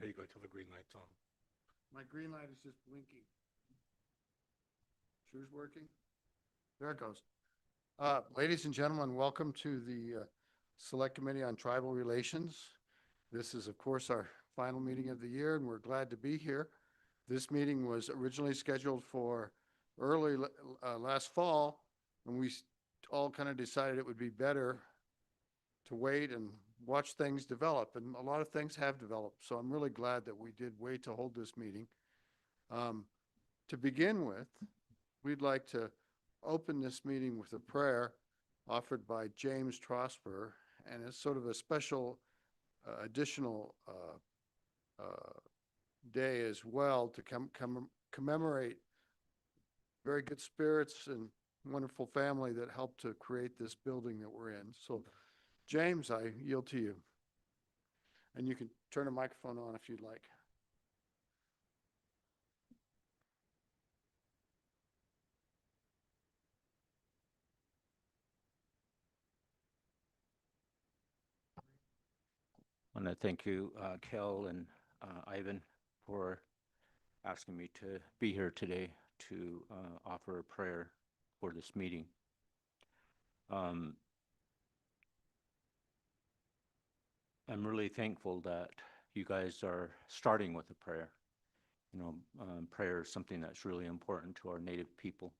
There you go, till the green light's on. My green light is just blinking. Yours working? There it goes. Ladies and gentlemen, welcome to the Select Committee on Tribal Relations. This is, of course, our final meeting of the year, and we're glad to be here. This meeting was originally scheduled for early last fall, and we all kind of decided it would be better to wait and watch things develop, and a lot of things have developed. So I'm really glad that we did wait to hold this meeting. To begin with, we'd like to open this meeting with a prayer offered by James Trosper, and it's sort of a special additional day as well to commemorate very good spirits and wonderful family that helped to create this building that we're in. So, James, I yield to you. And you can turn the microphone on if you'd like. I want to thank you, Kel and Ivan, for asking me to be here today to offer a prayer for this meeting. I'm really thankful that you guys are starting with a prayer. You know, prayer is something that's really important to our Native people.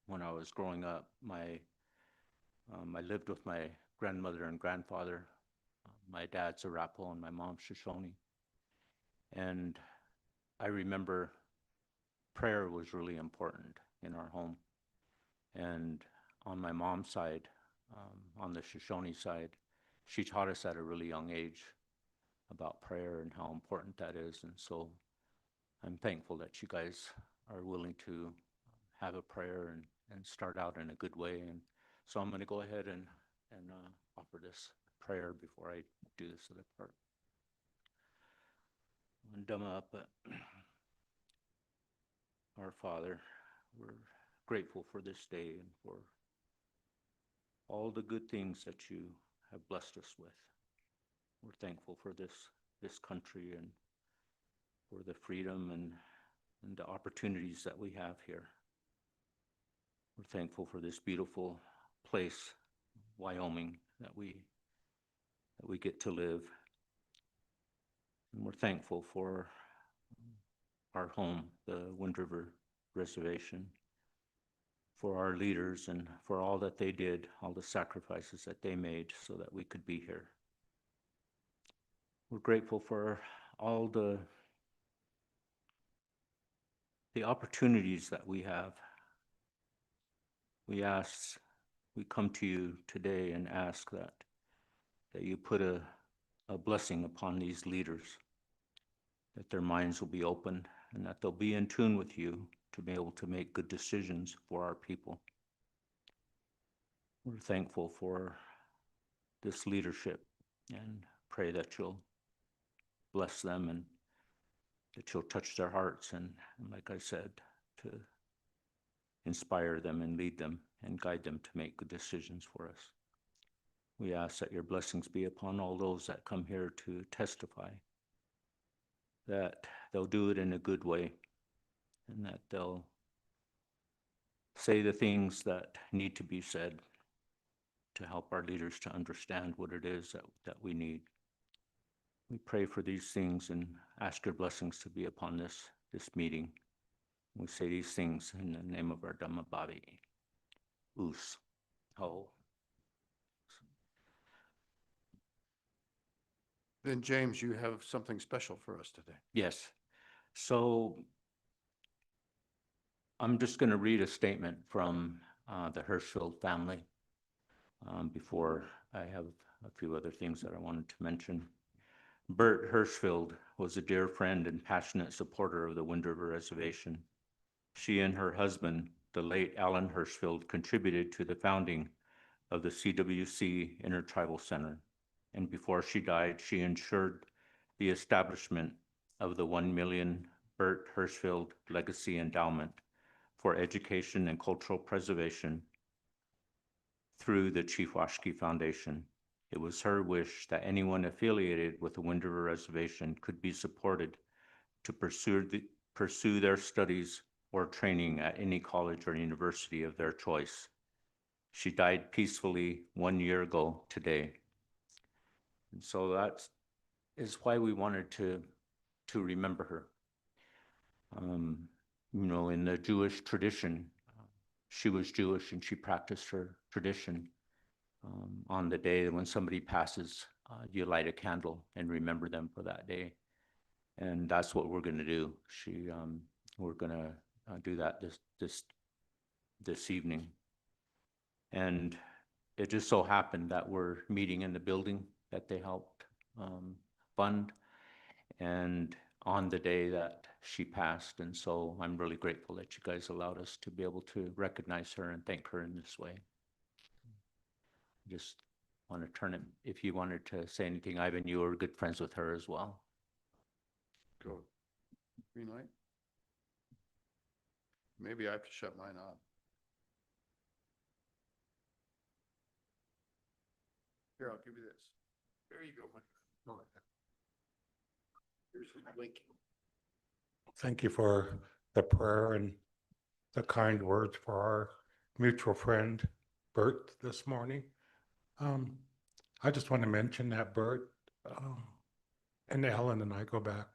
When I was growing up, I lived with my grandmother and grandfather. My dad's Arapaho and my mom's Shoshone. And I remember prayer was really important in our home. And on my mom's side, on the Shoshone side, she taught us at a really young age about prayer and how important that is. And so I'm thankful that you guys are willing to have a prayer and start out in a good way. And so I'm going to go ahead and offer this prayer before I do this other part. I'm dumb up, but our Father, we're grateful for this day and for all the good things that you have blessed us with. We're thankful for this country and for the freedom and the opportunities that we have here. We're thankful for this beautiful place, Wyoming, that we get to live. And we're thankful for our home, the Wind River Reservation, for our leaders and for all that they did, all the sacrifices that they made so that we could be here. We're grateful for all the opportunities that we have. We come to you today and ask that you put a blessing upon these leaders, that their minds will be open and that they'll be in tune with you to be able to make good decisions for our people. We're thankful for this leadership and pray that you'll bless them and that you'll touch their hearts and like I said, to inspire them and lead them and guide them to make good decisions for us. We ask that your blessings be upon all those that come here to testify, that they'll do it in a good way and that they'll say the things that need to be said to help our leaders to understand what it is that we need. We pray for these things and ask your blessings to be upon this meeting. We say these things in the name of our Dhamma Bhavi. Us. Ho. Then, James, you have something special for us today. Yes. So I'm just going to read a statement from the Hirschfeld family before I have a few other things that I wanted to mention. Bert Hirschfeld was a dear friend and passionate supporter of the Wind River Reservation. She and her husband, the late Alan Hirschfeld, contributed to the founding of the CWC Intertribal Center. And before she died, she ensured the establishment of the 1 million Bert Hirschfeld Legacy Endowment for Education and Cultural Preservation through the Chief Washki Foundation. It was her wish that anyone affiliated with the Wind River Reservation could be supported to pursue their studies or training at any college or university of their choice. She died peacefully 1 year ago today. And so that is why we wanted to remember her. You know, in the Jewish tradition, she was Jewish and she practiced her tradition. On the day when somebody passes, you light a candle and remember them for that day. And that's what we're going to do. We're going to do that this evening. And it just so happened that we're meeting in the building that they helped fund, and on the day that she passed. And so I'm really grateful that you guys allowed us to be able to recognize her and thank her in this way. Just want to turn it, if you wanted to say anything, Ivan, you were good friends with her as well. Go. Green light? Maybe I have to shut mine off. Here, I'll give you this. There you go. Go ahead. Here's the link. Thank you for the prayer and the kind words for our mutual friend, Bert, this morning. I just want to mention that Bert and Ellen and I go back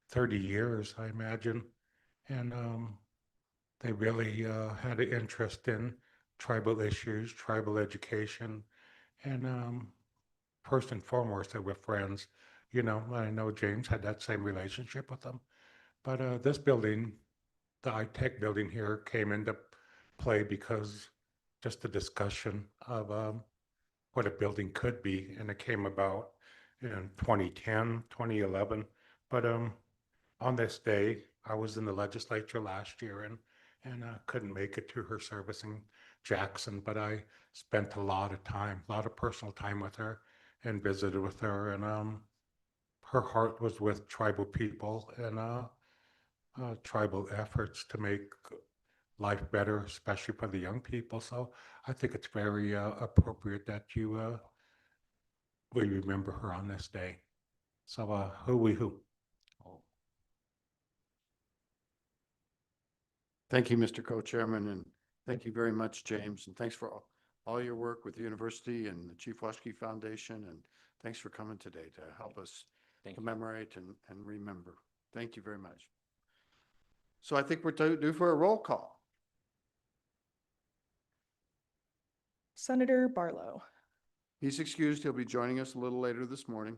30 years, I imagine. And they really had an interest in tribal issues, tribal education. And first and foremost, they were friends. You know, I know James had that same relationship with them. But this building, the iTech building here, came into play because just the discussion of what a building could be, and it came about in 2010, 2011. But on this day, I was in the legislature last year and couldn't make it to her service in Jackson, but I spent a lot of time, a lot of personal time with her and visited with her. And her heart was with tribal people and tribal efforts to make life better, especially for the young people. So I think it's very appropriate that you we remember her on this day. So who. Thank you, Mr. Co-Chairman, and thank you very much, James, and thanks for all your work with the university and the Chief Washke Foundation, and thanks for coming today to help us commemorate and remember. Thank you very much. So I think we're due for a roll call. Senator Barlow. He's excused. He'll be joining us a little later this morning.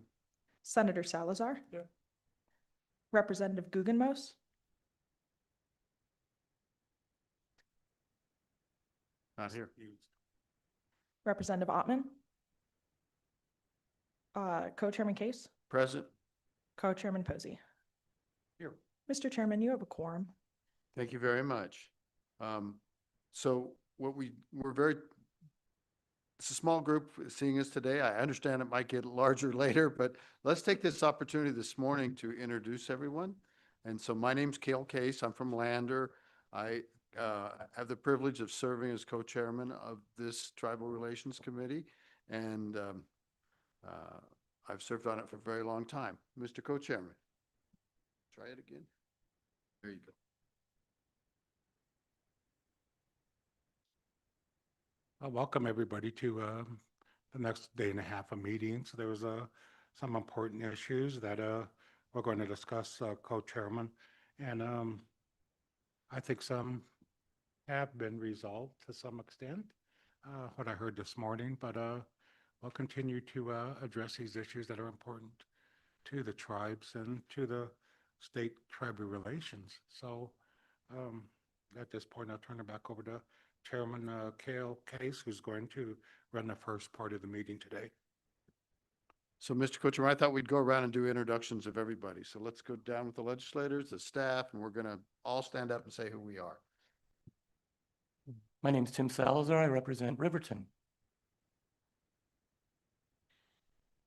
Senator Salazar. Yeah. Representative Guggenmos. Not here. Representative Ottman. Co-Chairman Case. Present. Co-Chairman Posey. Here. Mr. Chairman, you have a quorum. Thank you very much. So it's a small group seeing us today. I understand it might get larger later, but let's take this opportunity this morning to introduce everyone. And so my name's Cale Case. I'm from Lander. I have the privilege of serving as co-chairman of this Tribal Relations Committee. And I've served on it for a very long time. Mr. Co-Chairman, try it again. There you go. Welcome everybody to the next day and a half of meetings. There was some important issues that we're going to discuss, co-chairman, and I think some have been resolved to some extent, what I heard this morning, but we'll continue to address these issues that are important to the tribes and to the state tribal relations. So at this point, I'll turn it back over to Chairman Cale Case, who's going to run the first part of the meeting today. So, Mr. Co-Chairman, I thought we'd go around and do introductions of everybody. So let's go down with the legislators, the staff, and we're going to all stand up and say who we are. My name is Tim Salazar. I represent Riverton.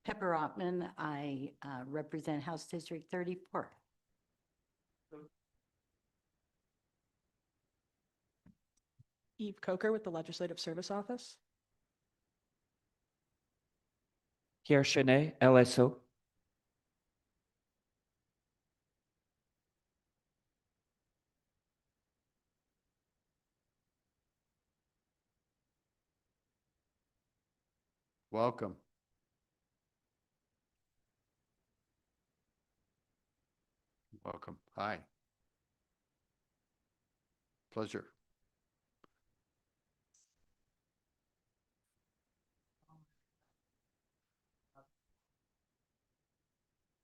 Pepper Ottman. I represent House District 34. Eve Coker with the Legislative Service Office. Pierre Chenet, LSO. Welcome. Welcome. Hi. Pleasure.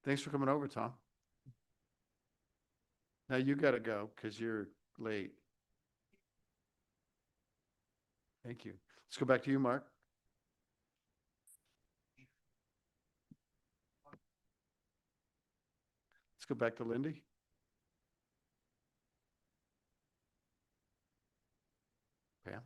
Thanks for coming over, Tom. Now you gotta go because you're late. Thank you. Let's go back to you, Mark. Let's go back to Lindy. Pam.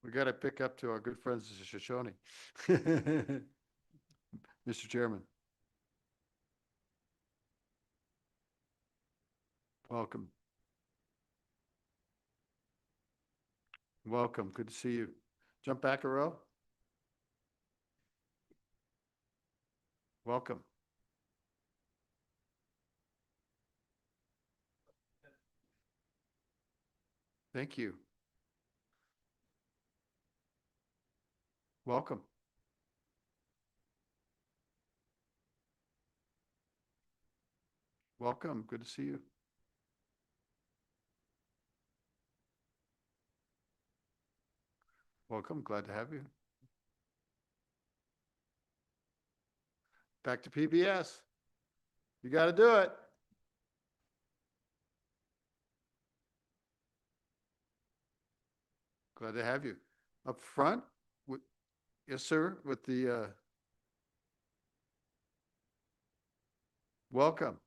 We got to pick up to our good friends in Shoshone. Mr. Chairman. Welcome. Welcome. Good to see you. Jump back a row. Welcome. Thank you. Welcome. Welcome. Good to see you. Welcome. Glad to have you. Back to PBS. You got to do it. Glad to have you. Up front, with, yes, sir, with the, welcome.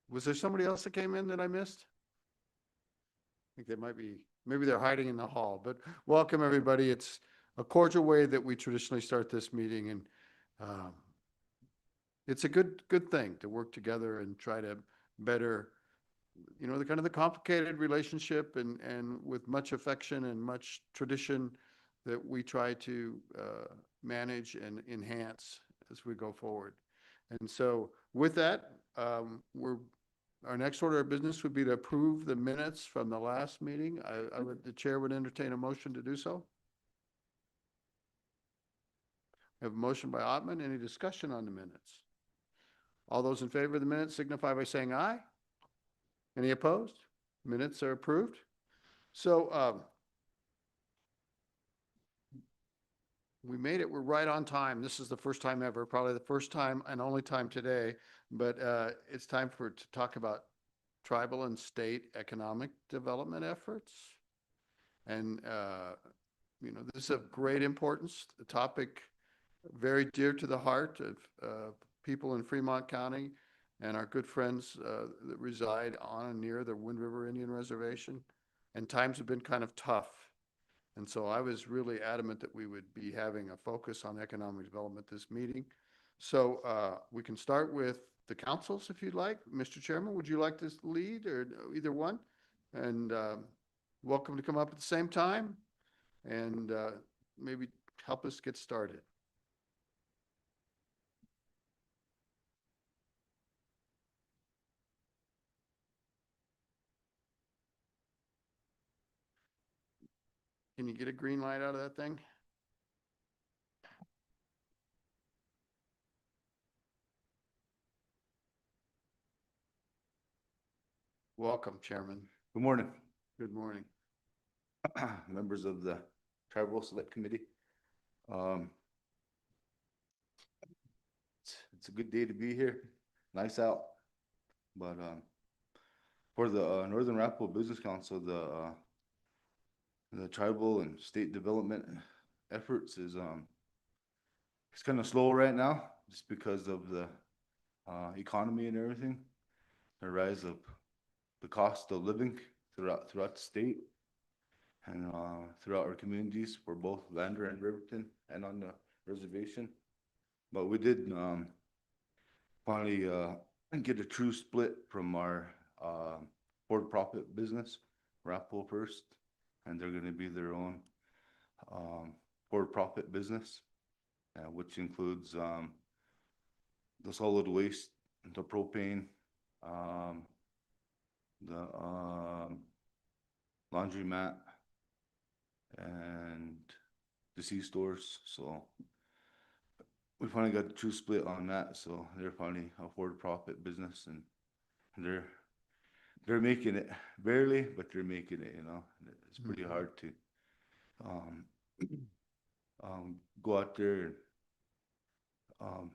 Was there somebody else that came in that I missed? I think they might be, maybe they're hiding in the hall, but welcome everybody. It's a cordial way that we traditionally start this meeting, and it's a good thing to work together and try to better, you know, the kind of the complicated relationship and with much affection and much tradition that we try to manage and enhance as we go forward. And so with that, our next order of business would be to approve the minutes from the last meeting. The chair would entertain a motion to do so. I have a motion by Ottman. Any discussion on the minutes? All those in favor of the minutes signify by saying aye. Any opposed? Minutes are approved. So we made it. We're right on time. This is the first time ever, probably the first time and only time today, but it's time to talk about tribal and state economic development efforts. And, you know, this is of great importance, the topic very dear to the heart of people in Fremont County and our good friends that reside on and near the Wind River Indian Reservation. And times have been kind of tough. And so I was really adamant that we would be having a focus on economic development this meeting. So we can start with the councils if you'd like. Mr. Chairman, would you like to lead, or either one? And welcome to come up at the same time and maybe help us get started. Can you get a green light out of that thing? Welcome, Chairman. Good morning, Good morning. members of the Tribal Select Committee. It's a good day to be here, nice out. But for the Northern Arapaho Business Council, the tribal and state development efforts is it's kind of slow right now, just because of the economy and everything, the rise of the cost of living throughout the state and throughout our communities for both Lander and Riverton and on the reservation. But we did, finally, get a true split from our, for-profit business, Rappel First, and they're gonna be their own, for-profit business, which includes, the solid waste, the propane, the, laundromat, and the C-stores, so we finally got the true split on that, so they're finally a for-profit business, and they're making it, barely, but they're making it, you know. It's pretty hard to, um, go out there and,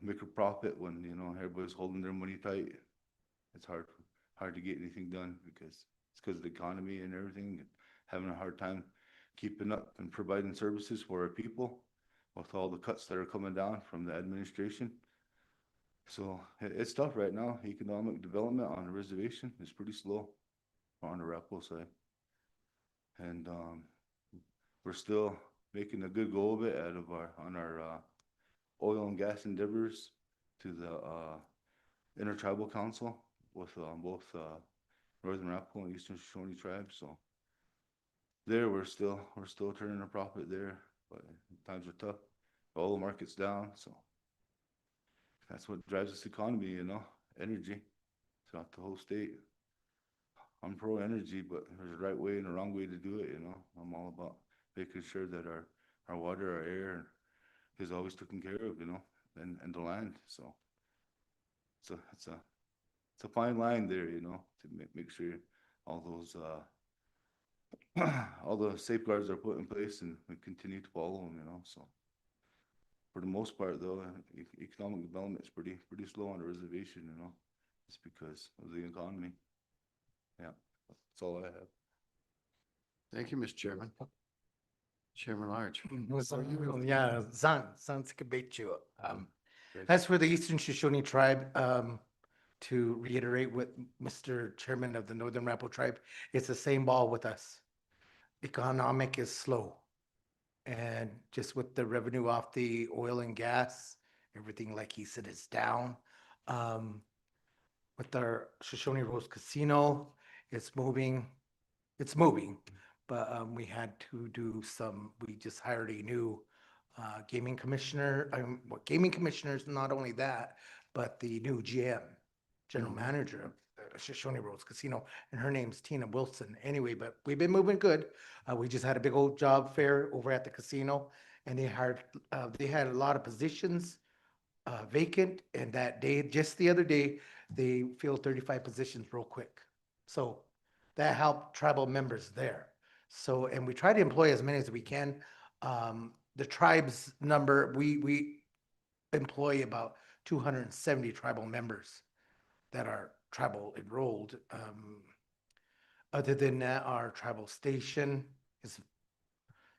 make a profit when, you know, everybody's holding their money tight. It's hard to get anything done because it's because of the economy and everything, and having a hard time keeping up and providing services for our people with all the cuts that are coming down from the administration. So it's tough right now. Economic development on the reservation is pretty slow on the Rappel side. And, we're still making a good go of it on our oil and gas endeavors to the Intertribal Council with, both, Northern Rappel and Eastern Shoshone tribes, so there, we're still turning a profit there, but times are tough. The oil market's down, so that's what drives this economy, you know, energy throughout the whole state. I'm pro energy, but there's a right way and a wrong way to do it, you know. I'm all about making sure that our water, our air is always taken care of, you know, and the land, so it's a fine line there, you know, to make sure all those, all the safeguards are put in place and we continue to follow them, you know, so. For the most part, though, economic development is pretty slow on the reservation, you know, just because of the economy. Yeah, that's all I have. Thank you, Mr. Chairman. Chairman Large. Yeah, Zan Sikabechu. That's for the Eastern Shoshone Tribe. To reiterate what Mr. Chairman of the Northern Rappel Tribe, it's the same ball with us. Economic is slow. And just with the revenue off the oil and gas, everything, like he said, is down. With our Shoshone Rose Casino, it's moving, but we had to do we just hired a new gaming commissioner, gaming commissioners, not only that, but the new GM, general manager of Shoshone Rose Casino, and her name's Tina Wilson. Anyway, but we've been moving good. We just had a big old job fair over at the casino, and they had a lot of positions vacant, and that day, just the other day, they filled 35 positions real quick. So that helped tribal members there. So, and we try to employ as many as we can. The tribe's number, we employ about 270 tribal members that are tribal enrolled. Other than that, our tribal station is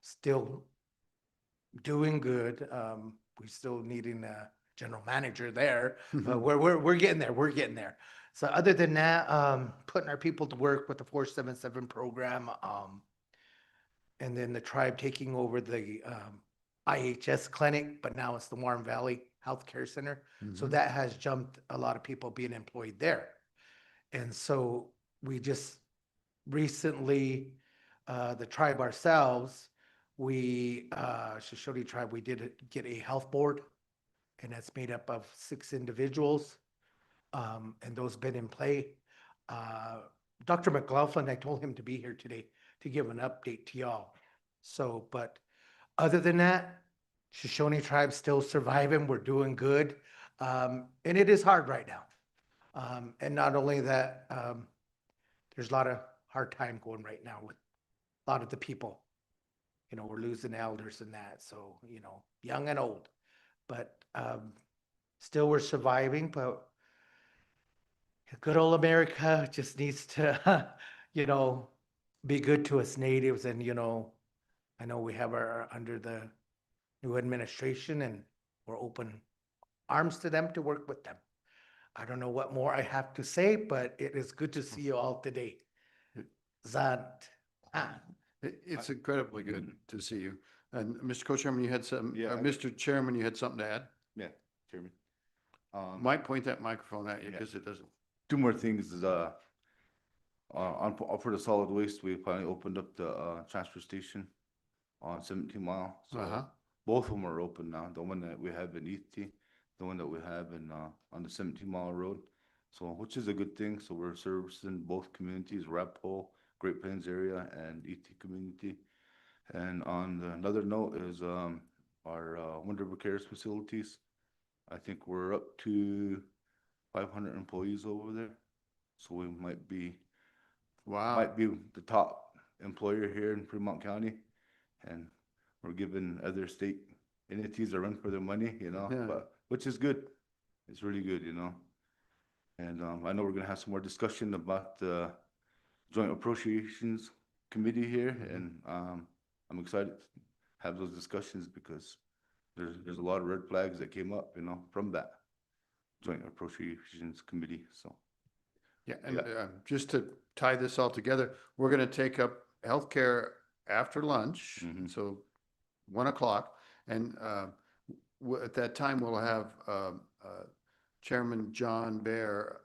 still doing good. We still needing a general manager there, but we're getting there. We're getting there. So other than that, putting our people to work with the 477 program, and then the tribe taking over the IHS clinic, but now it's the Warm Valley Healthcare Center. So that has jumped a lot of people being employed there. And so we just recently, the tribe ourselves, Shoshone tribe, we did get a health board, and that's made up of 6 individuals. And those been in play. Dr. McLaughlin, I told him to be here today to give an update to y'all. So, but other than that, Shoshone tribe still surviving. We're doing good. And it is hard right now. And not only that, there's a lot of hard time going right now with a lot of the people. You know, we're losing elders and that. So, you know, young and old. But still we're surviving. But good old America just needs to, you know, be good to us natives. And, you know, I know we have our under the new administration, and we're open arms to them to work with them. I don't know what more I have to say, but it is good to see you all today. Zant. It's incredibly good to see you. And Mr. Co-Chairman, you had some, Yeah, Mr. Chairman, you had something to add? Yeah, Chairman. Might point that microphone at you Yeah. because it doesn't. Two more things is, for the solid waste, we finally opened up the, transfer station on 17 Mile. So Uh-huh. both of them are open now. The one that we have in ET, the one that we have in, on the 17 Mile Road. So, which is a good thing. So we're servicing both communities, Rappole, Great Plains area and ET community. And on another note is, our, Wind River Cares facilities. I think we're up to 500 employees over there. So we might be Wow. the top employer here in Fremont County. And we're giving other state entities a run for their money, you know, Yeah. but, which is good. It's really good, you know. And, I know we're gonna have some more discussion about the Joint Appropriations Committee here, and, I'm excited to have those discussions because there's a lot of red flags that came up, you know, from that Joint Appropriations Committee, so. Yeah, and Yeah. just to tie this all together, we're going to take up healthcare after lunch, Mhm. so 1 o'clock. And at that time, we'll have Chairman John Bear,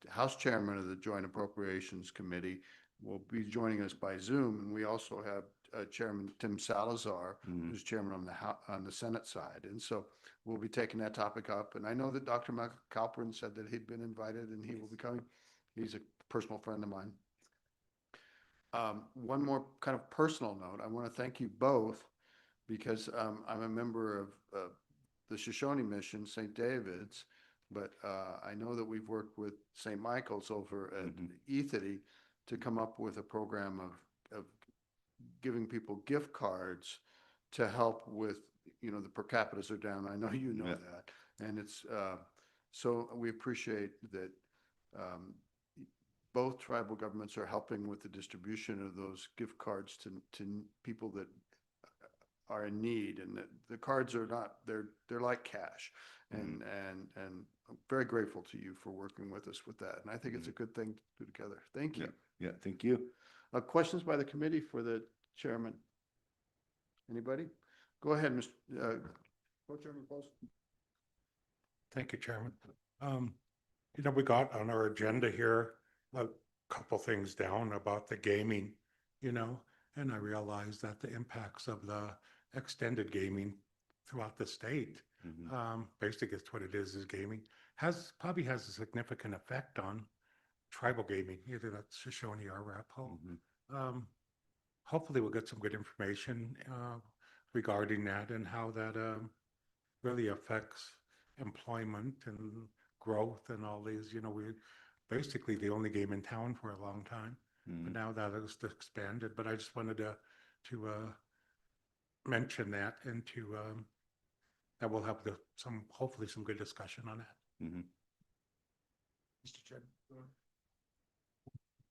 House Chairman of the Joint Appropriations Committee, will be joining us by Zoom. And we also have Chairman Tim Salazar, Mhm. who's Chairman on the Senate side. And so we'll be taking that topic up. And I know that Dr. Calpern said that he'd been invited and he will be coming. He's a personal friend of mine. One more kind of personal note, I want to thank you both because I'm a member of the Shoshone Mission, St. David's, but I know that we've worked with St. Michael's over at Mhm. Ethity to come up with a program of giving people gift cards to help with, the per capitas are down. I know you know Yeah. that. And it's, so we appreciate that both tribal governments are helping with the distribution of those gift cards to people that are in need, and that the cards are not, they're like cash. And I'm very grateful to you for working with us with that. And I think it's a good thing to do together. Thank you. Yeah, thank you. Questions by the committee for the chairman? Anybody? Go ahead, Mr. Co-Chairman Post. Thank you, Chairman. We got on our agenda here a couple things down about the gaming, and I realized that the impacts of the extended gaming throughout the state, Mhm. basically it's what it is gaming, probably has a significant effect on tribal gaming, either that's Shoshone or Arapaho. Mhm. Hopefully we'll get some good information regarding that and how that really affects employment and growth and all these. We're basically the only game in town for a long time, but Mhm. now that has expanded. But I just wanted to mention that and that we'll have hopefully some good discussion on that. Mhm. Mr. Chairman.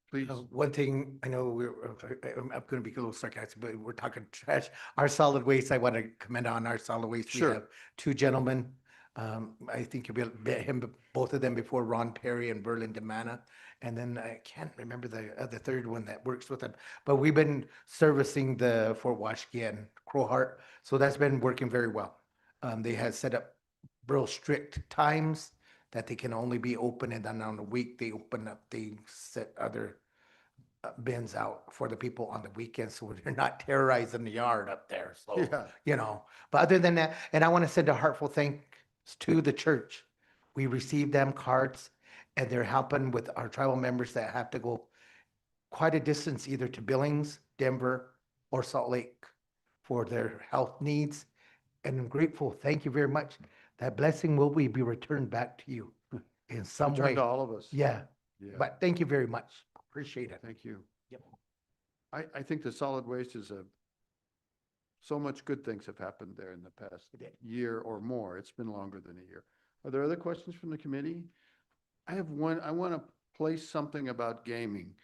Please. One thing, I know I'm going to be a little sarcastic, but we're talking trash. Our solid waste, I want to commend on our solid waste. Sure. We have two gentlemen. I think you've met him, both of them before, Ron Perry and Berlin Demana. And then I can't remember the third one that works with them. But we've been servicing the Fort Washington and Crowheart. So that's been working very well. They have set up real strict times that they can only be open, and then on the week they open up, they set other bins out for the people on the weekends, so they're not terrorizing the yard up there. So, Yeah. but other than that, and I want to send a heartful thanks to the church. We received them cards, and they're helping with our tribal members that have to go quite a distance, either to Billings, Denver, or Salt Lake for their health needs. And I'm grateful. Thank you very much. That blessing will be returned back to you in some Return way. to all of us. Yeah, Yeah. but thank you very much. Appreciate it. Thank you. Yep. I think the solid waste is so much good things have happened there in the past It did. year or more. It's been longer than a year. Are there other questions from the committee? I have one. I want to place something about gaming.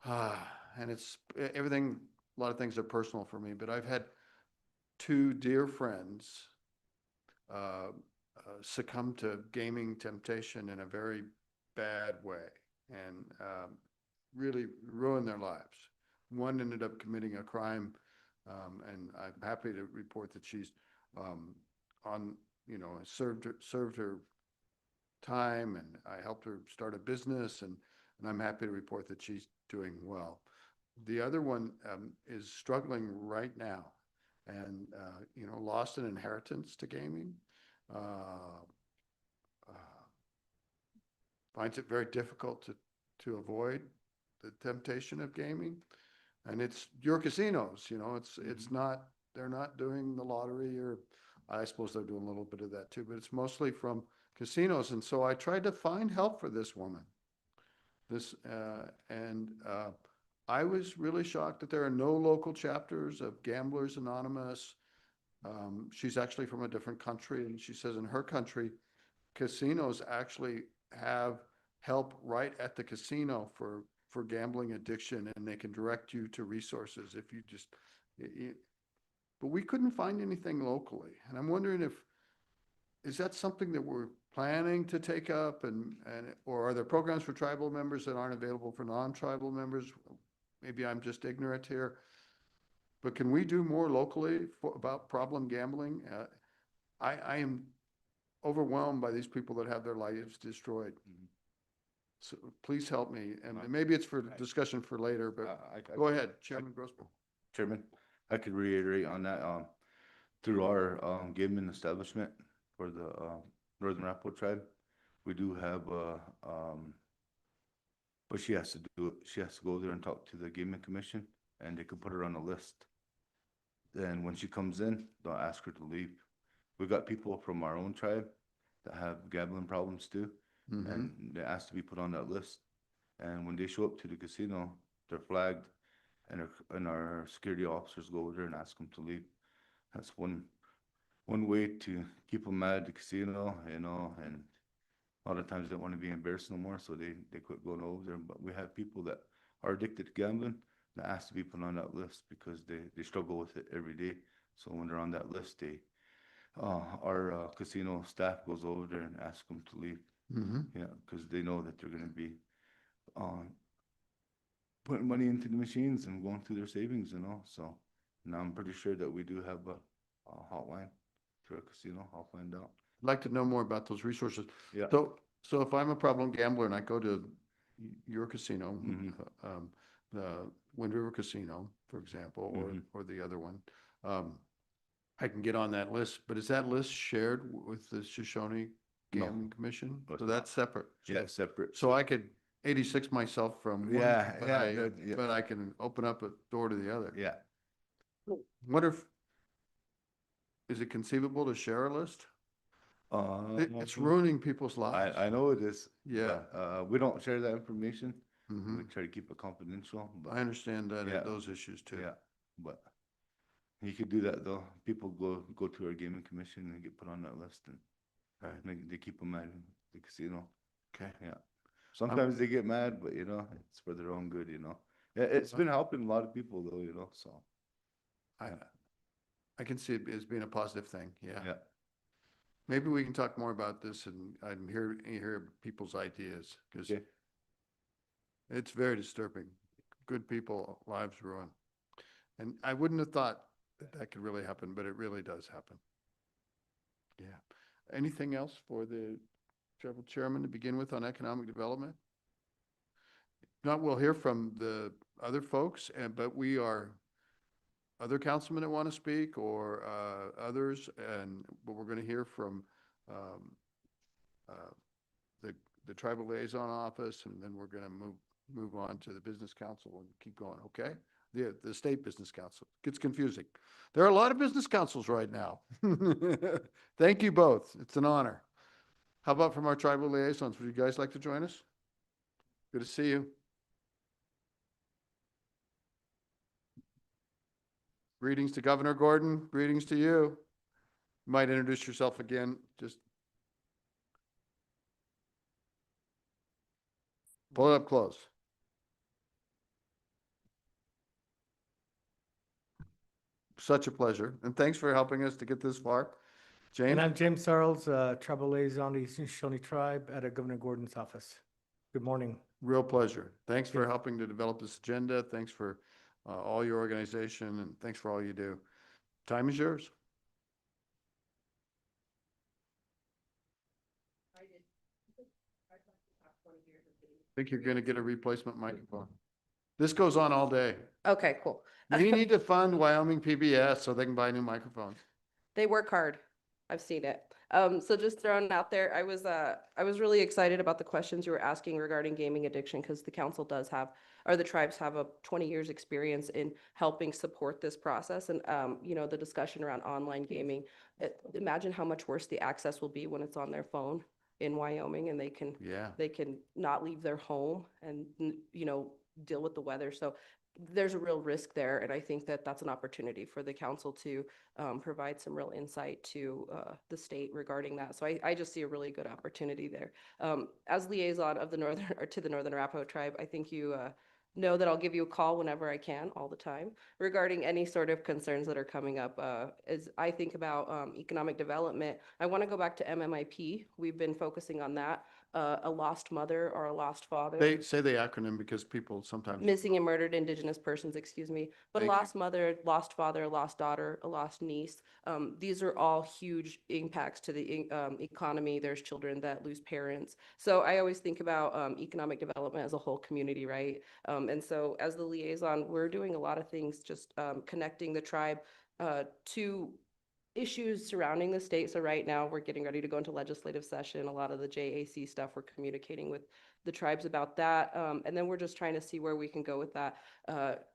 And it's everything, a lot of things are personal for me, but I've had two dear friends succumb to gaming temptation in a very bad way and really ruin their lives. One ended up committing a crime, and I'm happy to report that she's on you know, served her time, and I helped her start a business, and I'm happy to report that she's doing well. The other one is struggling right now, and you know, lost an inheritance to gaming. Uh, Finds it very difficult to avoid the temptation of gaming. And it's your casinos, you know, it's not, they're not doing the lottery, or I suppose they're doing a little bit of that too, but it's mostly from casinos. And so I tried to find help for this woman. I was really shocked that there are no local chapters of Gamblers Anonymous. She's actually from a different country, and she says in her country, casinos actually have help right at the casino for gambling addiction, and they can direct you to resources if you just, but we couldn't find anything locally. And I'm wondering is that something that we're planning to take up, or are there programs for tribal members that aren't available for non-tribal members? Maybe I'm just ignorant here, but can we do more locally about problem gambling? I am overwhelmed by these people that have their lives destroyed. So please help me, and maybe it's for discussion for later, but go ahead, Chairman Grossman. Chairman, I could reiterate on that, through our, gaming establishment for the, Northern Arapaho tribe, we do have, but she has to do it, she has to go there and talk to the gaming commission, and they can put her on a list. Then when she comes in, they'll ask her to leave. We got people from our own tribe that have gambling problems too, and they ask to be put on that list. And when they show up to the casino, they're flagged, and our security officers go over there and ask them to leave. That's one way to keep them mad at the casino, you know, and a lot of times they don't want to be embarrassed no more, so they quit going over there. But we have people that are addicted to gambling that ask to be put on that list because they struggle with it every day. So when they're on that list, our casino staff goes over there and asks them to leave. Yeah, because they know that they're going to be putting money into the machines and going through their savings, you know. So now I'm pretty sure that we do have a hotline through a casino. I'll find out. I'd like to know more about those resources. Yeah. So if I'm a problem gambler and I go to your casino, the Wind River Casino, for example, or the other one, I can get on that list, but is that list shared with the Shoshone No. Gambling Commission? It's So that's separate. Yeah, separate. So I could 86 myself from one, Yeah, but yeah, yeah. but I can open up a door to the other. Yeah. Is it conceivable to share a list? It's I ruining people's lives. know it is. Yeah. but, we don't share that information. Mhm. We try to keep it confidential. But I understand that, Yeah. those issues too. yeah, but you could do that though. People go to our gaming commission and get put on that list, and Right. they keep them at the casino. Okay. Yeah. Sometimes they get mad, but you know, it's for their own good, you know. Yeah, it's been helping a lot of people though, you know, so. I can see it as being a positive thing. Yeah. Yeah. Maybe we can talk more about this, and I'm hear people's ideas, because Okay. it's very disturbing. Good people, lives ruined. And I wouldn't have thought that could really happen, but it really does happen. Yeah. Anything else for the tribal chairman to begin with on economic development? If not, we'll hear from the other folks, but we are other councilmen that want to speak, or others, but we're going to hear from the tribal liaison office, and then we're going to move on to the business council and keep going, okay? The state business council. Gets confusing. There are a lot of business councils right now. Thank you both. It's an honor. How about from our tribal liaisons? Would you guys like to join us? Good to see you. Greetings to Governor Gordon. Greetings to you. You might introduce yourself again. Just pull it up close. Such a pleasure. And thanks for helping us to get this far. And James? I'm James Sarles, Tribal Liaison to the Eastern Shoshone Tribe at Governor Gordon's office. Good morning. Real pleasure. Thanks for helping to develop this agenda. Thanks for all your organization, and thanks for all you do. Time is yours. think you're gonna get a replacement microphone. This goes on all day. Okay, cool. We need to fund Wyoming PBS so they can buy new microphones. They work hard. I've seen it. So just throwing it out there, I was really excited about the questions you were asking regarding gaming addiction because the council does have, or the tribes have a 20 years experience in helping support this process. And, you know, the discussion around online gaming, imagine how much worse the access will be when it's on their phone in Wyoming and Yeah. they can not leave their home and, you know, deal with the weather. So there's a real risk there. And I think that that's an opportunity for the council to provide some real insight to the state regarding that. So I just see a really good opportunity there. As liaison of the Northern, or to the Northern Arapaho tribe, I think you know that I'll give you a call whenever I can, all the time, regarding any sort of concerns that are coming up. As I think about economic development, I want to go back to MMIP. We've been focusing on that. A lost mother or a lost father. They say the acronym because people sometimes. Missing and murdered Indigenous persons, excuse me, but a Thank you. lost mother, lost father, a lost daughter, a lost niece. These are all huge impacts to the economy. There's children that lose parents. So I always think about economic development as a whole community, right? And so as the liaison, we're doing a lot of things, just connecting the tribe to issues surrounding the state. So right now we're getting ready to go into legislative session. A lot of the JAC stuff, we're communicating with the tribes about that. And then we're just trying to see where we can go with that.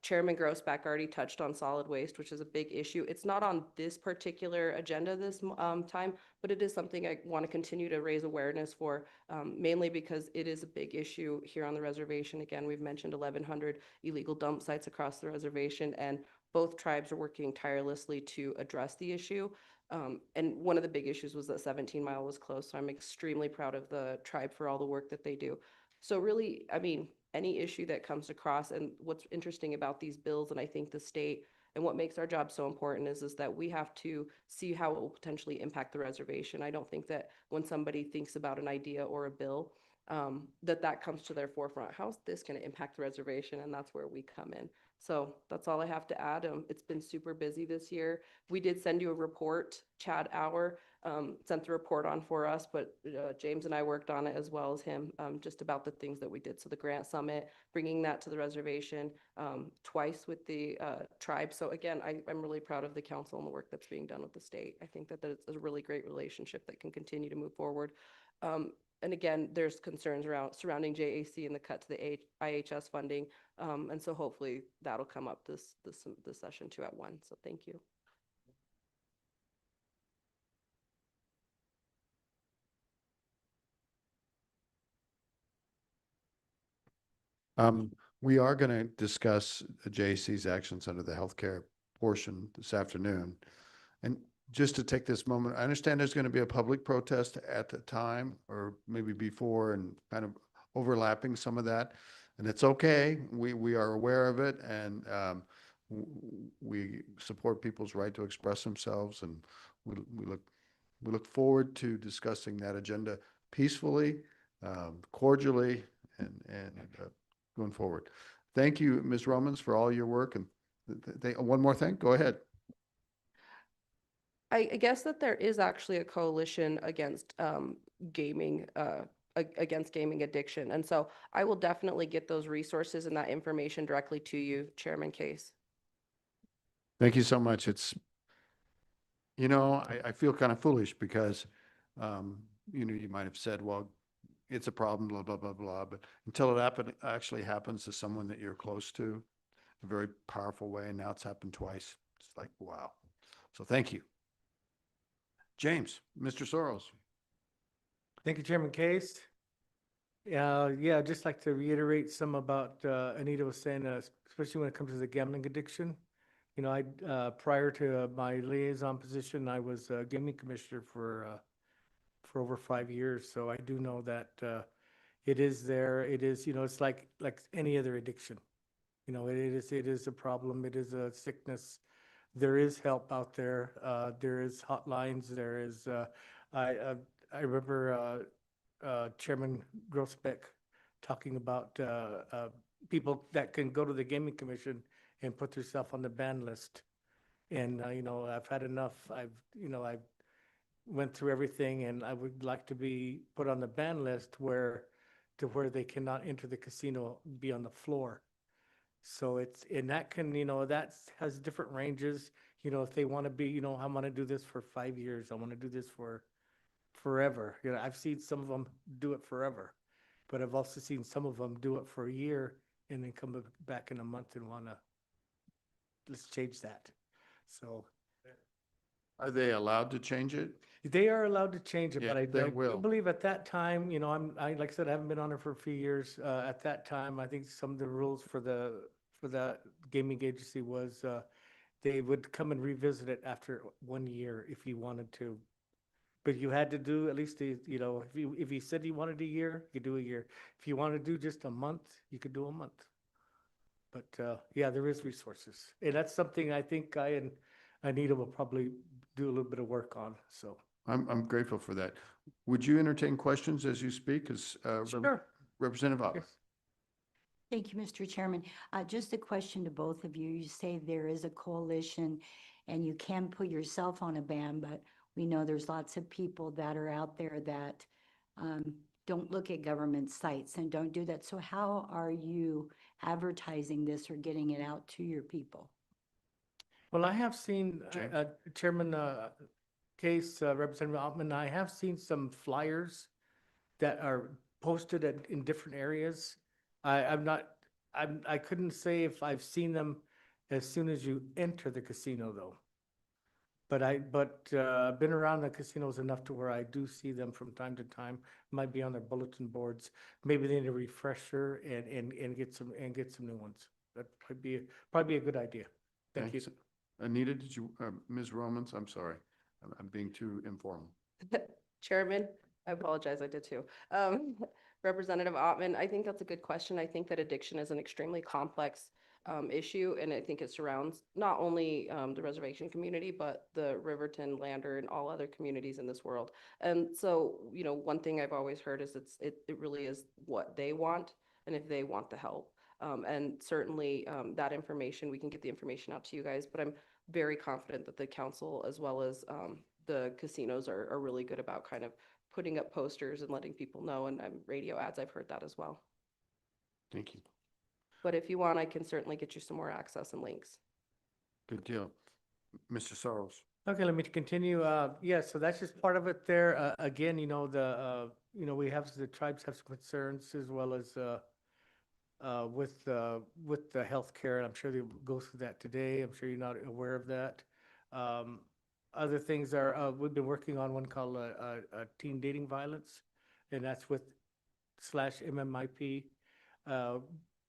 Chairman Grossback already touched on solid waste, which is a big issue. It's not on this particular agenda this time, but it is something I want to continue to raise awareness for, mainly because it is a big issue here on the reservation. Again, we've mentioned 1,100 illegal dump sites across the reservation, and both tribes are working tirelessly to address the issue. And one of the big issues was that 17 Mile was closed. So I'm extremely proud of the tribe for all the work that they do. So really, I mean, any issue that comes across, and what's interesting about these bills, and I think the state, and what makes our job so important is that we have to see how it will potentially impact the reservation. I don't think that when somebody thinks about an idea or a bill, that comes to their forefront. How's this going to impact the reservation? And that's where we come in. So that's all I have to add. It's been super busy this year. We did send you a report. Chad Hour sent the report on for us, but James and I worked on it as well as him, just about the things that we did. So the grant summit, bringing that to the reservation twice with the tribe. So again, I'm really proud of the council and the work that's being done with the state. I think that it's a really great relationship that can continue to move forward. And again, there's concerns surrounding JAC and the cut to the IHS funding. And so hopefully that'll come up this session too at 1. So thank you. We are going to discuss JAC's actions under the healthcare portion this afternoon. And just to take this moment, I understand there's going to be a public protest at the time or maybe before and kind of overlapping some of that. And it's okay. We are aware of it, and we support people's right to express themselves. And we look forward to discussing that agenda peacefully, cordially, and going forward. Thank you, Ms. Romans, for all your work. And one more thing, go ahead. I guess that there is actually a coalition against gaming, against gaming addiction. And so I will definitely get those resources and that information directly to you, Chairman Case. Thank you so much. It's, you know, I feel kind of foolish because, you know, you might have said, well, it's a problem, blah, blah, blah, blah. But until it actually happens to someone that you're close to, a very powerful way. And now it's happened twice. It's like, wow. So thank you. James, Mr. Soros. Thank you, Chairman Case. Yeah, I'd just like to reiterate some about Anita was saying, especially when it comes to the gambling addiction. You know, prior to my liaison position, I was a gaming commissioner for over 5 years. So I do know that it is there. It is, you know, it's like any other addiction. You know, it is a problem. It is a sickness. There is help out there. There is hotlines. There is, I remember Chairman Grossbeck talking about people that can go to the Gaming Commission and put themselves on the ban list. And, you know, I've had enough. I've went through everything, and I would like to be put on the ban list where to where they cannot enter the casino, be on the floor. So it's, and that can, that has different ranges, if they want to be, I want to do this for 5 years, I want to do this for forever. I've seen some of them do it forever, but I've also seen some of them do it for a year and then come back in a month and want to, let's change that. So Are they allowed to change it? they are allowed to change it, Yeah, but I they do will. believe at that time, like I said, I haven't been on it for a few years. At that time, I think some of the rules for the gaming agency was, they would come and revisit it after 1 year if you wanted to. But you had to do at least, if you said you wanted a year, you could do a year. If you want to do just a month, you could do a month. But yeah, there is resources. And that's something I think I and Anita will probably do a little bit of work on, so. I'm grateful for that. Would you entertain questions as you speak as Sure. Representative Otter? Yes. Thank you, Mr. Chairman. Just a question to both of you. You say there is a coalition and you can put yourself on a ban, but we know there's lots of people that are out there that don't look at government sites and don't do that. So how are you advertising this or getting it out to your people? Well, I have seen, James? Chairman Case, Representative Altman, I have seen some flyers that are posted in different areas. I couldn't say if I've seen them as soon as you enter the casino though. But I've been around the casinos enough to where I do see them from time to time, might be on their bulletin boards. Maybe they need a refresher and get some new ones. That probably be a good idea. Thank you. Thanks. Anita, did you, Ms. Romans, I'm sorry, I'm being too informal. Chairman, I apologize, I did too. Representative Ottman, I think that's a good question. I think that addiction is an extremely complex issue, and I think it surrounds not only the reservation community, but the Riverton, Lander, and all other communities in this world. And so, one thing I've always heard is it really is what they want, and if they want the help. And certainly that information, we can get the information out to you guys, but I'm very confident that the council as well as the casinos are really good about kind of putting up posters and letting people know, and radio ads, I've heard that as well. Thank you. But if you want, I can certainly get you some more access and links. Good deal. Mr. Sorrows. Okay, let me continue. Yeah, so that's just part of it there. Again, we have, the tribes have some concerns as well as with the healthcare, and I'm sure they'll go through that today. I'm sure you're not aware of that. Other things are, we've been working on one called teen dating violence, and that's with /MMIP.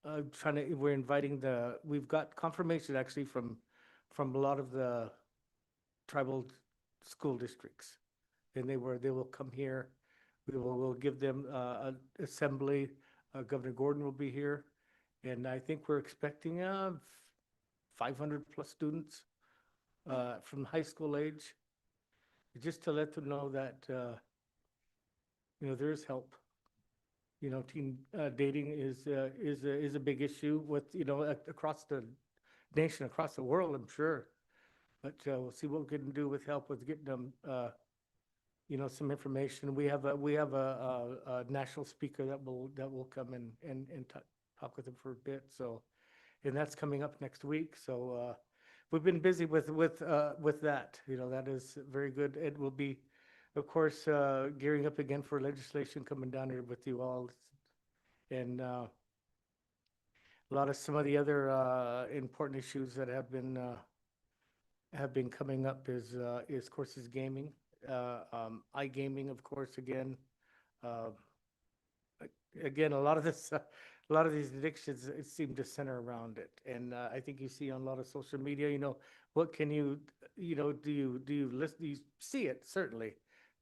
We're inviting we've got confirmation actually from a lot of the tribal school districts, and they will come here. We'll give them an assembly. Governor Gordon will be here, and I think we're expecting 500 plus students from high school age, just to let them know that there is help. Teen dating is a big issue with across the nation, across the world, I'm sure. But we'll see what we can do with help with getting them some information. We have a national speaker that will come and talk with them for a bit. So, and that's coming up next week. So we've been busy with that. That is very good. It will be, of course, gearing up again for legislation coming down here with you all, and a lot of some of the other important issues that have been coming up is of course gaming. iGaming, of course, again, a lot of these addictions seem to center around it, and I think you see on a lot of social media. What can you do you listen? You see it certainly,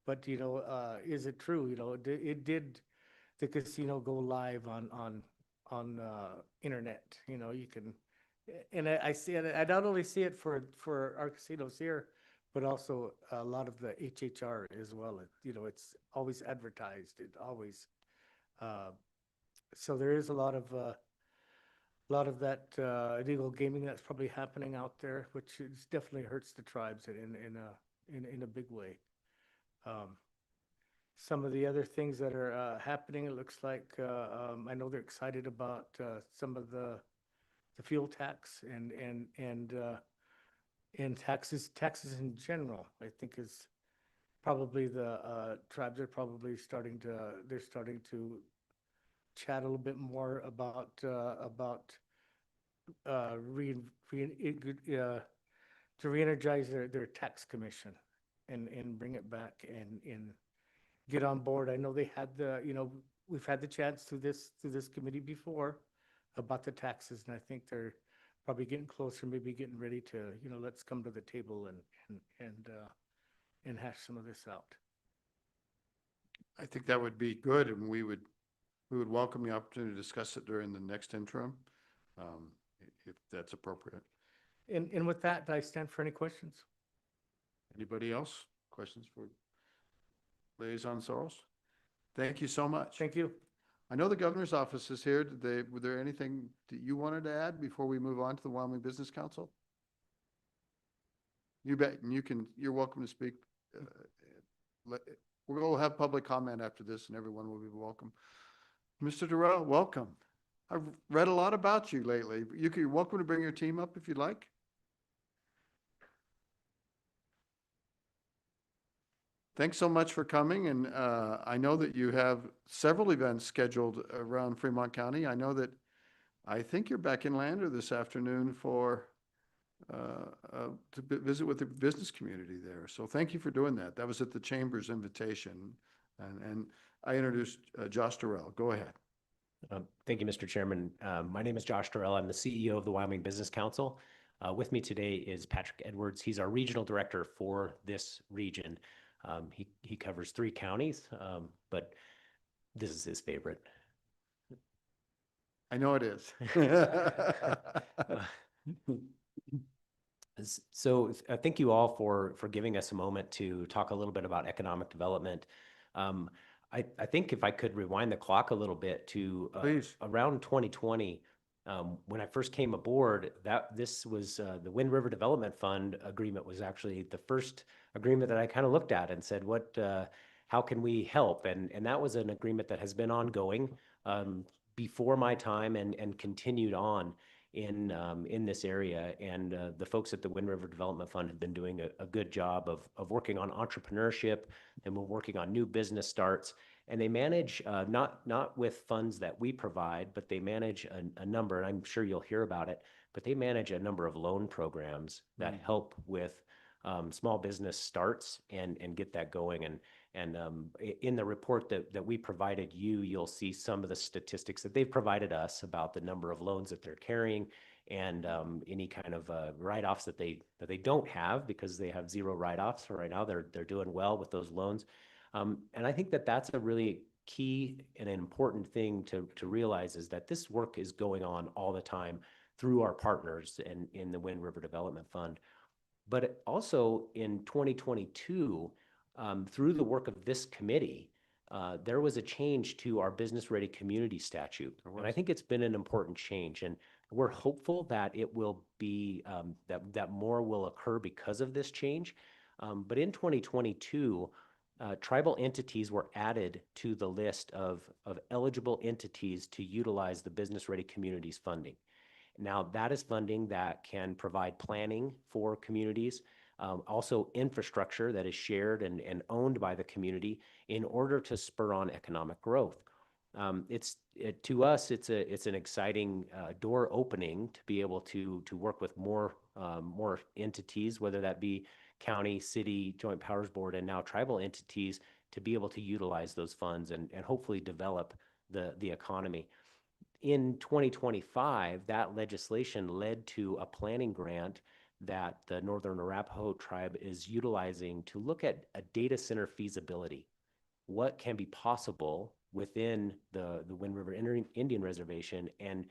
but is it true? It did the casino go live on internet? You can, and I see it. I not only see it for our casinos here, but also a lot of the HHR as well. It's always advertised. It always, so there is a lot of that illegal gaming that's probably happening out there, which definitely hurts the tribes in a big way. some of the other things that are happening. It looks like, I know they're excited about some of the fuel tax and taxes in general, I think is probably the tribes are probably they're starting to chat a little bit more about to re-energize their tax commission and bring it back and get on board. I know they had we've had the chance through this committee before about the taxes, and I think they're probably getting closer, maybe getting ready to, let's come to the table and hash some of this out. I think that would be good, and we would welcome the opportunity to discuss it during the next interim, if that's appropriate. And with that, I stand for any questions. Anybody else? Questions for Liaison Soros? Thank you so much. Thank you. I know the governor's office is here. Were there anything that you wanted to add before we move on to the Wyoming Business Council? You bet. And you're welcome to speak. We'll have public comment after this, and everyone will be welcome. Mr. Durrell, welcome. I've read a lot about you lately. You're welcome to bring your team up if you'd like. Thanks so much for coming, and I know that you have several events scheduled around Fremont County. I think you're back in Lander this afternoon to visit with the business community there. So thank you for doing that. That was at the Chamber's invitation, and I introduced Josh Durrell. Go ahead. Thank you, Mr. Chairman. My name is Josh Durrell. I'm the CEO of the Wyoming Business Council. With me today is Patrick Edwards. He's our regional director for this region. He covers 3 counties, but this is his favorite. I know it is. So thank you all for giving us a moment to talk a little bit about economic development. I think if I could rewind the clock a little bit to around 2020, when I first came aboard, this was the Wind River Development Fund agreement was actually the first agreement that I kind of looked at and said, how can we help? And that was an agreement that has been ongoing before my time and continued on in this area. And the folks at the Wind River Development Fund have been doing a good job of working on entrepreneurship, and we're working on new business starts. And they manage, not with funds that we provide, but they manage a number, and I'm sure you'll hear about it, but they manage a number of loan programs that help with small business starts and get that going. And in the report that we provided you'll see some of the statistics that they've provided us about the number of loans that they're carrying and any kind of write-offs that they don't have, because they have 0 write-offs. So right now they're doing well with those loans. And I think that that's a really key and an important thing to realize, is that this work is going on all the time through our partners in the Wind River Development Fund. But also in 2022, through the work of this committee, there was a change to our business ready community statute. And I think it's been an important change. And we're hopeful that it will be, that more will occur because of this change. But in 2022, tribal entities were added to the list of eligible entities to utilize the Business Ready Communities funding. Now, that is funding that can provide planning for communities, also infrastructure that is shared and owned by the community in order to spur on economic growth. To us, it's an exciting door opening to be able to work with more entities, whether that be county, city, joint powers board, and now tribal entities, to be able to utilize those funds and hopefully develop the economy. In 2025, that legislation led to a planning grant that the Northern Arapaho tribe is utilizing to look at a data center feasibility. What can be possible within the Wind River Indian Reservation, and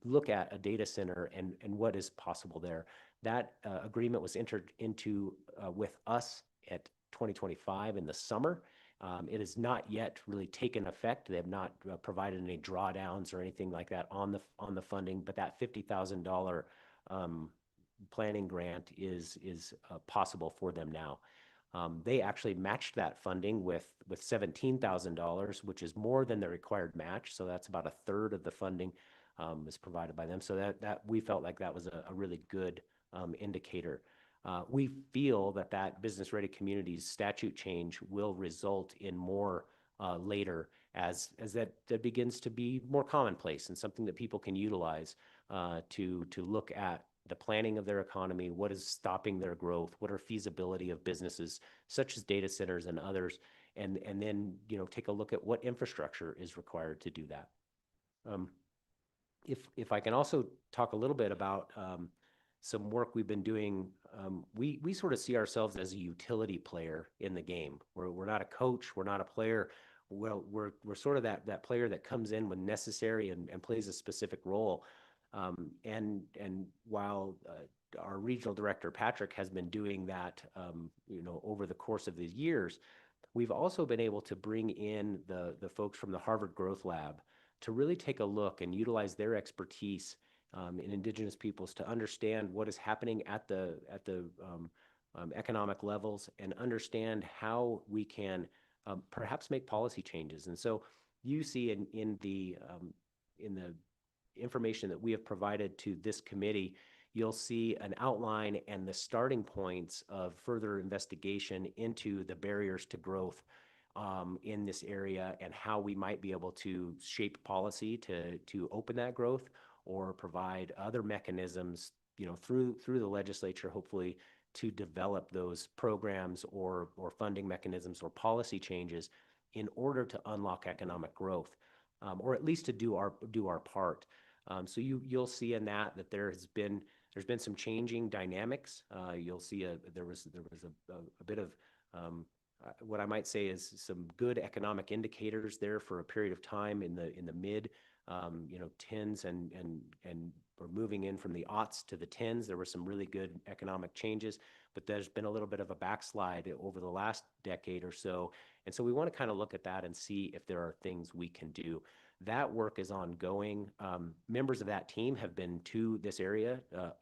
look at a data center and what is possible there. That agreement was entered into with us at 2025 in the summer. It has not yet really taken effect. They have not provided any drawdowns or anything like that on the funding, but that $50,000 planning grant is possible for them now. They actually matched that funding with $17,000, which is more than the required match. So that's about a third of the funding is provided by them. So that we felt like that was a really good indicator. We feel that Business Ready Communities statute change will result in more later as that begins to be more commonplace and something that people can utilize to look at the planning of their economy, what is stopping their growth, what are feasibility of businesses such as data centers and others, and then take a look at what infrastructure is required to do that. If I can also talk a little bit about some work we've been doing, we sort of see ourselves as a utility player in the game. We're not a coach, we're not a player. Well, we're sort of that player that comes in when necessary and plays a specific role. And while our regional director, Patrick, has been doing that, over the course of the years, we've also been able to bring in the folks from the Harvard Growth Lab to really take a look and utilize their expertise in Indigenous peoples to understand what is happening at the economic levels and understand how we can perhaps make policy changes. And so you see in the information that we have provided to this committee, you'll see an outline and the starting points of further investigation into the barriers to growth in this area and how we might be able to shape policy to open that growth or provide other mechanisms, through the legislature, hopefully, to develop those programs or funding mechanisms or policy changes in order to unlock economic growth, or at least to do our part. So you'll see in that there's been some changing dynamics. You'll see there was a bit of what I might say is some good economic indicators there for a period of time in the mid tens and we're moving in from the aughts to the tens. There were some really good economic changes, but there's been a little bit of a backslide over the last decade or so. And so we want to kind of look at that and see if there are things we can do. That work is ongoing. Members of that team have been to this area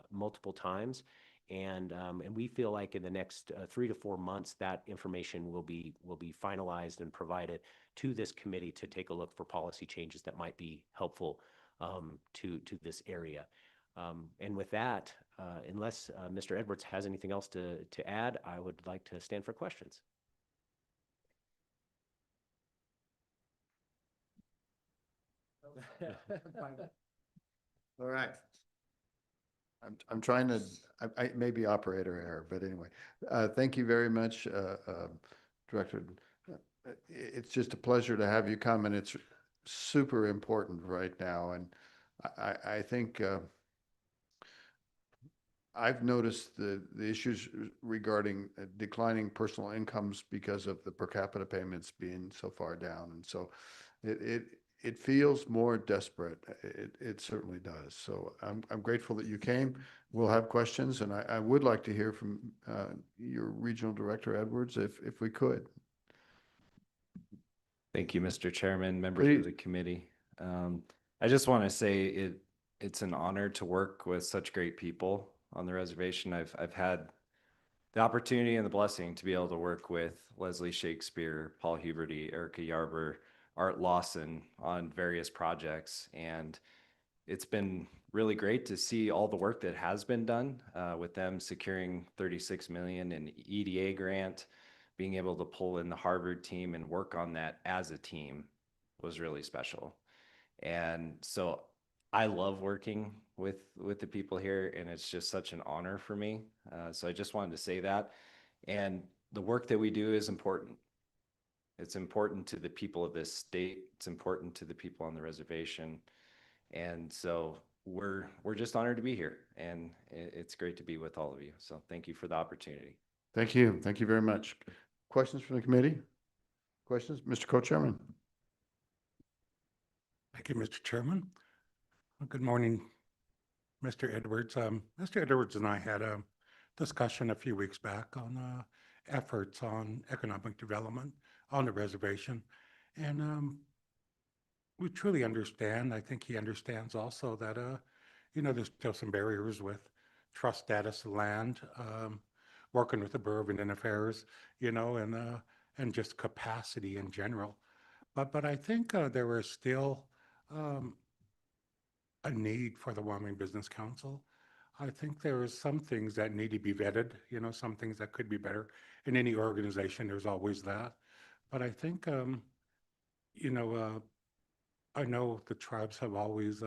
multiple times, and we feel like in the next 3 to 4 months that information will be finalized and provided to this committee to take a look for policy changes that might be helpful to this area. And with that, unless Mr. Edwards has anything else to add, I would like to stand for questions. All right. I'm trying to, I maybe operator error, but anyway, thank you very much, Director. It's just a pleasure to have you come, and it's super important right now. And I think I've noticed the issues regarding declining personal incomes because of the per capita payments being so far down. And so it feels more desperate. It certainly does. So I'm grateful that you came. We'll have questions, and I would like to hear from your regional director, Edwards, if we could. Thank you, Mr. Chairman, members of the committee. I just want to say it's an honor to work with such great people on the reservation. I've had the opportunity and the blessing to be able to work with Leslie Shakespeare, Paul Huberty, Erica Yarber, Art Lawson on various projects. And it's been really great to see all the work that has been done with them securing $36 million in EDA grant, being able to pull in the Harvard team and work on that as a team was really special. And so I love working with the people here, and it's just such an honor for me. So I just wanted to say that. And the work that we do is important. It's important to the people of this state. It's important to the people on the reservation. And so we're just honored to be here, and it's great to be with all of you. So thank you for the opportunity. Thank you. Thank you very much. Questions from the committee? Questions? Mr. Co-Chairman. Thank you, Mr. Chairman. Good morning, Mr. Edwards. Mr. Edwards and I had a discussion a few weeks back on efforts on economic development on the reservation. And we truly understand, I think he understands also that, there's still some barriers with trust status of land. working with the Bureau of Indian Affairs, and just capacity in general. But I think there is still a need for the Wyoming Business Council. I think there is some things that need to be vetted, some things that could be better. In any organization, there's always that. But I think, I know the tribes have always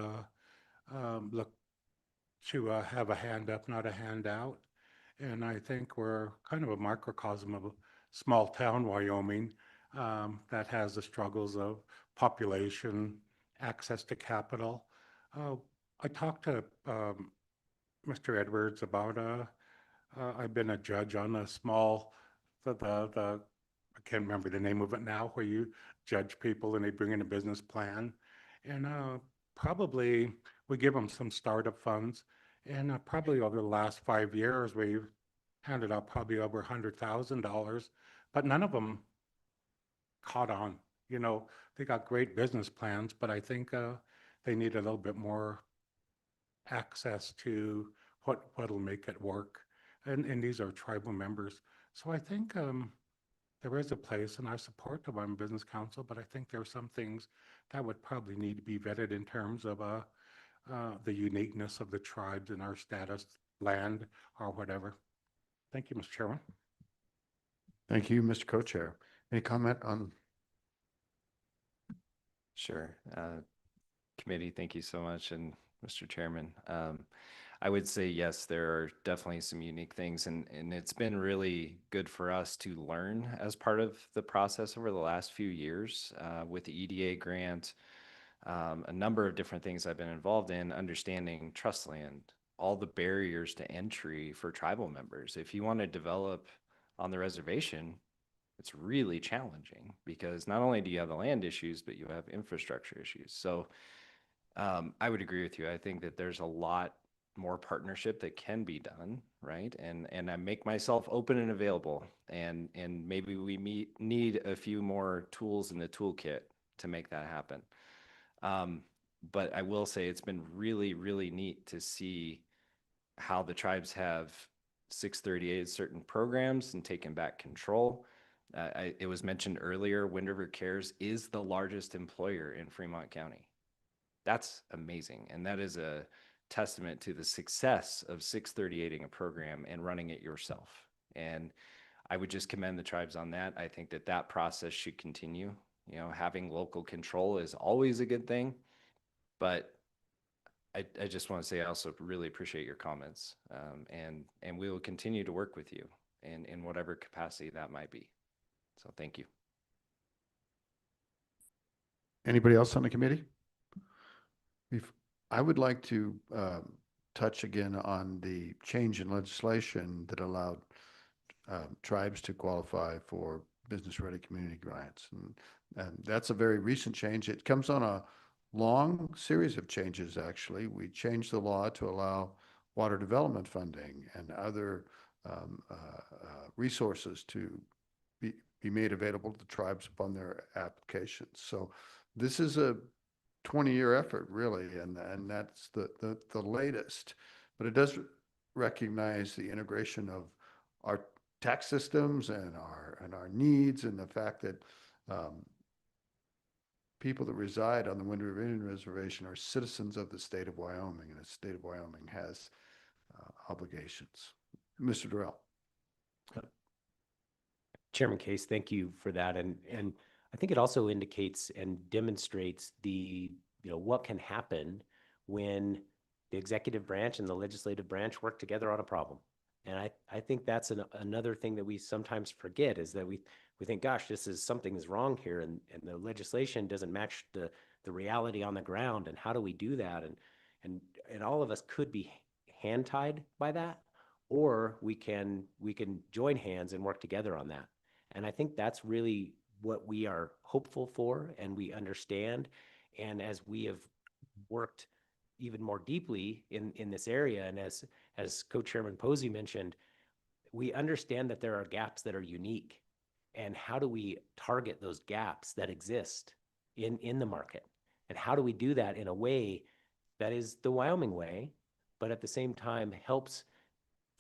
looked to have a hand up, not a handout. And I think we're kind of a microcosm of a small town Wyoming that has the struggles of population, access to capital. I talked to Mr. Edwards about I've been a judge on a small the I can't remember the name of it now, where you judge people and they bring in a business plan, and probably we give them some startup funds, and probably over the last 5 years we've handed out probably over $100,000, but none of them caught on. They got great business plans, but I think they need a little bit more access to what'll make it work. And these are tribal members. So I think there is a place, and I support the Wyoming Business Council, but I think there are some things that would probably need to be vetted in terms of the uniqueness of the tribes and our status, land, or whatever. Thank you, Mr. Chairman. Thank you, Mr. Co-Chair. Any comment on? Sure. Committee, thank you so much. And Mr. Chairman, I would say, yes, there are definitely some unique things, and it's been really good for us to learn as part of the process over the last few years with the EDA grant, a number of different things I've been involved in, understanding trust land, all the barriers to entry for tribal members. If you want to develop on the reservation, it's really challenging because not only do you have the land issues, but you have infrastructure issues. So I would agree with you. I think that there's a lot more partnership that can be done, right? And I make myself open and available, and maybe we need a few more tools in the toolkit to make that happen. But I will say it's been really, really neat to see how the tribes have 638 certain programs and taken back control. It was mentioned earlier, Wind River Cares is the largest employer in Fremont County. That's amazing. And that is a testament to the success of 638ing a program and running it yourself. And I would just commend the tribes on that. I think that that process should continue. Having local control is always a good thing, but I just want to say I also really appreciate your comments, and we will continue to work with you in whatever capacity that might be. So thank you. Anybody else on the committee? I would like to touch again on the change in legislation that allowed tribes to qualify for business-ready community grants. And that's a very recent change. It comes on a long series of changes, actually. We changed the law to allow water development funding and other resources to be made available to tribes upon their applications. So this is a 20-year effort, really, and that's the latest. But it does recognize the integration of our tax systems and our needs, and the fact that people that reside on the Wind River Indian Reservation are citizens of the state of Wyoming, and the state of Wyoming has obligations. Mr. Durrell. Chairman Case, thank you for that. And I think it also indicates and demonstrates what can happen when the executive branch and the legislative branch work together on a problem. And I think that's another thing that we sometimes forget, is that we think, gosh, something is wrong here, and the legislation doesn't match the reality on the ground. And how do we do that? And all of us could be hand-tied by that, or we can join hands and work together on that. And I think that's really what we are hopeful for, and we understand. And as we have worked even more deeply in this area, and as Co-Chairman Posey mentioned, we understand that there are gaps that are unique. And how do we target those gaps that exist in the market? And how do we do that in a way that is the Wyoming way, but at the same time helps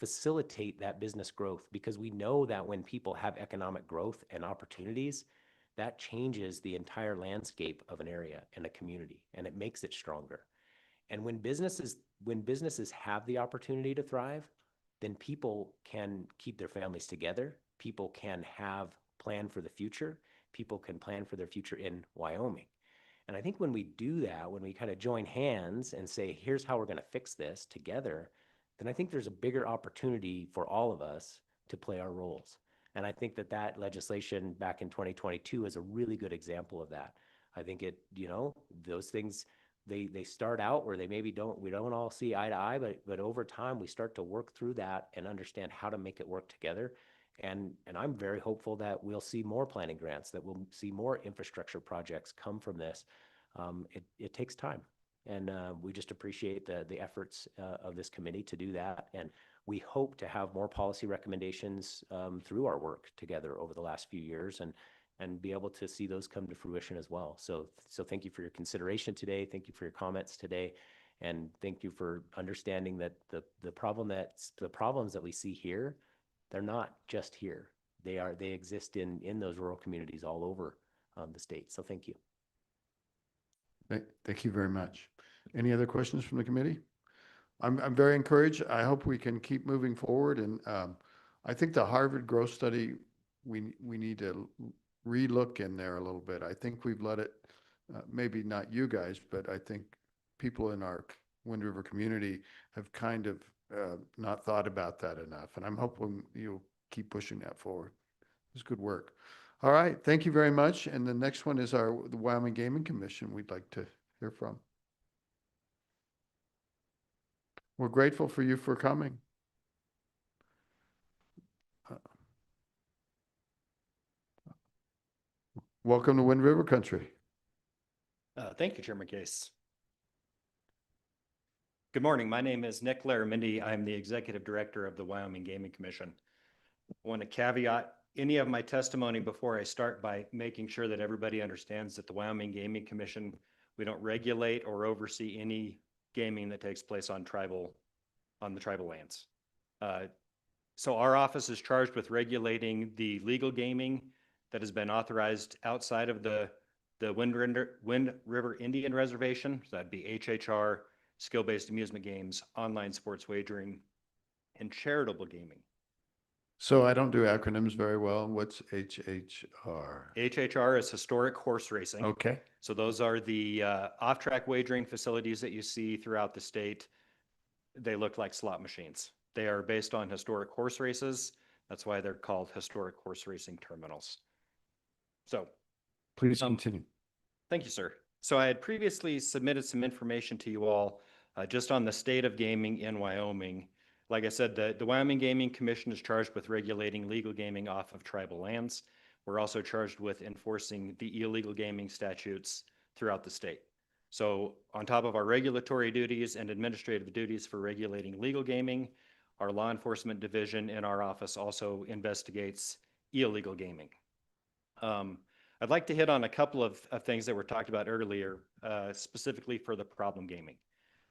facilitate that business growth, because we know that when people have economic growth and opportunities, that changes the entire landscape of an area and a community, and it makes it stronger. And when businesses have the opportunity to thrive, then people can keep their families together. People can plan for the future. People can plan for their future in Wyoming. And I think when we do that, when we kind of join hands and say, here's how we're going to fix this together, then I think there's a bigger opportunity for all of us to play our roles. And I think that legislation back in 2022 is a really good example of that. I think those things, they start out where we don't all see eye to eye, but over time we start to work through that and understand how to make it work together. And I'm very hopeful that we'll see more planning grants, that we'll see more infrastructure projects come from this. It takes time. And we just appreciate the efforts of this committee to do that. And we hope to have more policy recommendations through our work together over the last few years and be able to see those come to fruition as well. So thank you for your consideration today. Thank you for your comments today. And thank you for understanding that the problems that we see here, they're not just here. They exist in those rural communities all over the state. So thank you. Thank you very much. Any other questions from the committee? I'm very encouraged. I hope we can keep moving forward. And I think the Harvard growth study, we need to relook in there a little bit. I think we've let it, maybe not you guys, but I think people in our Wind River community have kind of not thought about that enough. And I'm hoping you'll keep pushing that forward. It's good work. All right. Thank you very much. And the next one is the Wyoming Gaming Commission we'd like to hear from. We're grateful for you for coming. Welcome to Wind River Country. Thank you, Chairman Case. Good morning. My name is Nick Laramendi. I'm the Executive Director of the Wyoming Gaming Commission. I want to caveat any of my testimony before I start by making sure that everybody understands that the Wyoming Gaming Commission, we don't regulate or oversee any gaming that takes place on the tribal lands. So our office is charged with regulating the legal gaming that has been authorized outside of the Wind River Indian Reservation. So that'd be HHR, skill-based amusement games, online sports wagering, and charitable gaming. So I don't do acronyms very well. What's HHR? HHR is historic horse racing. Okay. So those are the off-track wagering facilities that you see throughout the state. They look like slot machines. They are based on historic horse races. That's why they're called historic horse racing terminals. So please continue. Thank you, sir. So I had previously submitted some information to you all just on the state of gaming in Wyoming. Like I said, the Wyoming Gaming Commission is charged with regulating legal gaming off of tribal lands. We're also charged with enforcing the illegal gaming statutes throughout the state. So on top of our regulatory duties and administrative duties for regulating legal gaming, our law enforcement division in our office also investigates illegal gaming. I'd like to hit on a couple of things that were talked about earlier, specifically for the problem gaming.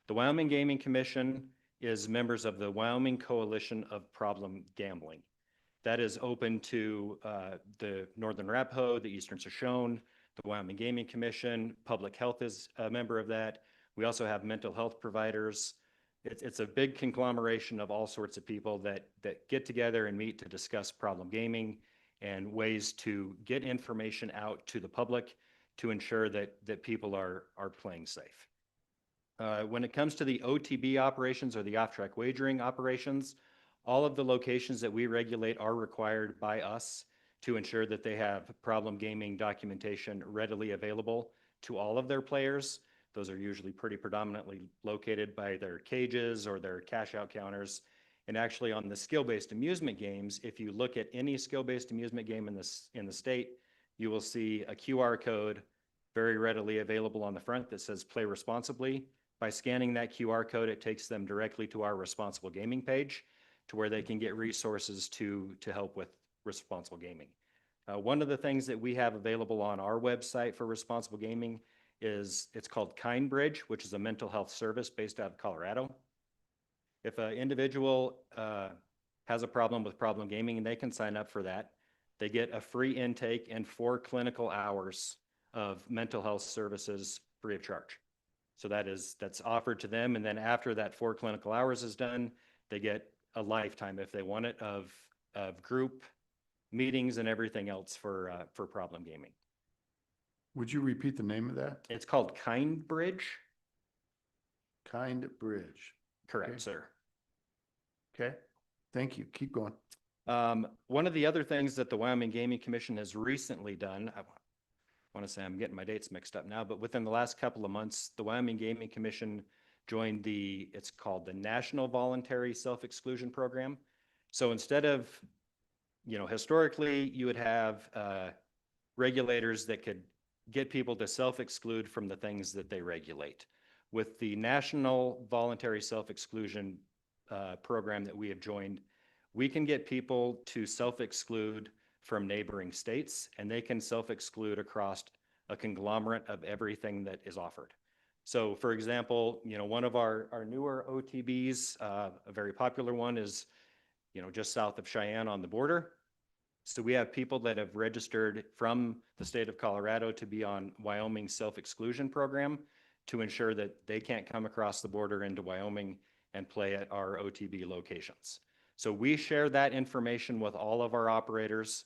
The Wyoming Gaming Commission is members of the Wyoming Coalition of Problem Gambling. That is open to the Northern Arapaho, the Eastern Shoshone, the Wyoming Gaming Commission. Public Health is a member of that. We also have mental health providers. It's a big conglomeration of all sorts of people that get together and meet to discuss problem gaming and ways to get information out to the public to ensure that people are playing safe. When it comes to the OTB operations or the off-track wagering operations, all of the locations that we regulate are required by us to ensure that they have problem gaming documentation readily available to all of their players. Those are usually pretty predominantly located by their cages or their cash out counters. And actually on the skill-based amusement games, if you look at any skill-based amusement game in the state, you will see a QR code very readily available on the front that says play responsibly. By scanning that QR code, it takes them directly to our responsible gaming page to where they can get resources to help with responsible gaming. One of the things that we have available on our website for responsible gaming is it's called KindBridge, which is a mental health service based out of Colorado. If an individual has a problem with problem gaming, and they can sign up for that, they get a free intake and 4 clinical hours of mental health services free of charge. So that's offered to them. And then after that 4 clinical hours is done, they get a lifetime, if they want it, of group meetings and everything else for problem gaming. Would you repeat the name of that? It's called Kind Bridge. Kind Bridge. Correct, Okay. sir. Okay, thank you. Keep going. One of the other things that the Wyoming Gaming Commission has recently done, I want to say I'm getting my dates mixed up now, but within the last couple of months, the Wyoming Gaming Commission joined it's called the National Voluntary Self-Exclusion Program. So instead of, historically you would have regulators that could get people to self-exclude from the things that they regulate. With the National Voluntary Self-Exclusion program that we have joined, we can get people to self-exclude from neighboring states, and they can self-exclude across a conglomerate of everything that is offered. So for example, one of our newer OTBs, a very popular one is, just south of Cheyenne on the border. So we have people that have registered from the state of Colorado to be on Wyoming's self-exclusion program to ensure that they can't come across the border into Wyoming and play at our OTB locations. So we share that information with all of our operators.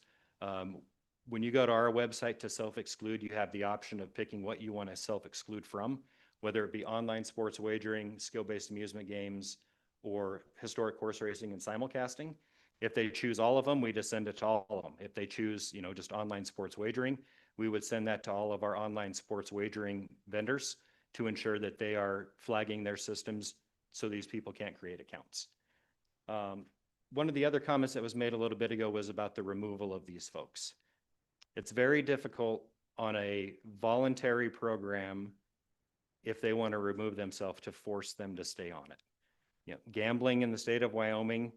When you go to our website to self-exclude, you have the option of picking what you want to self-exclude from, whether it be online sports wagering, skill-based amusement games, or historic horse racing and simulcasting. If they choose all of them, we just send it to all of them. If they choose, just online sports wagering, we would send that to all of our online sports wagering vendors to ensure that they are flagging their systems so these people can't create accounts. One of the other comments that was made a little bit ago was about the removal of these folks. It's very difficult on a voluntary program, if they want to remove themselves, to force them to stay on it. Gambling in the state of Wyoming,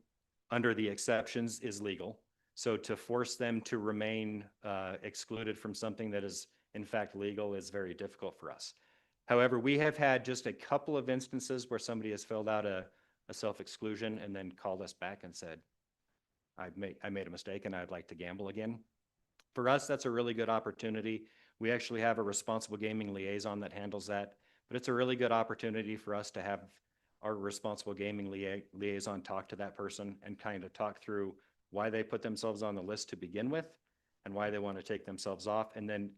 under the exceptions, is legal. So to force them to remain excluded from something that is in fact legal is very difficult for us. However, we have had just a couple of instances where somebody has filled out a self-exclusion and then called us back and said, I made a mistake and I'd like to gamble again. For us, that's a really good opportunity. We actually have a responsible gaming liaison that handles that, but it's a really good opportunity for us to have our responsible gaming liaison talk to that person and kind of talk through why they put themselves on the list to begin with and why they want to take themselves off, and then,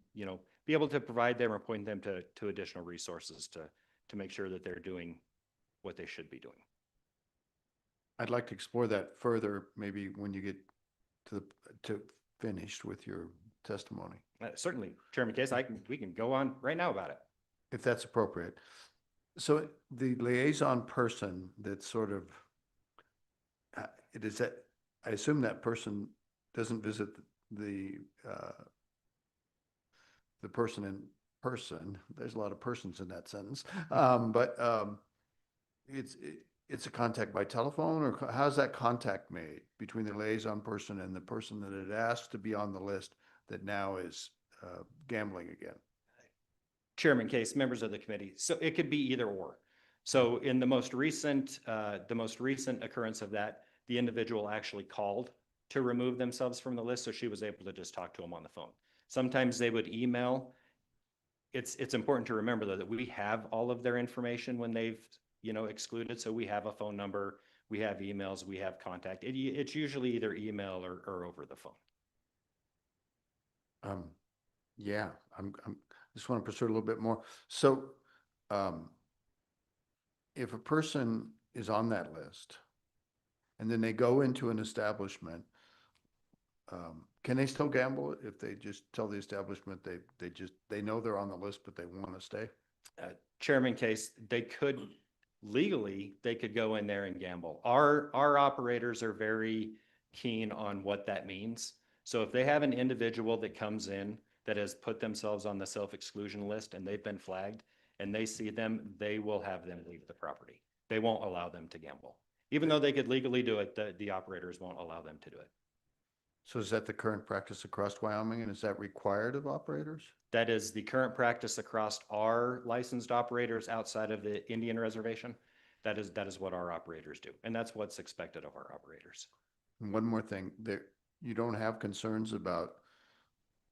be able to provide them or point them to additional resources to make sure that they're doing what they should be doing. I'd like to explore that further, maybe when you get to finished with your testimony, Certainly, Chairman Case, we can go on right now about it. if that's appropriate. So the liaison person that sort of, it is that, I assume that person doesn't visit the person in person. There's a lot of persons in that sentence. But it's a contact by telephone, or how's that contact made between the liaison person and the person that had asked to be on the list that now is gambling again? Chairman Case, members of the committee. So it could be either or. So in the most recent occurrence of that, the individual actually called to remove themselves from the list, so she was able to just talk to them on the phone. Sometimes they would email. It's important to remember though that we have all of their information when they've excluded. So we have a phone number, we have emails, we have contact. It's usually either email or over the phone. Yeah, I'm just want to pursue a little bit more. So, if a person is on that list and then they go into an establishment, can they still gamble if they just tell the establishment they know they're on the list, but they want to stay? Chairman Case, they could legally go in there and gamble. Our operators are very keen on what that means. So if they have an individual that comes in that has put themselves on the self-exclusion list and they've been flagged and they see them, they will have them leave the property. They won't allow them to gamble. Even though they could legally do it, the operators won't allow them to do it. So is that the current practice across Wyoming, and is that required of operators? That is the current practice across our licensed operators outside of the Indian reservation. That is what our operators do, and that's what's expected of our operators. And one more thing, there, you don't have concerns about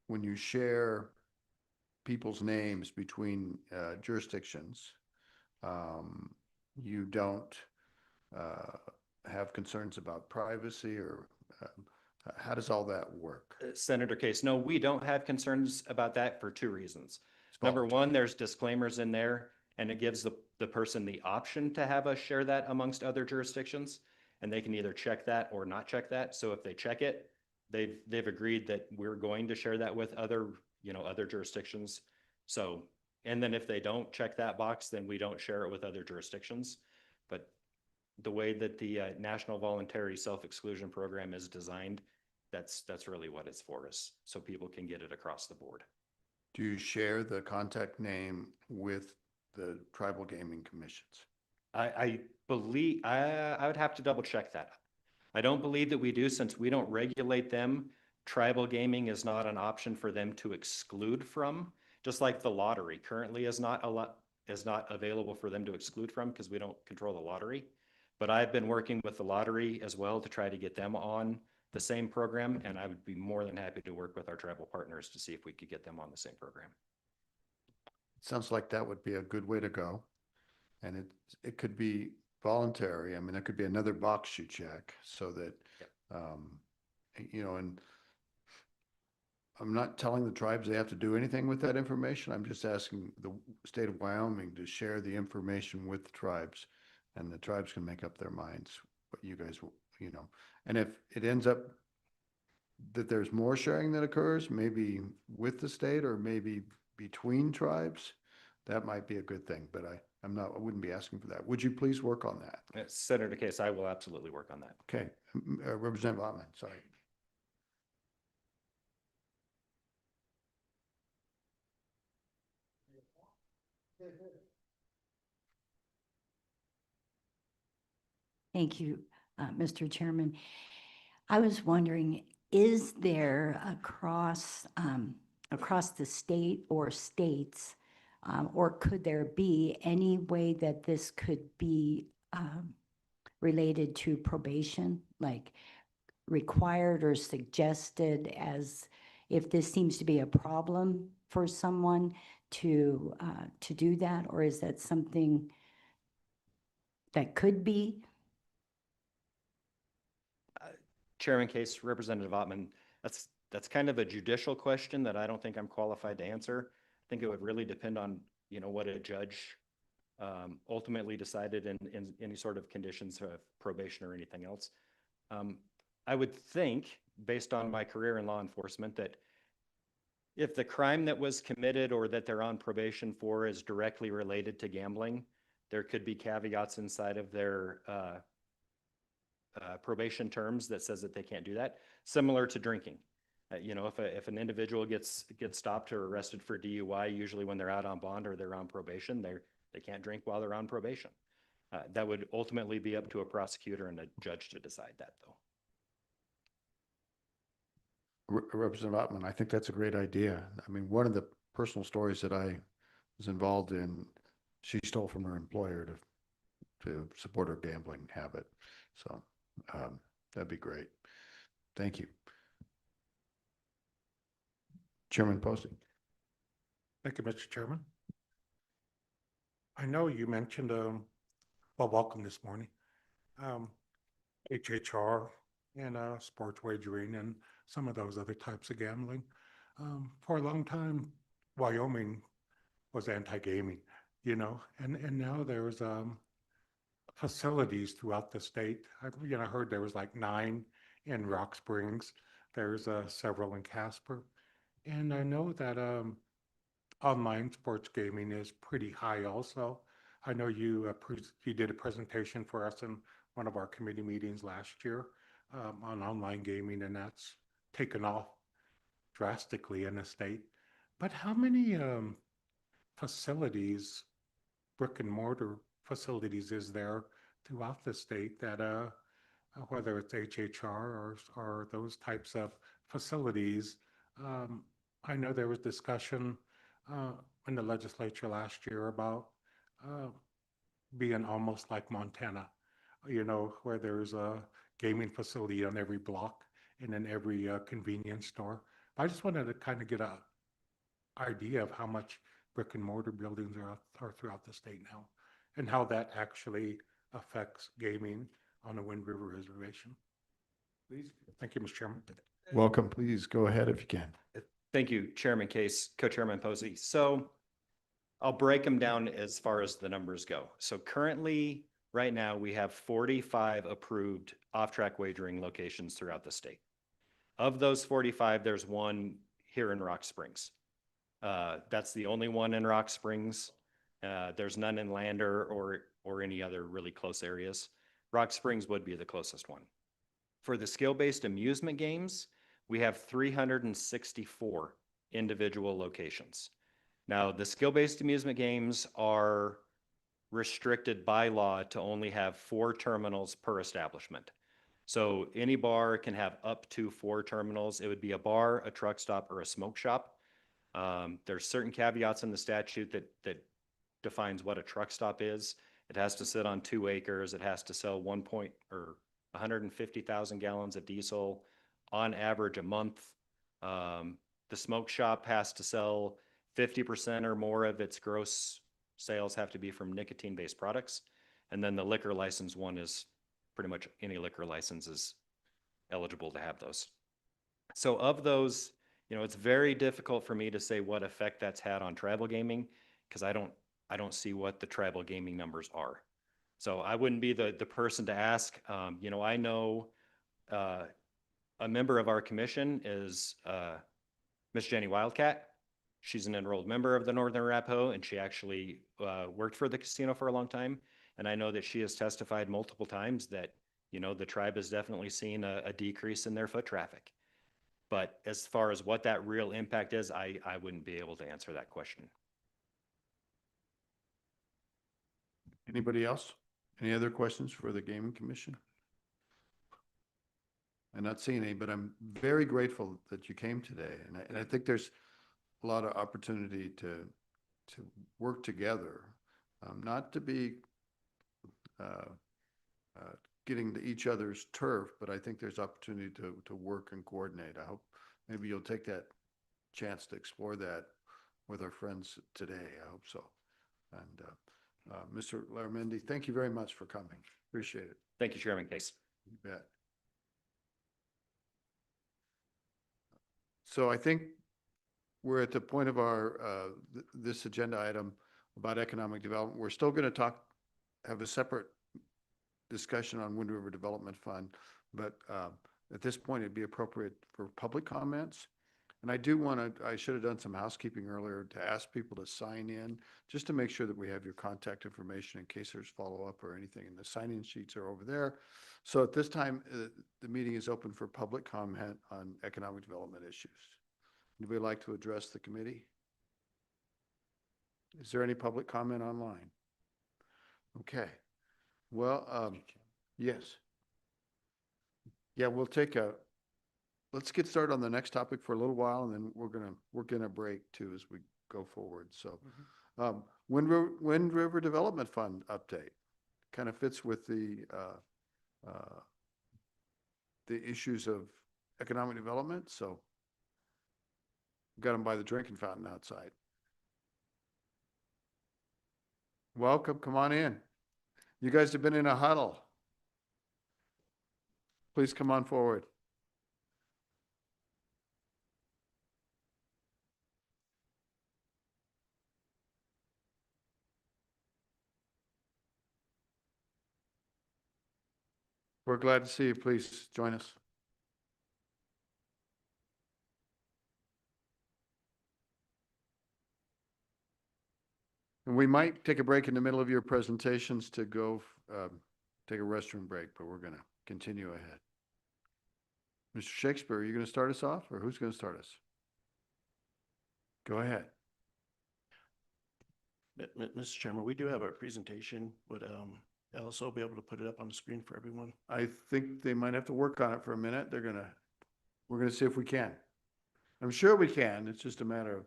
when you share people's names between jurisdictions, you don't have concerns about privacy or how does all that work? Senator Case, no, we don't have concerns about that for two reasons. It's Number voluntary. one, there's disclaimers in there, and it gives the person the option to have us share that amongst other jurisdictions, and they can either check that or not check that. So if they check it, they've agreed that we're going to share that with other, other jurisdictions. So, and then if they don't check that box, then we don't share it with other jurisdictions. But the way that the National Voluntary Self-Exclusion Program is designed, that's really what it's for, is so people can get it across the board. Do you share the contact name with the tribal gaming commissions? I believe, I would have to double check that. I don't believe that we do, since we don't regulate them. Tribal gaming is not an option for them to exclude from, just like the lottery currently is not available for them to exclude from because we don't control the lottery. But I've been working with the lottery as well to try to get them on the same program, and I would be more than happy to work with our tribal partners to see if we could get them on the same program. Sounds like that would be a good way to go. And it could be voluntary. I mean, it could be another box you check so that, and I'm not telling the tribes they have to do anything with that information. I'm just asking the state of Wyoming to share the information with the tribes, and the tribes can make up their minds what you guys, and if it ends up that there's more sharing that occurs, maybe with the state or maybe between tribes, that might be a good thing, but I wouldn't be asking for that. Would you please work on that? Senator Case, I will absolutely work on that. Okay, Representative Ottman, sorry. Thank you, Mr. Chairman. I was wondering, is there across the state or states, or could there be any way that this could be related to probation, like required or suggested, as if this seems to be a problem for someone to do that, or is that something that could be? Chairman Case, Representative Ottman, that's kind of a judicial question that I don't think I'm qualified to answer. I think it would really depend on, what a judge ultimately decided in any sort of conditions of probation or anything else. I would think, based on my career in law enforcement, that if the crime that was committed or that they're on probation for is directly related to gambling, there could be caveats inside of their probation terms that says that they can't do that, similar to drinking. If an individual gets stopped or arrested for DUI, usually when they're out on bond or they're on probation, they can't drink while they're on probation. That would ultimately be up to a prosecutor and a judge to decide that, though. Representative Ottman, I think that's a great idea. I mean, one of the personal stories that I was involved in, she stole from her employer to support her gambling habit. So that'd be great. Thank you. Chairman Posey. Thank you, Mr. Chairman. I know you mentioned, welcome this morning, HHR and sports wagering and some of those other types of gambling. For a long time, Wyoming was anti-gaming, and now there's facilities throughout the state. I heard there was like 9 in Rock Springs. There's several in Casper. And I know that online sports gaming is pretty high also. I know you did a presentation for us in one of our committee meetings last year on online gaming, and that's taken off drastically in the state. But how many facilities, brick and mortar facilities, is there throughout the state that whether it's HHR or those types of facilities? I know there was discussion in the legislature last year about being almost like Montana, where there's a gaming facility on every block and in every convenience store. I just wanted to kind of get a idea of how much brick and mortar buildings are throughout the state now, and how that actually affects gaming on the Wind River Reservation. Please. Thank you, Mr. Chairman. Welcome. Please go ahead if you can. Thank you, Chairman Case, Co-Chairman Posey. So I'll break them down as far as the numbers go. So currently, right now, we have 45 approved off-track wagering locations throughout the state. Of those 45, there's one here in Rock Springs. That's the only one in Rock Springs. There's none in Lander or any other really close areas. Rock Springs would be the closest one. For the skill-based amusement games, we have 364 individual locations. Now, the skill-based amusement games are restricted by law to only have 4 terminals per establishment. So any bar can have up to 4 terminals. It would be a bar, a truck stop, or a smoke shop. There's certain caveats in the statute that defines what a truck stop is. It has to sit on 2 acres. It has to sell 150,000 gallons of diesel on average a month. The smoke shop has to sell 50% or more of its gross sales have to be from nicotine-based products. And then the liquor license one is pretty much any liquor license is eligible to have those. So of those, it's very difficult for me to say what effect that's had on tribal gaming because I don't see what the tribal gaming numbers are. So I wouldn't be the person to ask. I know a member of our commission is Miss Jenny Wildcat. She's an enrolled member of the Northern Arapaho, and she actually worked for the casino for a long time. And I know that she has testified multiple times that, the tribe has definitely seen a decrease in their foot traffic. But as far as what that real impact is, I wouldn't be able to answer that question. Anybody else? Any other questions for the Gaming Commission? I'm not seeing any, but I'm very grateful that you came today. And I think there's a lot of opportunity to work together, not to be getting to each other's turf, but I think there's opportunity to work and coordinate. I hope maybe you'll take that chance to explore that with our friends today. I hope so. And Mr. Laramendi, thank you very much for coming. Appreciate it. Thank you, Chairman Case. You bet. So I think we're at the point of our this agenda item about economic development. We're still going to have a separate discussion on Wind River Development Fund, but at this point it'd be appropriate for public comments. And I should have done some housekeeping earlier to ask people to sign in just to make sure that we have your contact information in case there's follow-up or anything. And the sign-in sheets are over there. So at this time, the meeting is open for public comment on economic development issues. Anybody like to address the committee? Is there any public comment online? Okay. Well, yes. Yeah, let's get started on the next topic for a little while, and then we're going to break too as we go forward. So Wind River Development Fund update kind of fits with the issues of economic development. So got them by the drinking fountain outside. Welcome, come on in. You guys have been in a huddle. Please come on forward. We're glad to see you. Please join us. And we might take a break in the middle of your presentations to go take a restroom break, but we're going to continue ahead. Mr. Shakespeare, are you going to start us off, or who's going to start us? Go ahead. Mr. Chairman, we do have our presentation. Would LSO be able to put it up on the screen for everyone? I think they might have to work on it for a minute. We're going to see if we can. I'm sure we can. It's just a matter of,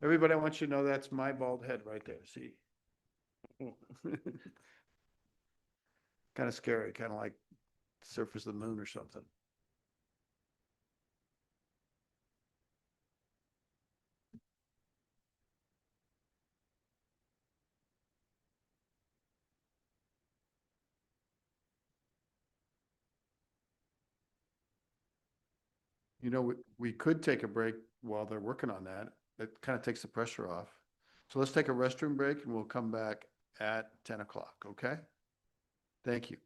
everybody, I want you to know that's my bald head right there. See? Kind of scary, kind of like surface of the moon or something. You know, we could take a break while they're working on that. It kind of takes the pressure off. So let's take a restroom break and we'll come back at 10 o'clock, okay? Thank you.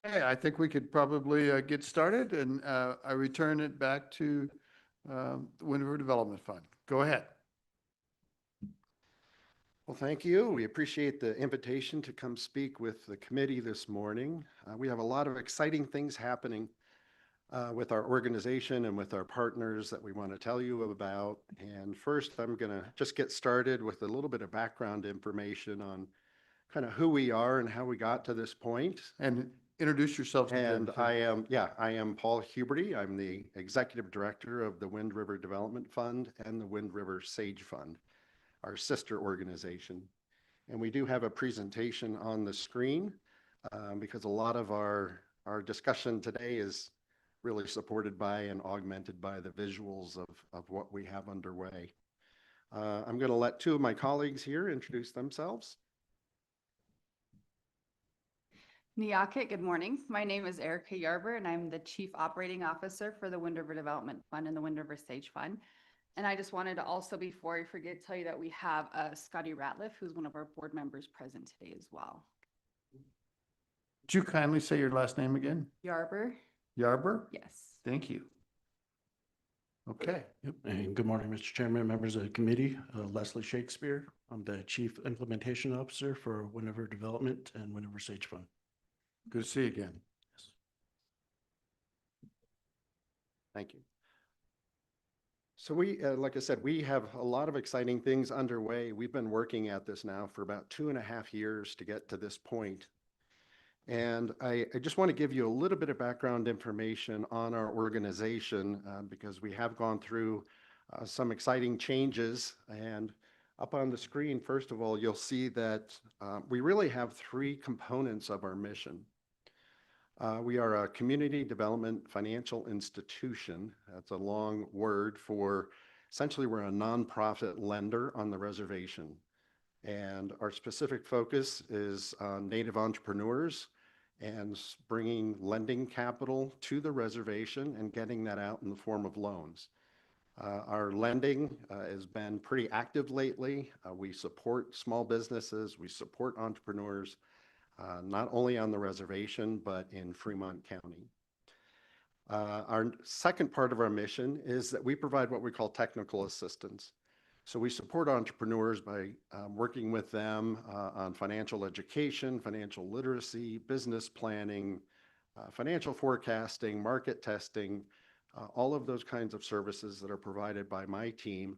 Okay, I think we could probably get started, and I return it back to the Wind River Development Fund. Go ahead. Well, thank you. We appreciate the invitation to come speak with the committee this morning. We have a lot of exciting things happening with our organization and with our partners that we want to tell you about. And first, I'm going to just get started with a little bit of background information on kind of who we are and how we got to this point. And introduce yourself. And I am Paul Huberty. I'm the Executive Director of the Wind River Development Fund and the Wind River Sage Fund, our sister organization. And we do have a presentation on the screen because a lot of our discussion today is really supported by and augmented by the visuals of what we have underway. I'm going to let two of my colleagues here introduce themselves. Niyakit, good morning. My name is Erica Yarber, and I'm the Chief Operating Officer for the Wind River Development Fund and the Wind River Sage Fund. And I just wanted to also, before I forget, tell you that we have Scotty Ratliff, who's one of our board members present today as well. Would you kindly say your last name again? Yarber? Yarber? Yes. Thank you. Okay. Yep. And good morning, Mr. Chairman, members of the committee. Leslie Shakespeare. I'm the Chief Implementation Officer for Wind River Development and Wind River Sage Fund. Good to see you again. Yes. Thank you. So we, like I said, we have a lot of exciting things underway. We've been working at this now for about 2.5 years to get to this point. And I just want to give you a little bit of background information on our organization because we have gone through some exciting changes. And up on the screen, first of all, you'll see that we really have 3 components of our mission. We are a community development financial institution. That's a long word for, essentially, we're a nonprofit lender on the reservation. And our specific focus is on Native entrepreneurs and bringing lending capital to the reservation and getting that out in the form of loans. Our lending has been pretty active lately. We support small businesses, we support entrepreneurs, not only on the reservation, but in Fremont County. Our second part of our mission is that we provide what we call technical assistance. So we support entrepreneurs by working with them on financial education, financial literacy, business planning, financial forecasting, market testing, all of those kinds of services that are provided by my team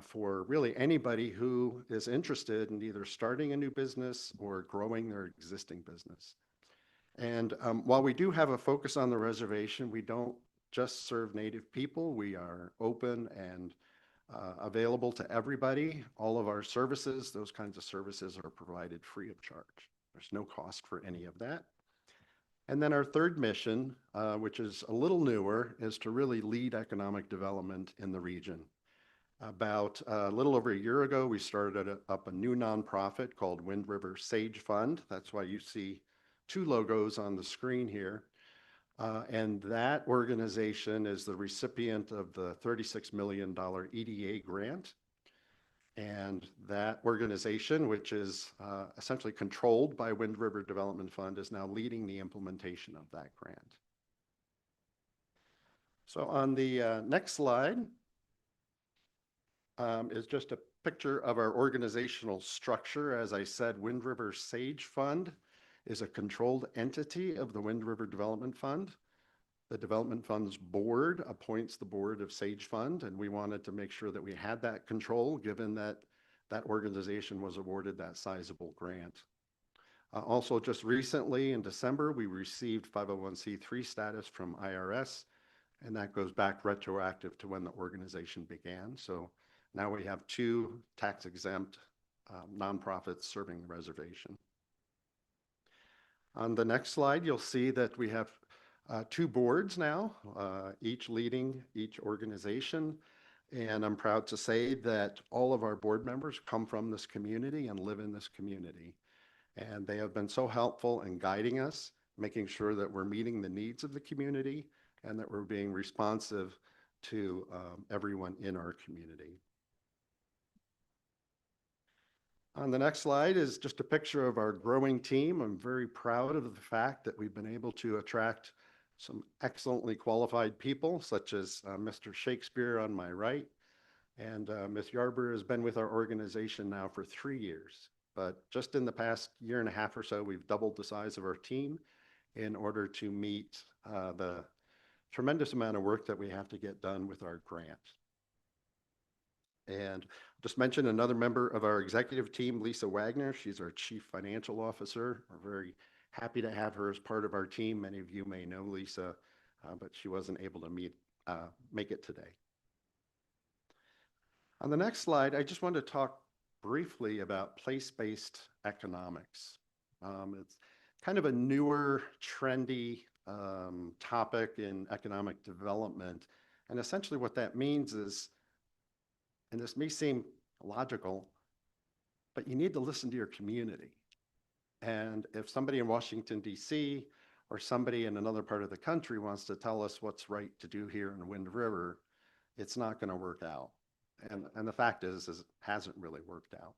for really anybody who is interested in either starting a new business or growing their existing business. And while we do have a focus on the reservation, we don't just serve Native people. We are open and available to everybody. All of our services, those kinds of services, are provided free of charge. There's no cost for any of that. And then our third mission, which is a little newer, is to really lead economic development in the region. About a little over a year ago, we started up a new nonprofit called Wind River Sage Fund. That's why you see 2 logos on the screen here. And that organization is the recipient of the $36 million EDA grant. And that organization, which is essentially controlled by Wind River Development Fund, is now leading the implementation of that grant. So on the next slide is just a picture of our organizational structure. As I said, Wind River Sage Fund is a controlled entity of the Wind River Development Fund. The Development Fund's board appoints the board of Sage Fund, and we wanted to make sure that we had that control given that that organization was awarded that sizable grant. Also, just recently in December, we received 501c3 status from IRS, and that goes back retroactive to when the organization began. So now we have 2 tax-exempt nonprofits serving the reservation. On the next slide, you'll see that we have 2 boards now, each leading each organization. And I'm proud to say that all of our board members come from this community and live in this community. And they have been so helpful in guiding us, making sure that we're meeting the needs of the community and that we're being responsive to everyone in our community. On the next slide is just a picture of our growing team. I'm very proud of the fact that we've been able to attract some excellently qualified people, such as Mr. Shakespeare on my right. And Ms. Yarber has been with our organization now for 3 years. But just in the past year and a half or so, we've doubled the size of our team in order to meet the tremendous amount of work that we have to get done with our grant. And just mention another member of our executive team, Lisa Wagner. She's our Chief Financial Officer. We're very happy to have her as part of our team. Many of you may know Lisa, but she wasn't able to make it today. On the next slide, I just want to talk briefly about place-based economics. It's kind of a newer, trendy topic in economic development. And essentially what that means is, and this may seem logical, but you need to listen to your community. And if somebody in Washington, D.C., or somebody in another part of the country wants to tell us what's right to do here in Wind River, it's not going to work out. And the fact is it hasn't really worked out.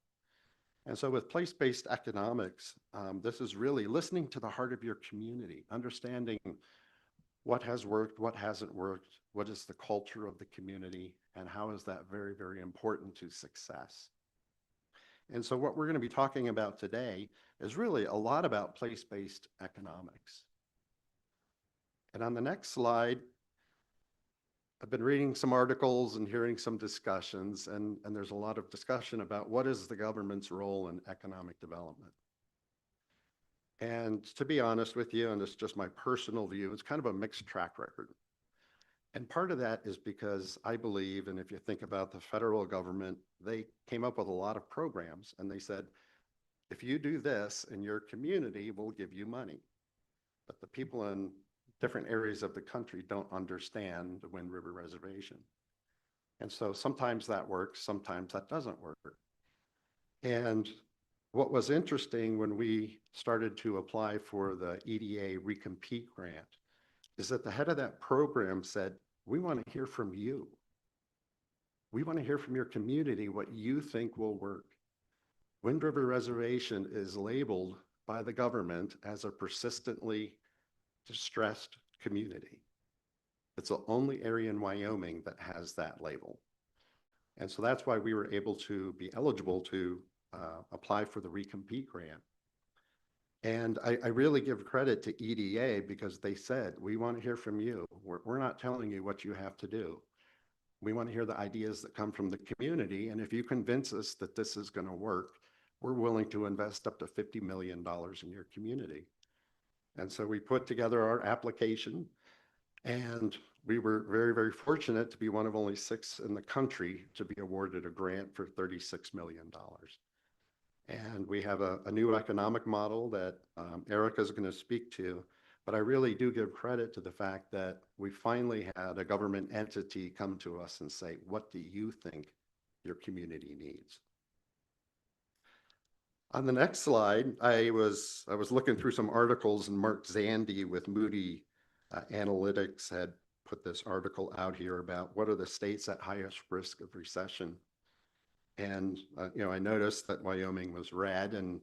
And so with place-based economics, this is really listening to the heart of your community, understanding what has worked, what hasn't worked, what is the culture of the community, and how is that very, very important to success. And so what we're going to be talking about today is really a lot about place-based economics. And on the next slide, I've been reading some articles and hearing some discussions, and there's a lot of discussion about what is the government's role in economic development. And to be honest with you, and it's just my personal view, it's kind of a mixed track record. And part of that is because I believe, and if you think about the federal government, they came up with a lot of programs and they said, if you do this in your community, we'll give you money. But the people in different areas of the country don't understand the Wind River Reservation. And so sometimes that works, sometimes that doesn't work. And what was interesting when we started to apply for the EDA Recompete grant is that the head of that program said, we want to hear from you. We want to hear from your community what you think will work. Wind River Reservation is labeled by the government as a persistently distressed community. It's the only area in Wyoming that has that label. And so that's why we were able to be eligible to apply for the Recompete grant. And I really give credit to EDA because they said, we want to hear from you. We're not telling you what you have to do. We want to hear the ideas that come from the community. And if you convince us that this is going to work, we're willing to invest up to $50 million in your community. And so we put together our application, and we were very, very fortunate to be one of only 6 in the country to be awarded a grant for $36 million. And we have a new economic model that Erica is going to speak to, but I really do give credit to the fact that we finally had a government entity come to us and say, what do you think your community needs? On the next slide, I was looking through some articles, and Mark Zandi with Moody Analytics had put this article out here about what are the states at highest risk of recession. And, I noticed that Wyoming was red, and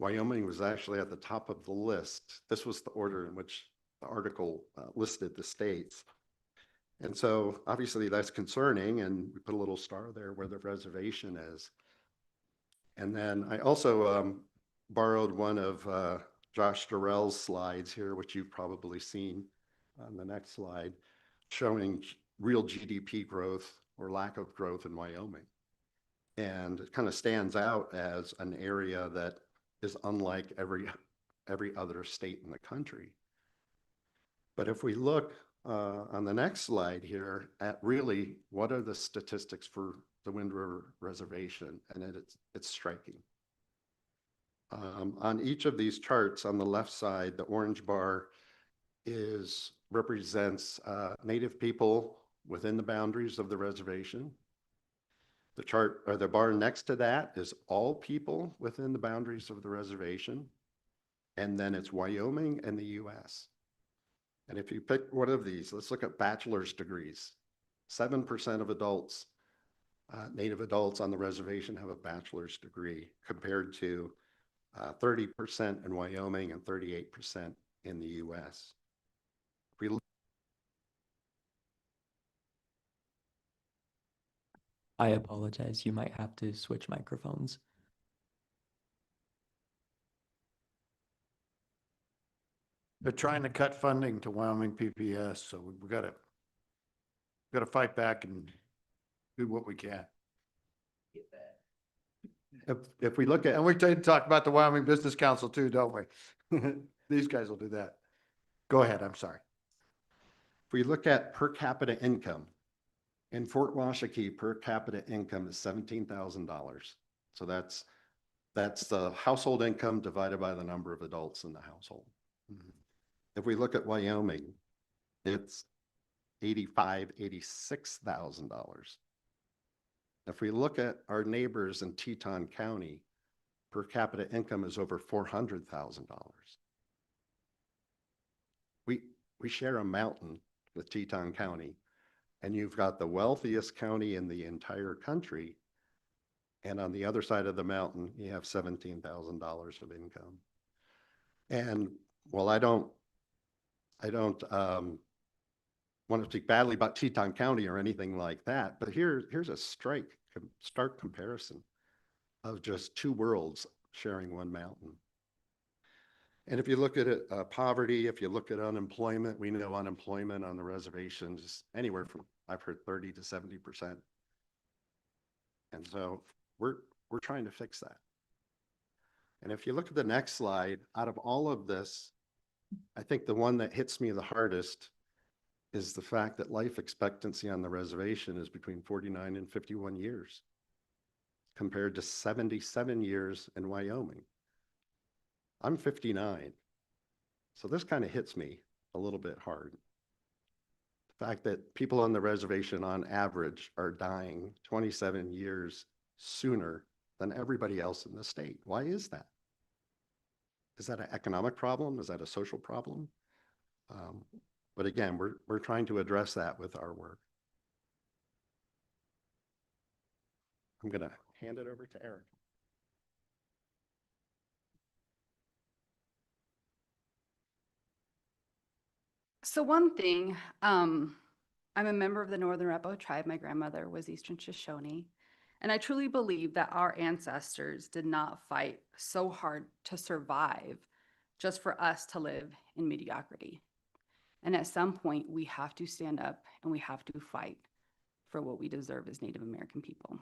Wyoming was actually at the top of the list. This was the order in which the article listed the states. And so obviously that's concerning, and we put a little star there where the reservation is. And then I also borrowed one of Josh Durrell's slides here, which you've probably seen on the next slide, showing real GDP growth or lack of growth in Wyoming. And it kind of stands out as an area that is unlike every other state in the country. But if we look on the next slide here at really what are the statistics for the Wind River Reservation, and it's striking. On each of these charts on the left side, the orange bar represents Native people within the boundaries of the reservation. The chart, or the bar next to that, is all people within the boundaries of the reservation. And then it's Wyoming and the US. And if you pick one of these, let's look at bachelor's degrees. 7% of adults Native adults on the reservation have a bachelor's degree compared to 30% in Wyoming and 38% in the US. We I apologize. You might have to switch microphones. They're trying to cut funding to Wyoming PPS, so we gotta fight back and do what we can. if we look at, And we talk about the Wyoming Business Council too, don't we? These guys will do that. Go ahead, I'm sorry. if we look at per capita income, in Fort Washakie, per capita income is $17,000. So that's the household income divided by the number of adults in the household. If we look at Wyoming, it's $86,000. If we look at our neighbors in Teton County, per capita income is over $400,000. We share a mountain with Teton County, and you've got the wealthiest county in the entire country. And on the other side of the mountain, you have $17,000 of income. And well, I don't want to speak badly about Teton County or anything like that, but here's a stark comparison of just two worlds sharing one mountain. And if you look at it, poverty, if you look at unemployment, we know unemployment on the reservations is anywhere from, I've heard 30 to 70%. And so we're trying to fix that. And if you look at the next slide, out of all of this, I think the one that hits me the hardest is the fact that life expectancy on the reservation is between 49 and 51 years, compared to 77 years in Wyoming. I'm 59, so this kind of hits me a little bit hard. The fact that people on the reservation on average are dying 27 years sooner than everybody else in the state. Why is that? Is that an economic problem? Is that a social problem? But again, we're trying to address that with our work. I'm going to hand it over to Eric. So one thing, I'm a member of the Northern Arapaho tribe. My grandmother was Eastern Shoshone. And I truly believe that our ancestors did not fight so hard to survive just for us to live in mediocrity. And at some point, we have to stand up and we have to fight for what we deserve as Native American people.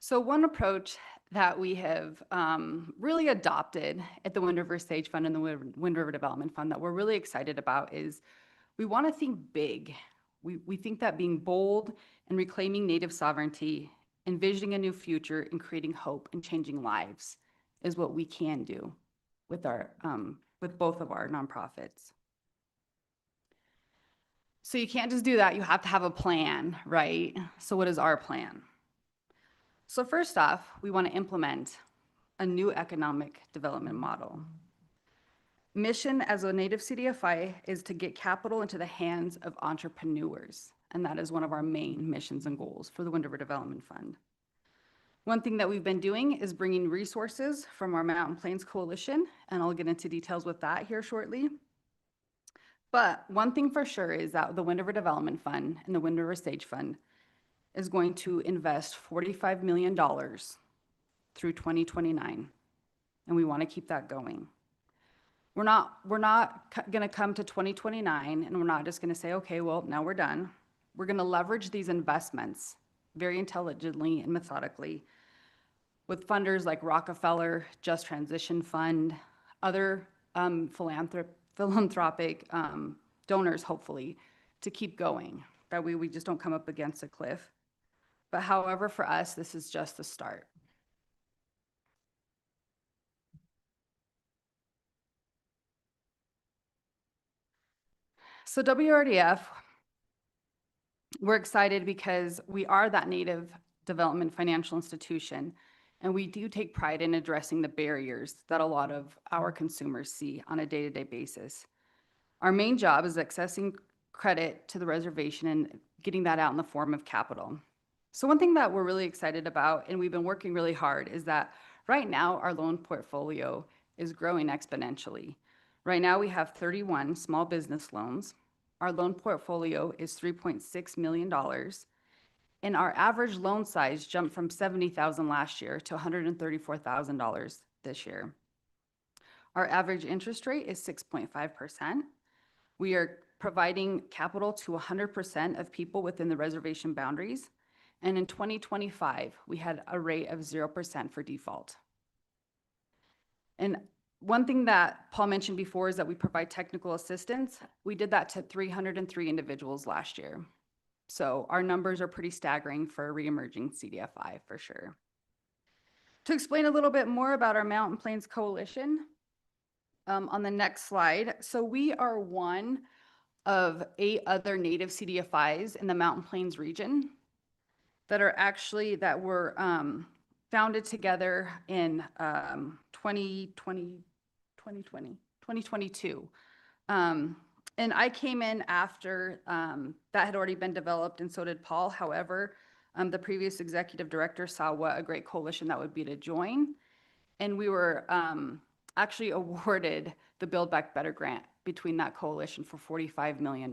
So one approach that we have really adopted at the Wind River Sage Fund and the Wind River Development Fund that we're really excited about is we want to think big. We think that being bold and reclaiming Native sovereignty, envisioning a new future and creating hope and changing lives is what we can do with our with both of our nonprofits. So you can't just do that. You have to have a plan, right? So what is our plan? So first off, we want to implement a new economic development model. Mission as a Native CDFI is to get capital into the hands of entrepreneurs. And that is one of our main missions and goals for the Wind River Development Fund. One thing that we've been doing is bringing resources from our Mountain Plains Coalition, and I'll get into details with that here shortly. But one thing for sure is that the Wind River Development Fund and the Wind River Sage Fund is going to invest $45 million through 2029. And we want to keep that going. We're not going to come to 2029 and we're not just going to say, okay, well, now we're done. We're going to leverage these investments very intelligently and methodically with funders like Rockefeller, Just Transition Fund, other philanthropic donors, hopefully, to keep going. That way we just don't come up against a cliff. But however, for us, this is just the start. So WRDF, we're excited because we are that Native Development Financial Institution, and we do take pride in addressing the barriers that a lot of our consumers see on a day-to-day basis. Our main job is accessing credit to the reservation and getting that out in the form of capital. So one thing that we're really excited about, and we've been working really hard, is that right now our loan portfolio is growing exponentially. Right now we have 31 small business loans. Our loan portfolio is $3.6 million. And our average loan size jumped from $70,000 last year to $134,000 this year. Our average interest rate is 6.5%. We are providing capital to 100% of people within the reservation boundaries. And in 2025, we had a rate of 0% for default. And one thing that Paul mentioned before is that we provide technical assistance. We did that to 303 individuals last year. So our numbers are pretty staggering for a reemerging CDFI for sure. To explain a little bit more about our Mountain Plains Coalition, on the next slide. So we are one of 8 other native CDFIs in the Mountain Plains region that were founded together in 2022. And I came in after that had already been developed, and so did Paul. However, the previous executive director saw what a great coalition that would be to join. And we were actually awarded the Build Back Better grant between that coalition for $45 million.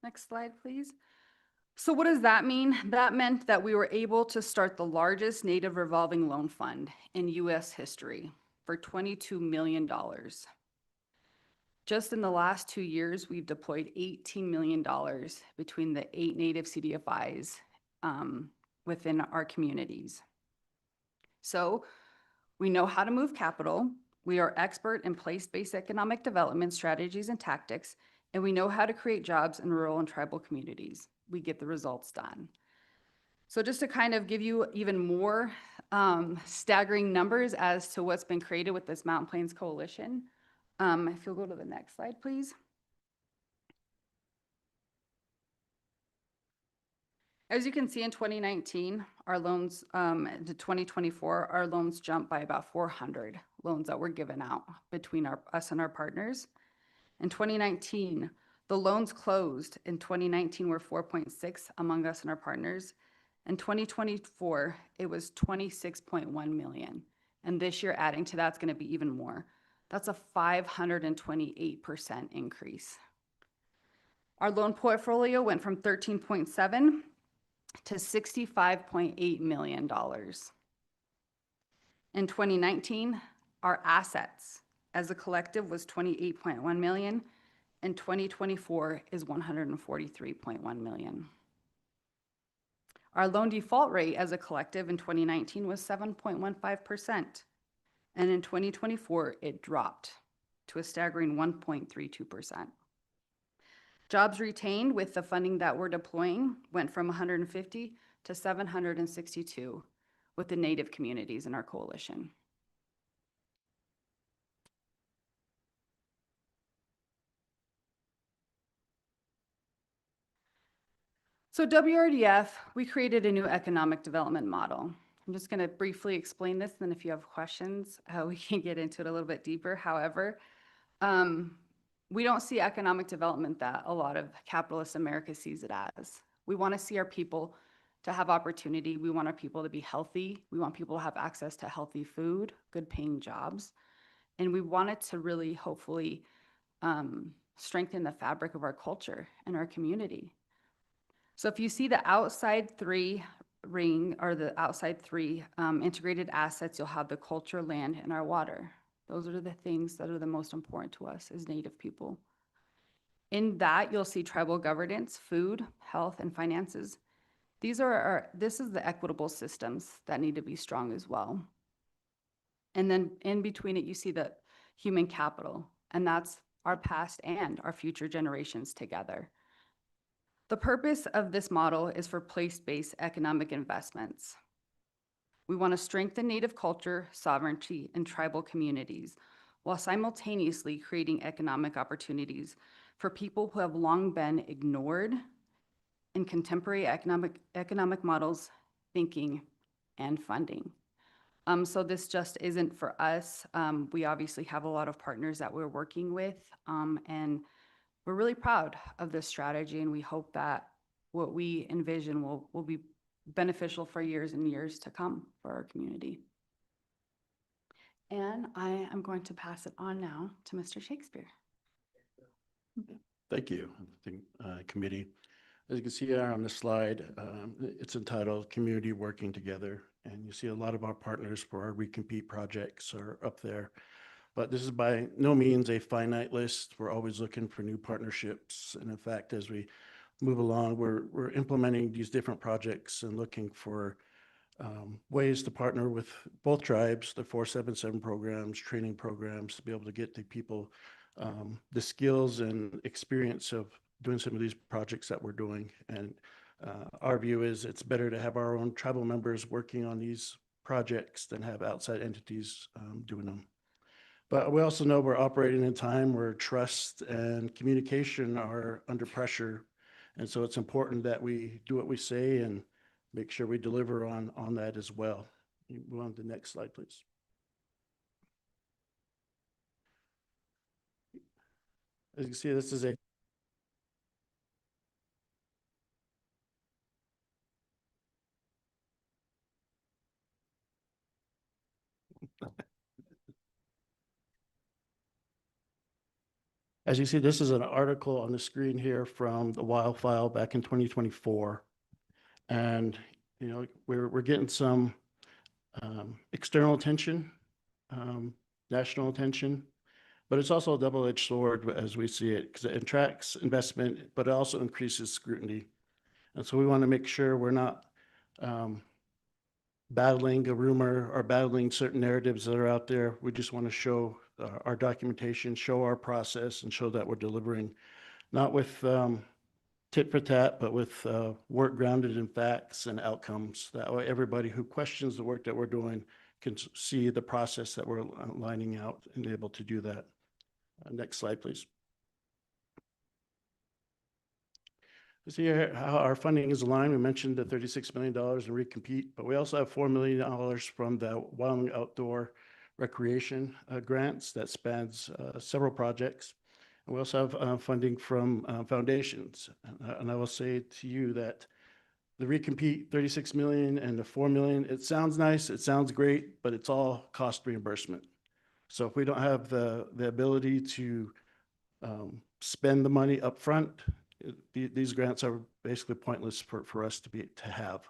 Next slide, please. So what does that mean? That meant that we were able to start the largest native revolving loan fund in U.S. history for $22 million. Just in the last 2 years, we've deployed $18 million between the 8 native CDFIs within our communities. So we know how to move capital. We are expert in place-based economic development strategies and tactics, and we know how to create jobs in rural and tribal communities. We get the results done. So just to kind of give you even more staggering numbers as to what's been created with this Mountain Plains Coalition, if you'll go to the next slide, please. As you can see, in 2019, our loans, to 2024, our loans jumped by about 400 loans that were given out between us and our partners. In 2019, the loans closed in 2019 were 4.6 among us and our partners. In 2024, it was 26.1 million. And this year, adding to that's going to be even more. That's a 528% increase. Our loan portfolio went from 13.7 to $65.8 million. In 2019, our assets as a collective was 28.1 million, and 2024 is 143.1 million. Our loan default rate as a collective in 2019 was 7.15%, and in 2024 it dropped to a staggering 1.32%. Jobs retained with the funding that we're deploying went from 150 to 762 with the native communities in our coalition. So WRDF, we created a new economic development model. I'm just going to briefly explain this, and then if you have questions, we can get into it a little bit deeper. However, we don't see economic development that a lot of capitalist America sees it as. We want to see our people to have opportunity. We want our people to be healthy. We want people to have access to healthy food, good paying jobs. And we want it to really, hopefully, strengthen the fabric of our culture and our community. So if you see the outside 3 ring, or the outside 3 integrated assets, you'll have the culture, land, and our water. Those are the things that are the most important to us as Native people. In that, you'll see tribal governance, food, health, and finances. This is the equitable systems that need to be strong as well. And then in between it, you see the human capital, and that's our past and our future generations together. The purpose of this model is for place-based economic investments. We want to strengthen Native culture, sovereignty, and tribal communities, while simultaneously creating economic opportunities for people who have long been ignored in contemporary economic models, thinking, and funding. So this just isn't for us. We obviously have a lot of partners that we're working with, and we're really proud of this strategy, and we hope that what we envision will be beneficial for years and years to come for our community. And I am going to pass it on now to Mr. Shakespeare. Thank you, committee. As you can see here on the slide, it's entitled Community Working Together. And you see a lot of our partners for our recompete projects are up there. But this is by no means a finite list. We're always looking for new partnerships. And in fact, as we move along, we're implementing these different projects and looking for ways to partner with both tribes, the 477 programs, training programs, to be able to get the people the skills and experience of doing some of these projects that we're doing. And our view is it's better to have our own tribal members working on these projects than have outside entities doing them. But we also know we're operating in a time where trust and communication are under pressure. And so it's important that we do what we say and make sure we deliver on that as well. You move on to the next slide, please. As you can see, this is a As you see, this is an article on the screen here from the Wild File back in 2024. And, you know, we're getting some external attention, national attention, but it's also a double-edged sword as we see it, because it attracts investment, but it also increases scrutiny. And so we want to make sure we're not battling a rumor or battling certain narratives that are out there. We just want to show our documentation, show our process, and show that we're delivering, not with tit for tat, but with work grounded in facts and outcomes. That way everybody who questions the work that we're doing can see the process that we're lining out and able to do that. Next slide, please. See here how our funding is aligned. We mentioned the $36 million in recompete, but we also have $4 million from the Wyoming Outdoor Recreation grants that spans several projects. And we also have funding from foundations. And I will say to you that the recompete 36 million and the 4 million, it sounds nice, it sounds great, but it's all cost reimbursement. So if we don't have the ability to spend the money up front, these grants are basically pointless for us to have.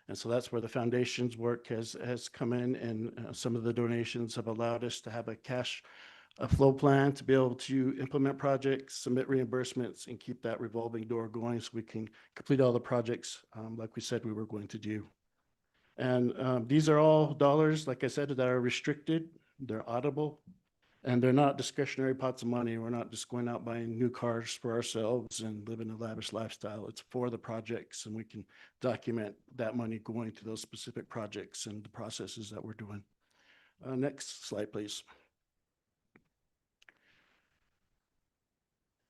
And so that's where the foundation's work has come in, and some of the donations have allowed us to have a flow plan to be able to implement projects, submit reimbursements, and keep that revolving door going so we can complete all the projects like we said we were going to do. And these are all dollars, like I said, that are restricted, they're audible, and they're not discretionary pots of money. We're not just going out buying new cars for ourselves and living a lavish lifestyle. It's for the projects, and we can document that money going to those specific projects and the processes that we're doing. Next slide, please.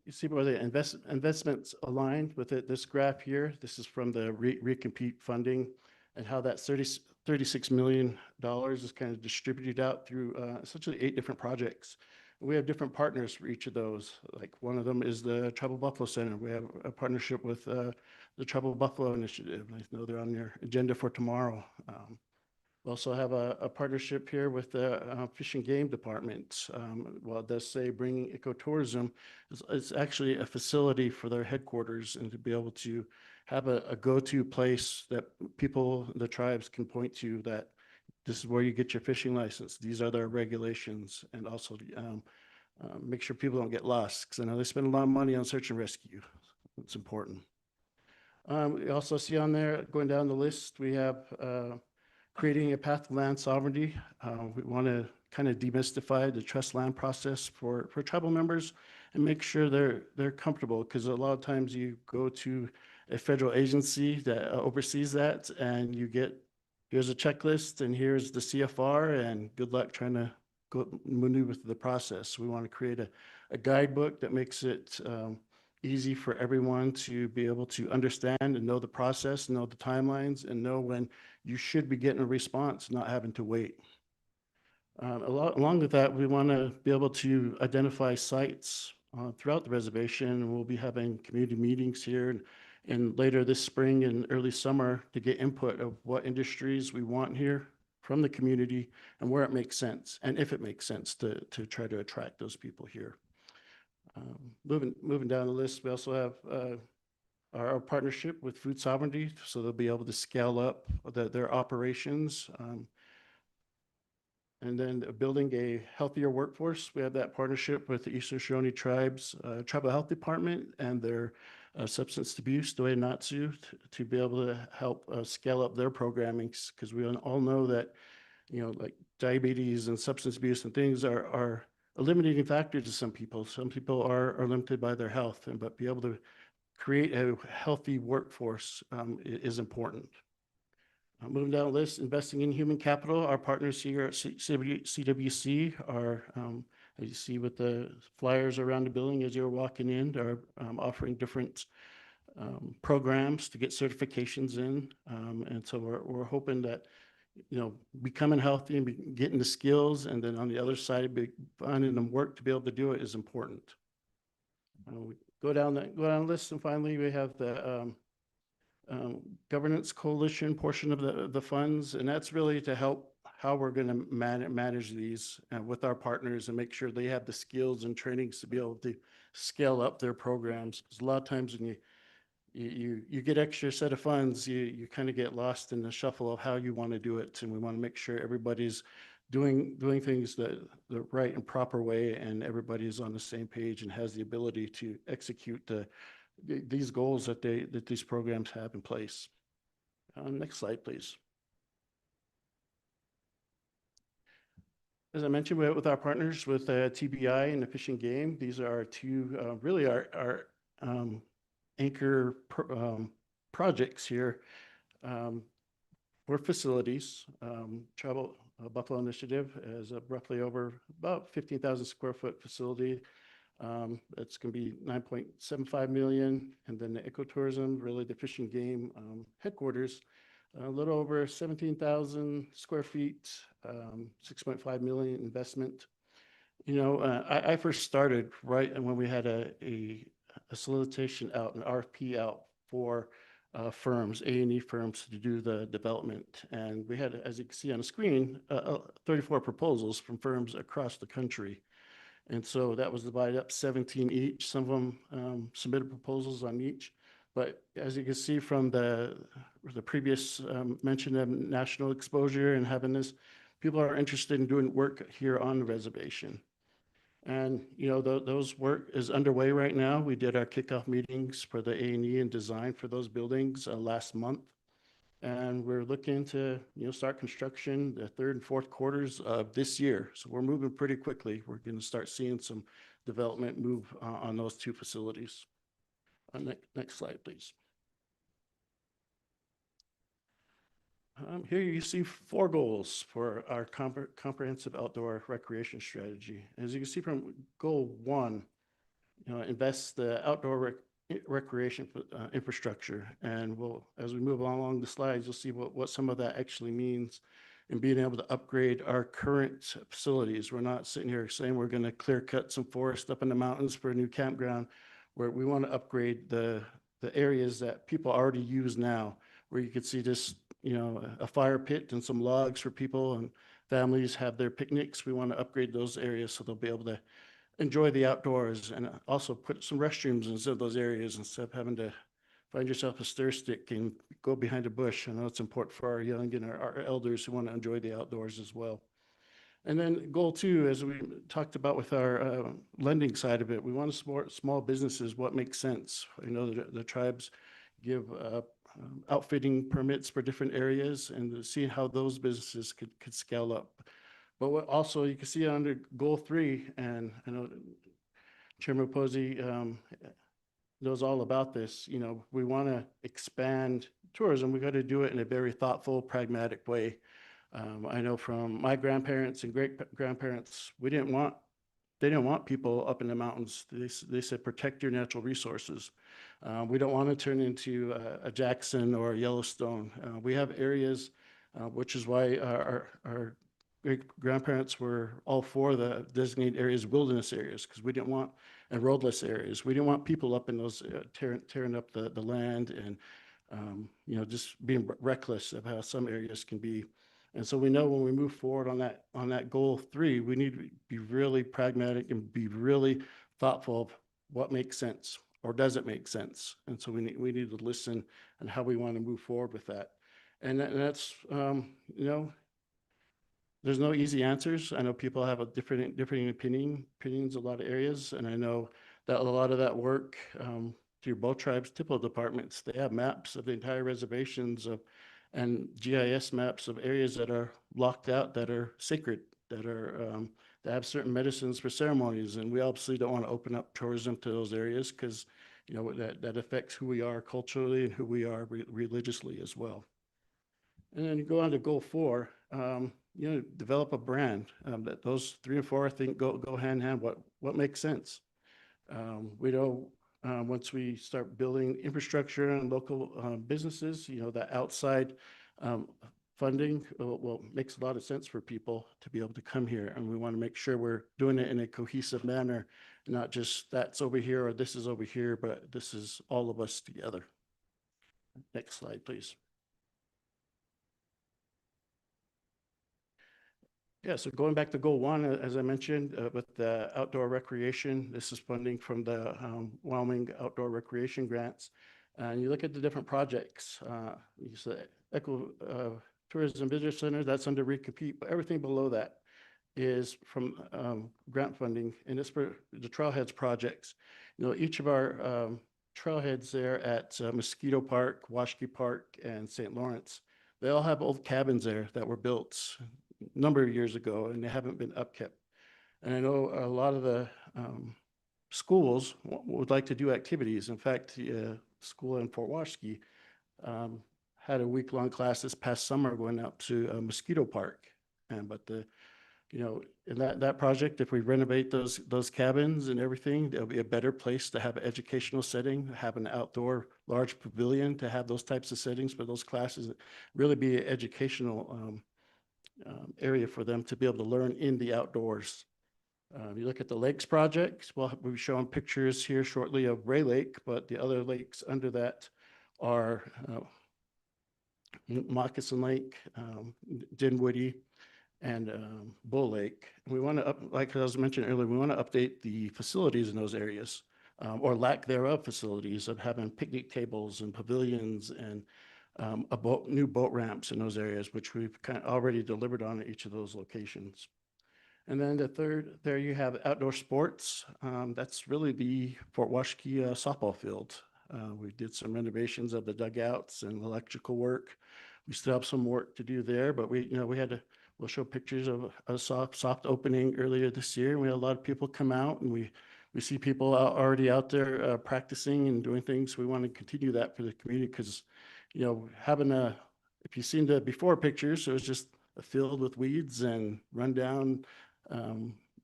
You see where the investments aligned with it. This graph here, this is from the recompete funding, and how that $36 million is kind of distributed out through essentially 8 different projects. We have different partners for each of those. Like one of them is the Tribal Buffalo Center. We have a partnership with the Tribal Buffalo Initiative. I know they're on your agenda for tomorrow. We also have a partnership here with the Fish and Game Department. While it does say bringing ecotourism, it's actually a facility for their headquarters, and to be able to have a go-to place that people, the tribes, can point to that this is where you get your fishing license. These are their regulations, and also make sure people don't get lost, because I know they spend a lot of money on search and rescue. It's important. We also see on there, going down the list, we have creating a path to land sovereignty. We want to kind of demystify the trust land process for tribal members and make sure they're comfortable, because a lot of times you go to a federal agency that oversees that, and you get, here's a checklist and here's the CFR, and good luck trying to go maneuver through the process. We want to create a guidebook that makes it easy for everyone to be able to understand and know the process, know the timelines, and know when you should be getting a response, not having to wait. Along with that, we want to be able to identify sites throughout the reservation, and we'll be having community meetings here and later this spring and early summer to get input of what industries we want here from the community and where it makes sense, and if it makes sense to try to attract those people here. Moving down the list, we also have our partnership with Food Sovereignty, so they'll be able to scale up their operations. And then building a healthier workforce. We have that partnership with the Eastern Shoshone Tribes Tribal Health Department and their substance abuse, Natsu, to be able to help scale up their programming, because we all know that, you know, like diabetes and substance abuse and things are a limiting factor to some people. Some people are limited by their health, but be able to create a healthy workforce is important. Moving down the list, investing in human capital. Our partners here at CWC are, as you see with the flyers around the building as you're walking in, are offering different programs to get certifications in. And so we're hoping that, you know, becoming healthy and getting the skills, and then on the other side, finding them work to be able to do it is important. We go down the list, and finally we have the governance coalition portion of the funds, and that's really to help how we're going to manage these with our partners and make sure they have the skills and trainings to be able to scale up their programs. Because a lot of times when you get extra set of funds, you kind of get lost in the shuffle of how you want to do it, and we want to make sure everybody's doing things the right and proper way, and everybody's on the same page and has the ability to execute these goals that these programs have in place. Next slide, please. As I mentioned, with our partners with TBI and the Fish and Game, these are our two, really our anchor projects here for facilities. Travel Buffalo Initiative is roughly over about 15,000 square foot facility. It's going to be 9.75 million. And then the ecotourism, really the Fish and Game headquarters, a little over 17,000 square feet, 6.5 million investment. You know, I first started right when we had a solicitation out, an RFP out for firms, A&E firms, to do the development. And we had, as you can see on the screen, 34 proposals from firms across the country. And so that was divided up 17 each. Some of them submitted proposals on each. But as you can see from the previous mention of national exposure and having this, people are interested in doing work here on the reservation. And, you know, those work is underway right now. We did our kickoff meetings for the A&E and design for those buildings last month. And we're looking to, you know, start construction the third and fourth quarters of this year. So we're moving pretty quickly. We're going to start seeing some development move on those two facilities. Next slide, please. Here you see 4 goals for our comprehensive outdoor recreation strategy. As you can see from goal 1, you know, invest the outdoor recreation infrastructure. And as we move along the slides, you'll see what some of that actually means in being able to upgrade our current facilities. We're not sitting here saying we're going to clear cut some forest up in the mountains for a new campground, where we want to upgrade the areas that people already use now, where you can see just, you know, a fire pit and some logs for people and families have their picnics. We want to upgrade those areas so they'll be able to enjoy the outdoors, and also put some restrooms instead of those areas, instead of having to find yourself a stir stick and go behind a bush. I know it's important for our young and our elders who want to enjoy the outdoors as well. And then goal 2, as we talked about with our lending side of it, we want to support small businesses, what makes sense. You know, the tribes give outfitting permits for different areas, and to see how those businesses could scale up. But what also you can see under goal 3, and I know Chairman Posey knows all about this, you know, we want to expand tourism. We got to do it in a very thoughtful, pragmatic way. I know from my grandparents and great grandparents, we didn't want they didn't want people up in the mountains. They said, protect your natural resources. We don't want to turn into a Jackson or a Yellowstone. We have areas, which is why our great grandparents were all for the designated areas, wilderness areas, because we didn't want, and roadless areas. We didn't want people up in those tearing up the land and, just being reckless of how some areas can be. And so we know when we move forward on that goal 3, we need to be really pragmatic and be really thoughtful of what makes sense or doesn't make sense. And so we need to listen and how we want to move forward with that. And that's, there's no easy answers. I know people have a different opinions in a lot of areas. And I know that a lot of that work through both tribes' TIPO departments, they have maps of the entire reservations and GIS maps of areas that are locked out, that are sacred, that have certain medicines for ceremonies. And we obviously don't want to open up tourism to those areas because, that affects who we are culturally and who we are religiously as well. And then you go on to goal 4, develop a brand. That those 3 and 4, I think, go hand in hand. What makes sense? We know once we start building infrastructure and local businesses, that outside funding makes a lot of sense for people to be able to come here. And we want to make sure we're doing it in a cohesive manner, not just that's over here or this is over here, but this is all of us together. Next slide, please. Yeah, so going back to goal 1, as I mentioned, with the outdoor recreation, this is funding from the Wyoming outdoor recreation grants. And you look at the different projects, you say Eco Tourism Visitor Center, that's under recompete, but everything below that is from grant funding, and it's for the trailheads projects. Each of our trailheads there at Mosquito Park, Washkey Park, and St. Lawrence, they all have old cabins there that were built a number of years ago, and they haven't been upkept. And I know a lot of the schools would like to do activities. In fact, the school in Fort Washkey had a week-long class this past summer going out to Mosquito Park. In that project, if we renovate those cabins and everything, there'll be a better place to have an educational setting, have an outdoor large pavilion to have those types of settings for those classes, really be an educational area for them to be able to learn in the outdoors. You look at the lakes projects, well, we'll be showing pictures here shortly of Ray Lake, but the other lakes under that are Moccasin Lake, Dinwiddie, and Bull Lake. We want to, like I was mentioning earlier, we want to update the facilities in those areas, or lack thereof facilities of having picnic tables and pavilions and new boat ramps in those areas, which we've kind of already delivered on at each of those locations. And then the third, there you have outdoor sports. That's really the Fort Washkey softball field. We did some renovations of the dugouts and electrical work. We still have some work to do there, but we'll show pictures of a soft opening earlier this year. We had a lot of people come out, and we see people already out there practicing and doing things. We want to continue that for the community because, if you've seen the before pictures, it was just a field with weeds and rundown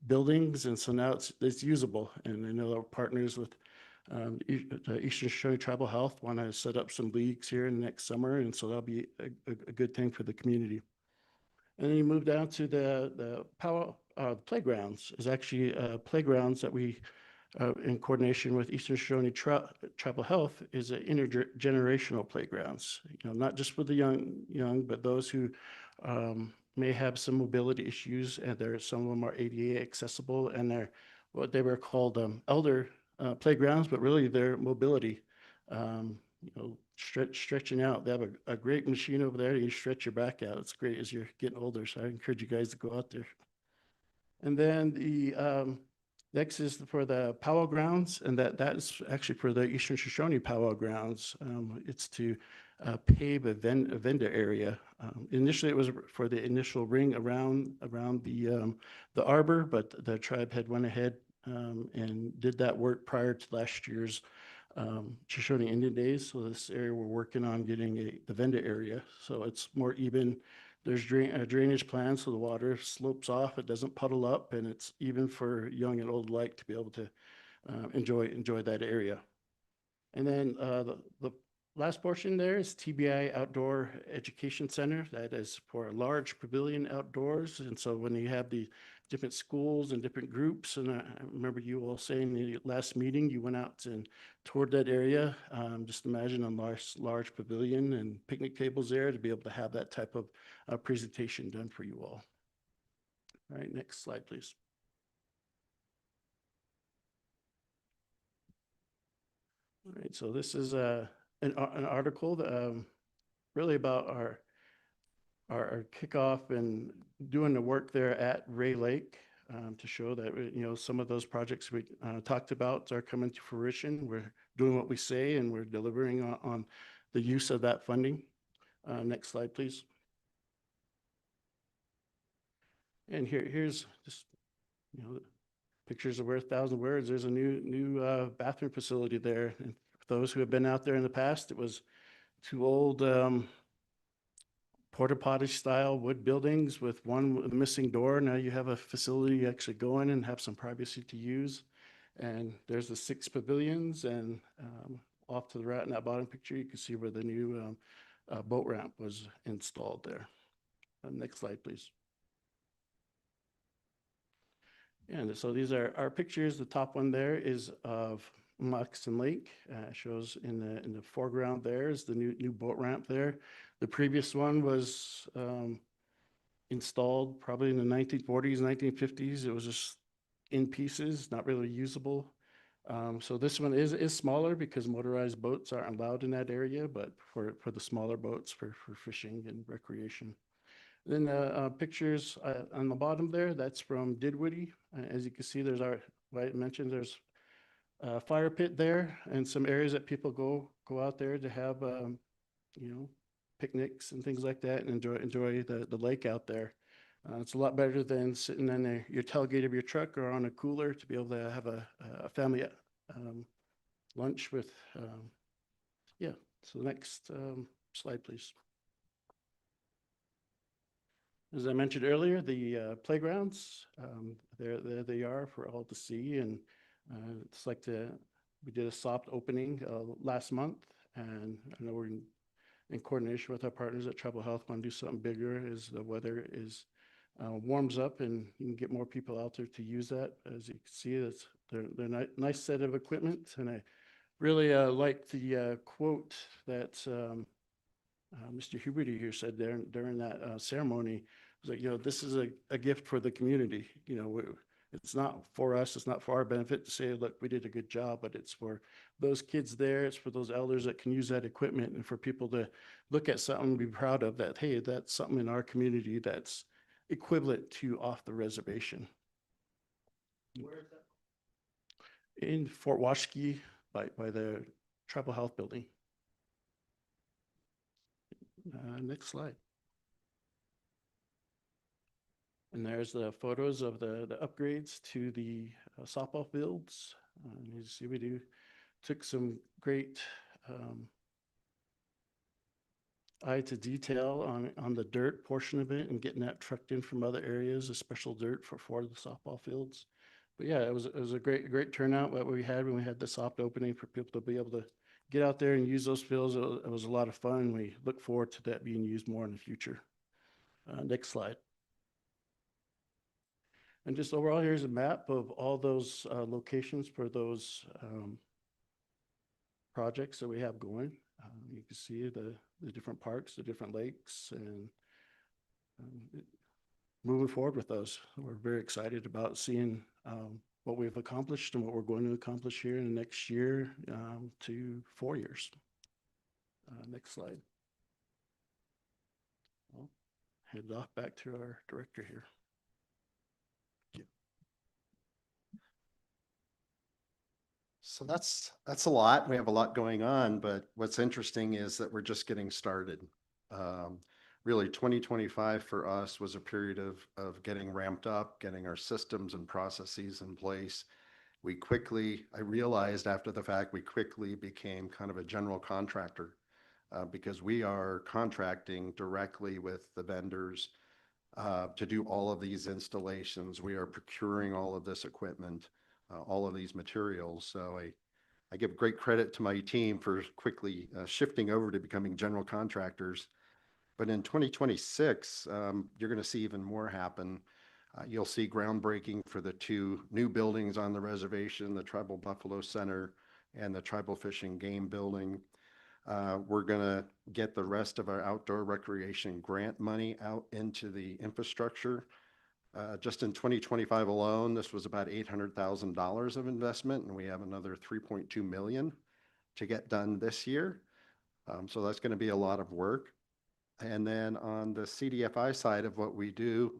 buildings. And so now it's usable. And I know our partners with the Eastern Shoshone Tribal Health want to set up some leagues here in the next summer. And so that'll be a good thing for the community. And then you move down to the playgrounds. Is actually playgrounds that we, in coordination with Eastern Shoshone Tribal Health, is an intergenerational playgrounds. Not just for the young, but those who may have some mobility issues, and some of them are ADA accessible, and they're what they were called elder playgrounds, but really they're mobility. Stretching out. They have a great machine over there. You stretch your back out. It's great as you're getting older. So I encourage you guys to go out there. And then the next is for the powwow grounds, and that is actually for the Eastern Shoshone powwow grounds. It's to pave a vendor area. Initially, it was for the initial ring around the arbor, but the tribe had went ahead and did that work prior to last year's Shoshone Indian Days. So this area we're working on getting the vendor area, so it's more even There's drainage plans so the water slopes off, it doesn't puddle up, and it's even for young and old alike to be able to enjoy that area. And then the last portion there is TBI Outdoor Education Center. That is for a large pavilion outdoors. And so when you have the different schools and different groups, and I remember you all saying in the last meeting, you went out and toured that area. Just imagine a large pavilion and picnic tables there to be able to have that type of presentation done for you all. All right, next slide, please. All right, so this is an article that, really about our kickoff and doing the work there at Ray Lake, to show that, some of those projects we talked about are coming to fruition. We're doing what we say and we're delivering on the use of that funding. Next slide, please. And here's just, pictures are worth 1,000 words. There's a new bathroom facility there. And for those who have been out there in the past, it was 2 old porta potty style wood buildings with one with a missing door. Now you have a facility you actually go in and have some privacy to use. And there's the 6 pavilions, and off to the right in that bottom picture, you can see where the new boat ramp was installed there. Next slide, please. And so these are our pictures. The top one there is of Moccasin Lake. Shows in the foreground there is the new boat ramp there. The previous one was installed probably in the 1940s, 1950s. It was just in pieces, not really usable. So this one is smaller because motorized boats aren't allowed in that area, but for the smaller boats for fishing and recreation. Then pictures on the bottom there, that's from Didwitty. As you can see, there's like I mentioned, there's a fire pit there and some areas that people go out there to have, picnics and things like that and enjoy the lake out there. It's a lot better than sitting in your tailgate of your truck or on a cooler to be able to have a family lunch with, yeah. So next slide, please. As I mentioned earlier, the playgrounds, there they are for all to see. And it's like we did a soft opening last month. And I know we're in coordination with our partners at Tribal Health, want to do something bigger as the weather warms up and you can get more people out there to use that. As you can see, they're a nice set of equipment. And I really like the quote that Mr. Huberty here said during that ceremony. It was like, this is a gift for the community. It's not for us, it's not for our benefit to say, look, we did a good job, but it's for those kids there, it's for those elders that can use that equipment, and for people to look at something and be proud of that, hey, that's something in our community that's equivalent to off the reservation. Where is that? In Fort Washakie by the Tribal Health Building. Next slide. And there's the photos of the upgrades to the softball fields. You see we took some great eye to detail on the dirt portion of it and getting that trucked in from other areas, the special dirt for the softball fields. But yeah, it was a great turnout what we had when we had the soft opening for people to be able to get out there and use those fields. It was a lot of fun. We look forward to that being used more in the future. Next slide. And just overall, here's a map of all those locations for those projects that we have going. You can see the different parks, the different lakes, and moving forward with those. We're very excited about seeing what we've accomplished and what we're going to accomplish here in the next year to 4 years. Next slide. I'll head off back to our director here. So that's a lot. We have a lot going on, but what's interesting is that we're just getting started. Really 2025 for us was a period of getting ramped up, getting our systems and processes in place. I realized after the fact, we quickly became kind of a general contractor because we are contracting directly with the vendors to do all of these installations. We are procuring all of this equipment, all of these materials. So I give great credit to my team for quickly shifting over to becoming general contractors. But in 2026, you're going to see even more happen. You'll see groundbreaking for the two new buildings on the reservation, the Tribal Buffalo Center and the Tribal Fish and Game Building. We're going to get the rest of our outdoor recreation grant money out into the infrastructure. Just in 2025 alone, this was about $800,000 of investment, and we have another 3.2 million to get done this year. So that's going to be a lot of work. And then on the CDFI side of what we do,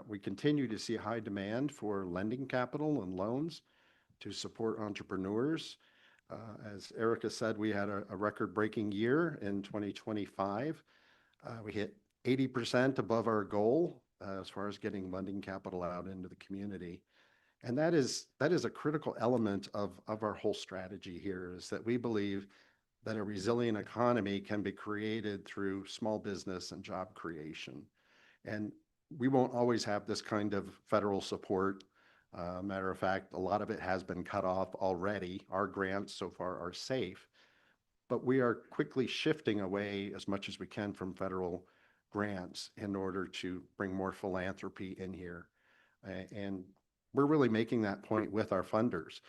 we continue to see high demand for lending capital and loans to support entrepreneurs. As Erica said, we had a record-breaking year in 2025. We hit 80% above our goal as far as getting lending capital out into the community. And that is a critical element of our whole strategy here, is that we believe that a resilient economy can be created through small business and job creation. And we won't always have this kind of federal support. Matter of fact, a lot of it has been cut off already. Our grants so far are safe, but we are quickly shifting away as much as we can from federal grants in order to bring more philanthropy in here. And we're really making that point with our funders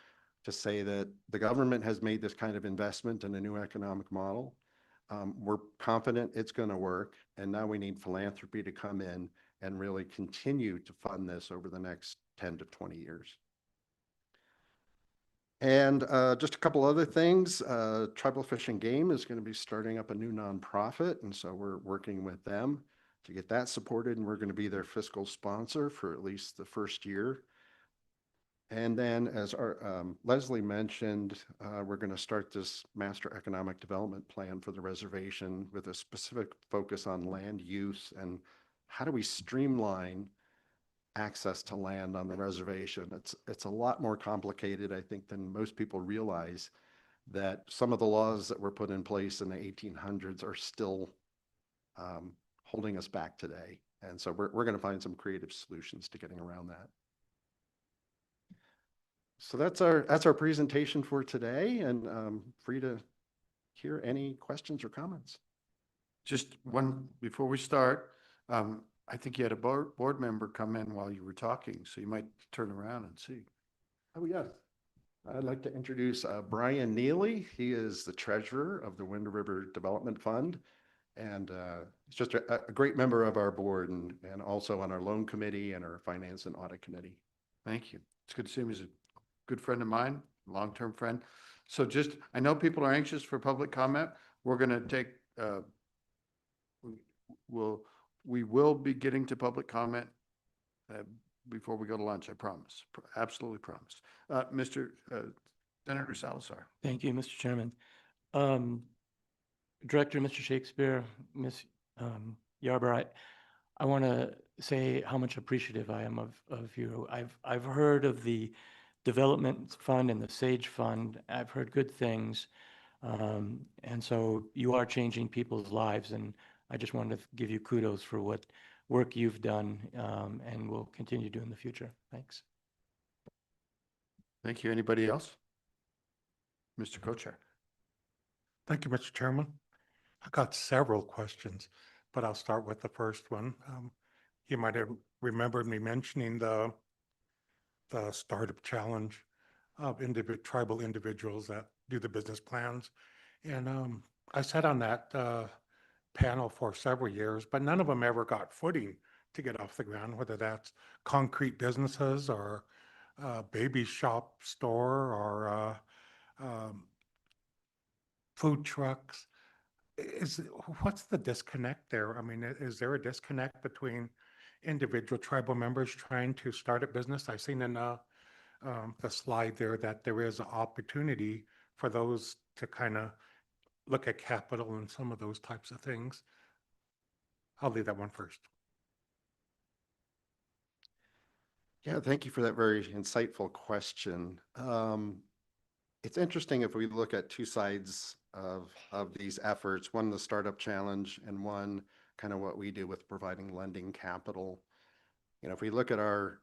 to say that the government has made this kind of investment in a new economic model. We're confident it's going to work, and now we need philanthropy to come in and really continue to fund this over the next 10 to 20 years. And just a couple other things. Tribal Fish and Game is going to be starting up a new nonprofit, and so we're working with them to get that supported, and we're going to be their fiscal sponsor for at least the first year. And then, as Leslie mentioned, we're going to start this master economic development plan for the reservation with a specific focus on land use and how do we streamline access to land on the reservation. It's a lot more complicated, I think, than most people realize, that some of the laws that were put in place in the 1800s are still holding us back today. And so we're going to find some creative solutions to getting around that. So that's our presentation for today, and free to hear any questions or comments. Just one, before we start, I think you had a board member come in while you were talking, so you might turn around and see. Oh, yes. I'd like to introduce Brian Neely. He is the treasurer of the Wind River Development Fund, and he's just a great member of our board and also on our loan committee and our finance and audit committee. Thank you. It's good to see him. He's a good friend of mine, long-term friend. So just, I know people are anxious for public comment. We're going to take, we will be getting to public comment before we go to lunch, I promise. Absolutely promise. Mr. Senator Salazar. Thank you, Mr. Chairman. Director, Mr. Shakespeare, Ms. Yarber, I want to say how much appreciative I am of you. I've heard of the Development Fund and the Sage Fund. I've heard good things. And so you are changing people's lives, and I just wanted to give you kudos for what work you've done and will continue to do in the future. Thanks. Thank you. Anybody else? Mr. Co-Chair. Thank you, Mr. Chairman. I got several questions, but I'll start with the first one. You might have remembered me mentioning the startup challenge of tribal individuals that do the business plans. And I sat on that panel for several years, but none of them ever got footing to get off the ground, whether that's concrete businesses or baby shop store or food trucks. What's the disconnect there? I mean, is there a disconnect between individual tribal members trying to start a business? I've seen in the slide there that there is an opportunity for those to kind of look at capital and some of those types of things. I'll leave that one first. Yeah, thank you for that very insightful question. It's interesting if we look at two sides of these efforts, one the startup challenge and one kind of what we do with providing lending capital. You know, if we look at our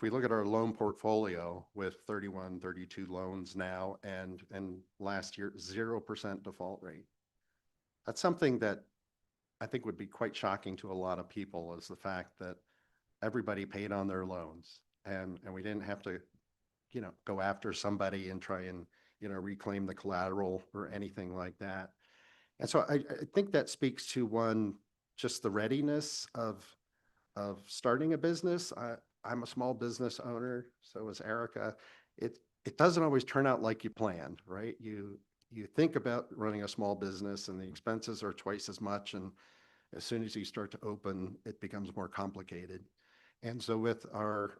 loan portfolio with 31, 32 loans now and last year, 0% default rate. That's something that I think would be quite shocking to a lot of people, is the fact that everybody paid on their loans and we didn't have to, you know, go after somebody and try and, you know, reclaim the collateral or anything like that. And so I think that speaks to, one, just the readiness of starting a business. I'm a small business owner, so is Erica. It doesn't always turn out like you planned, right? You think about running a small business and the expenses are twice as much, and as soon as you start to open, it becomes more complicated. And so with our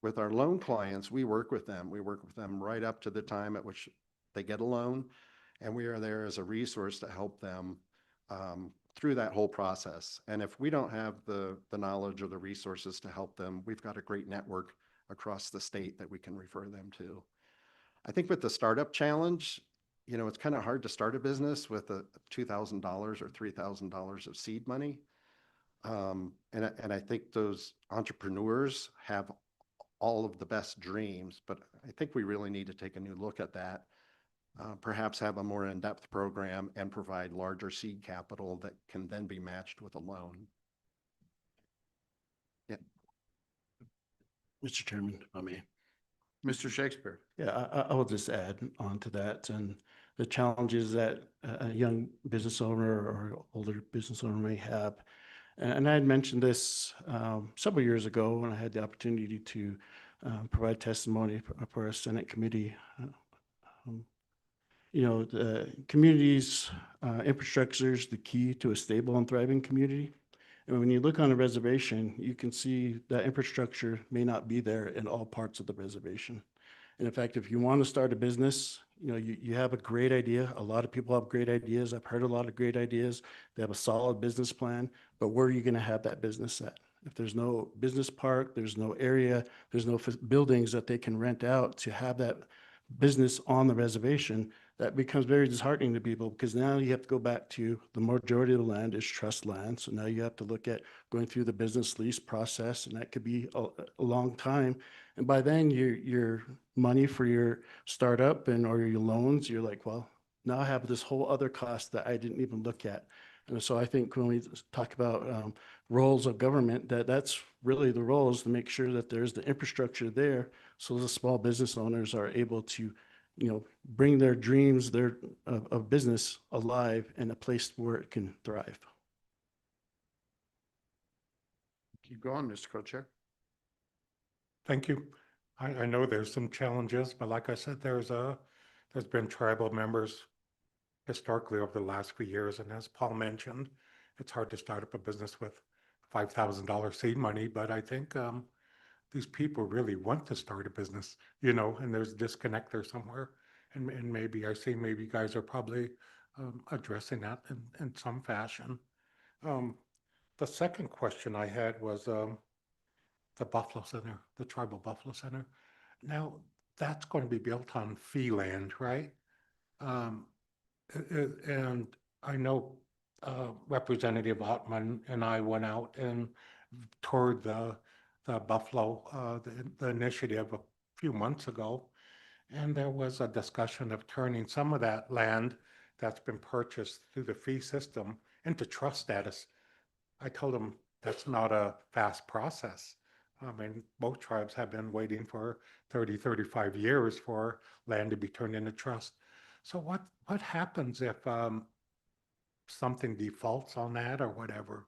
loan clients, we work with them. We work with them right up to the time at which they get a loan, and we are there as a resource to help them through that whole process. And if we don't have the knowledge or the resources to help them, we've got a great network across the state that we can refer them to. I think with the startup challenge, you know, it's kind of hard to start a business with a $2,000 or $3,000 of seed money. And I think those entrepreneurs have all of the best dreams, but I think we really need to take a new look at that. Perhaps have a more in-depth program and provide larger seed capital that can then be matched with a loan. Yeah. Mr. Chairman, if I may. Mr. Shakespeare. Yeah, I will just add on to that, and the challenges that a young business owner or older business owner may have. And I had mentioned this several years ago when I had the opportunity to provide testimony for a Senate committee. You know, the community's infrastructure is the key to a stable and thriving community. And when you look on a reservation, you can see that infrastructure may not be there in all parts of the reservation. And in fact, if you want to start a business, you know, you have a great idea. A lot of people have great ideas. I've heard a lot of great ideas. They have a solid business plan, but where are you going to have that business at? If there's no business park, there's no area, there's no buildings that they can rent out to have that business on the reservation, that becomes very disheartening to people, because now you have to go back to the majority of the land is trust land. So now you have to look at going through the business lease process, and that could be a long time. And by then your money for your startup or your loans, you're like, well, now I have this whole other cost that I didn't even look at. And so I think when we talk about roles of government, that's really the role, is to make sure that there's the infrastructure there, so the small business owners are able to, you know, bring their dreams of business alive in a place where it can thrive. Keep going, Mr. Co-Chair. Thank you. I know there's some challenges, but like I said, there's been tribal members historically over the last few years. And as Paul mentioned, it's hard to start up a business with $5,000 seed money, but I think these people really want to start a business, you know, and there's a disconnect there somewhere. And maybe maybe you guys are probably addressing that in some fashion. The second question I had was the Buffalo Center, the Tribal Buffalo Center. Now, that's going to be built on fee land, right? And I know Representative Ottman and I went out and toured the Buffalo, the initiative a few months ago. And there was a discussion of turning some of that land that's been purchased through the fee system into trust status. I told them that's not a fast process. I mean, both tribes have been waiting for 30, 35 years for land to be turned into trust. So what happens if something defaults on that or whatever,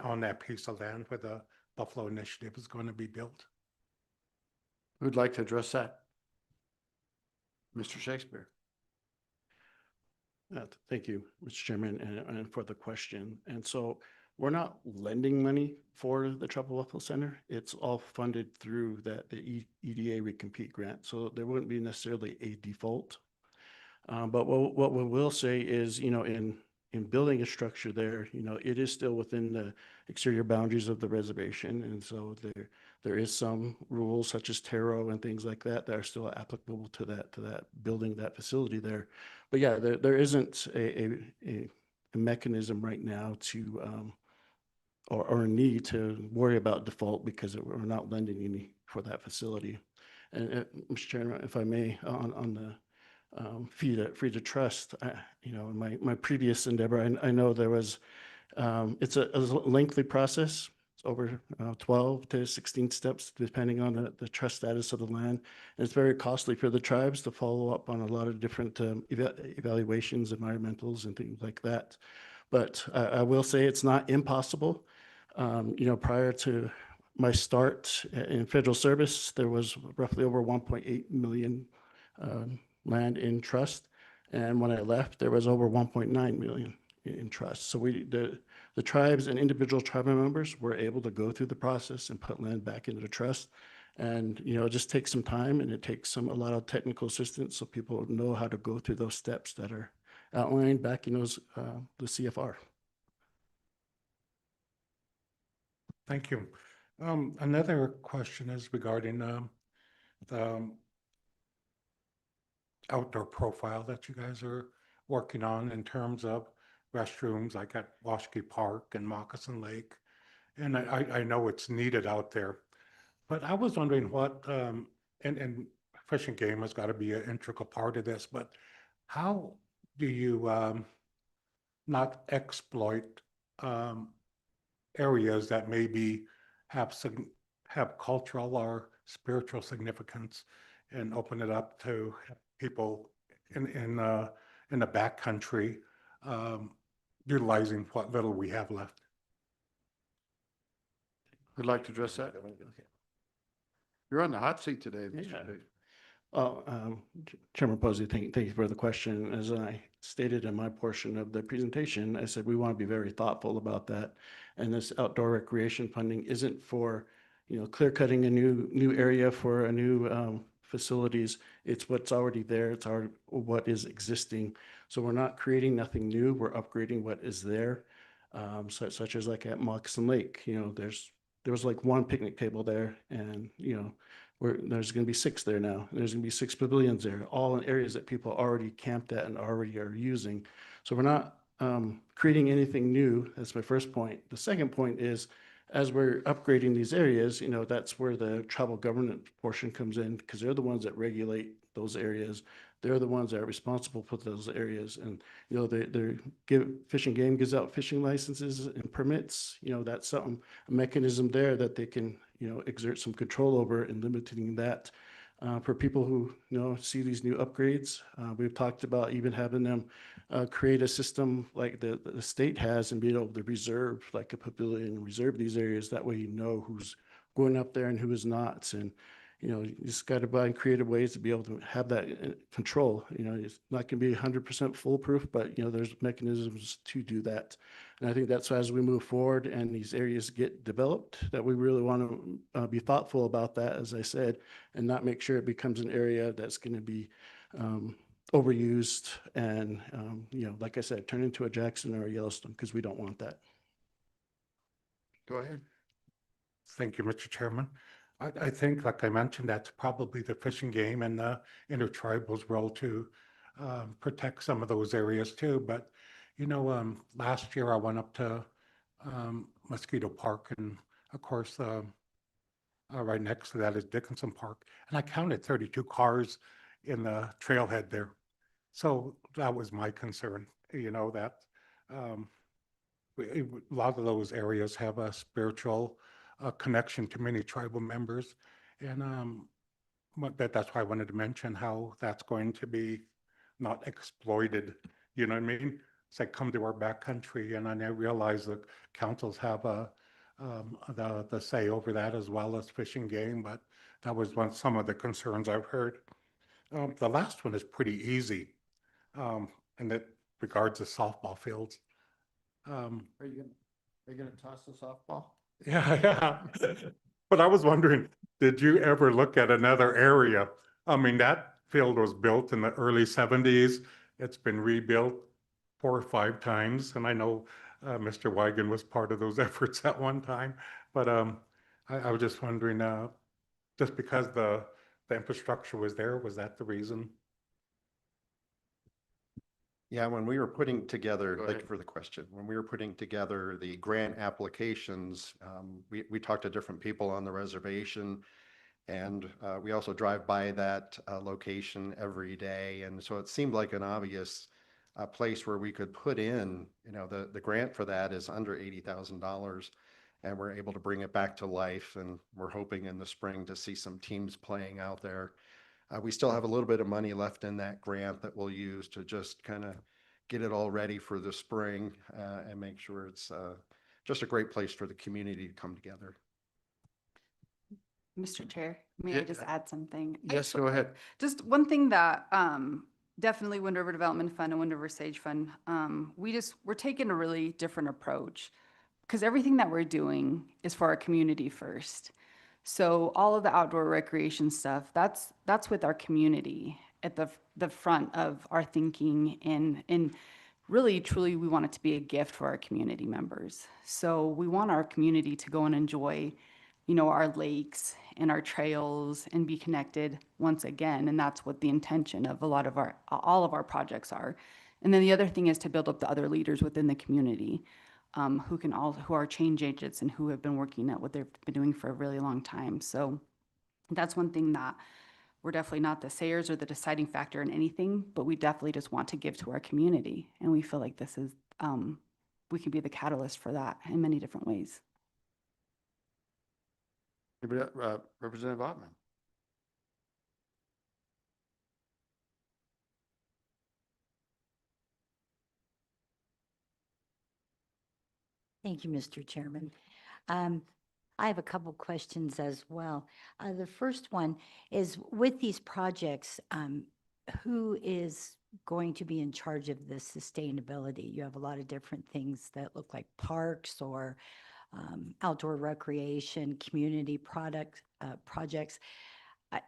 on that piece of land where the Buffalo Initiative is going to be built? Who'd like to address that? Mr. Shakespeare. Thank you, Mr. Chairman, and for the question. And so we're not lending money for the Tribal Buffalo Center. It's all funded through the EDA recompete grant. So there wouldn't be necessarily a default. But what we will say is, you know, in building a structure there, you know, it is still within the exterior boundaries of the reservation. And so There is some rules such as taro and things like that that are still applicable to that building, that facility there. But yeah, there isn't a mechanism right now to, or a need to worry about default because we're not lending any for that facility. And Mr. Chairman, if I may, on the fee to trust, you know, in my previous endeavor, I know there was, it's a lengthy process. It's over 12 to 16 steps, depending on the trust status of the land. And it's very costly for the tribes to follow up on a lot of different evaluations, environmentals and things like that. But I will say it's not impossible. You know, prior to my start in federal service, there was roughly over 1.8 million land in trust. And when I left, there was over 1.9 million in trust. So the tribes and individual tribal members were able to go through the process and put land back into the trust. And, you know, it just takes some time and it takes a lot of technical assistance so people know how to go through those steps that are outlined back in those, the CFR. Thank you. Another question is regarding the outdoor profile that you guys are working on in terms of restrooms like at Washkey Park and Moccasin Lake. And I know it's needed out there, but I was wondering what, and Fish and Game has got to be an integral part of this, but how do you not exploit areas that maybe have cultural or spiritual significance and open it up to people in the backcountry, utilizing what little we have left? Would like to address that? You're on the hot seat today. Yeah. Well, Chairman Posey, thank you for the question. As I stated in my portion of the presentation, I said we want to be very thoughtful about that. And this outdoor recreation funding isn't for, you know, clear cutting a new area for a new facilities. It's what's already there. It's what is existing. So we're not creating nothing new. We're upgrading what is there. Such as like at Moccasin Lake, you know, there was like one picnic table there, and you know, there's going to be 6 there now. There's going to be 6 pavilions there, all in areas that people already camped at and already are using. So we're not creating anything new. That's my first point. The second point is, as we're upgrading these areas, you know, that's where the tribal government portion comes in, because they're the ones that regulate those areas. They're the ones that are responsible for those areas. And, you know, Fish and Game gives out fishing licenses and permits. You know, that's a mechanism there that they can, you know, exert some control over and limiting that. For people who, you know, see these new upgrades, we've talked about even having them create a system like the state has and being able to reserve like a pavilion, reserve these areas. That way you know who's going up there and who is not. And, you know, you just got to find creative ways to be able to have that control. You know, it's not going to be 100% foolproof, but, you know, there's mechanisms to do that. And I think that's as we move forward and these areas get developed, that we really want to be thoughtful about that, as I said, and not make sure it becomes an area that's going to be overused and, you know, like I said, turn into a Jackson or a Yellowstone, because we don't want that. Go ahead. Thank you, Mr. Chairman. I think, like I mentioned, that's probably the Fish and Game and the intertribal's role to protect some of those areas too. But, you know, last year I went up to Mosquito Park, and of course, right next to that is Dickinson Park. And I counted 32 cars in the trailhead there. So that was my concern, you know, that a lot of those areas have a spiritual connection to many tribal members. And that's why I wanted to mention how that's going to be not exploited. You know what I mean? It's like, come to our backcountry. And I realize that councils have the say over that, as well as Fish and Game, but that was some of the concerns I've heard. The last one is pretty easy, and it regards the softball fields. Are you gonna toss the softball? Yeah. But I was wondering, did you ever look at another area? I mean, that field was built in the early 70s. It's been rebuilt 4 or 5 times. And I know Mr. Wigan was part of those efforts at one time. But I was just wondering, just because the infrastructure was there, was that the reason? Yeah, when we were putting together, Go thank you ahead. for the question. When we were putting together the grant applications, we talked to different people on the reservation. And we also drive by that location every day. And so it seemed like an obvious place where we could put in, the grant for that is under $80,000. And we're able to bring it back to life. And we're hoping in the spring to see some teams playing out there. We still have a little bit of money left in that grant that we'll use to just kind of get it all ready for the spring and make sure it's just a great place for the community to come together. Mr. Chair, may I just add something? Yes, go ahead. Just one thing that definitely Wind River Development Fund and Wind River Sage Fund, we're taking a really different approach because everything that we're doing is for our community first. So all of the outdoor recreation stuff, that's with our community at the front of our thinking, and really truly we want it to be a gift for our community members. So we want our community to go and enjoy, our lakes and our trails and be connected once again. And that's what the intention of all of our projects are. And then the other thing is to build up the other leaders within the community who are change agents and who have been working at what they've been doing for a really long time. So that's one thing that we're definitely not the sayers or the deciding factor in anything, but we definitely just want to give to our community. And we feel like this is, we can be the catalyst for that in many different ways. Representative Ottman. Thank you, Mr. Chairman. I have a couple questions as well. The first one is with these projects, who is going to be in charge of the sustainability? You have a lot of different things that look like parks or outdoor recreation, community projects.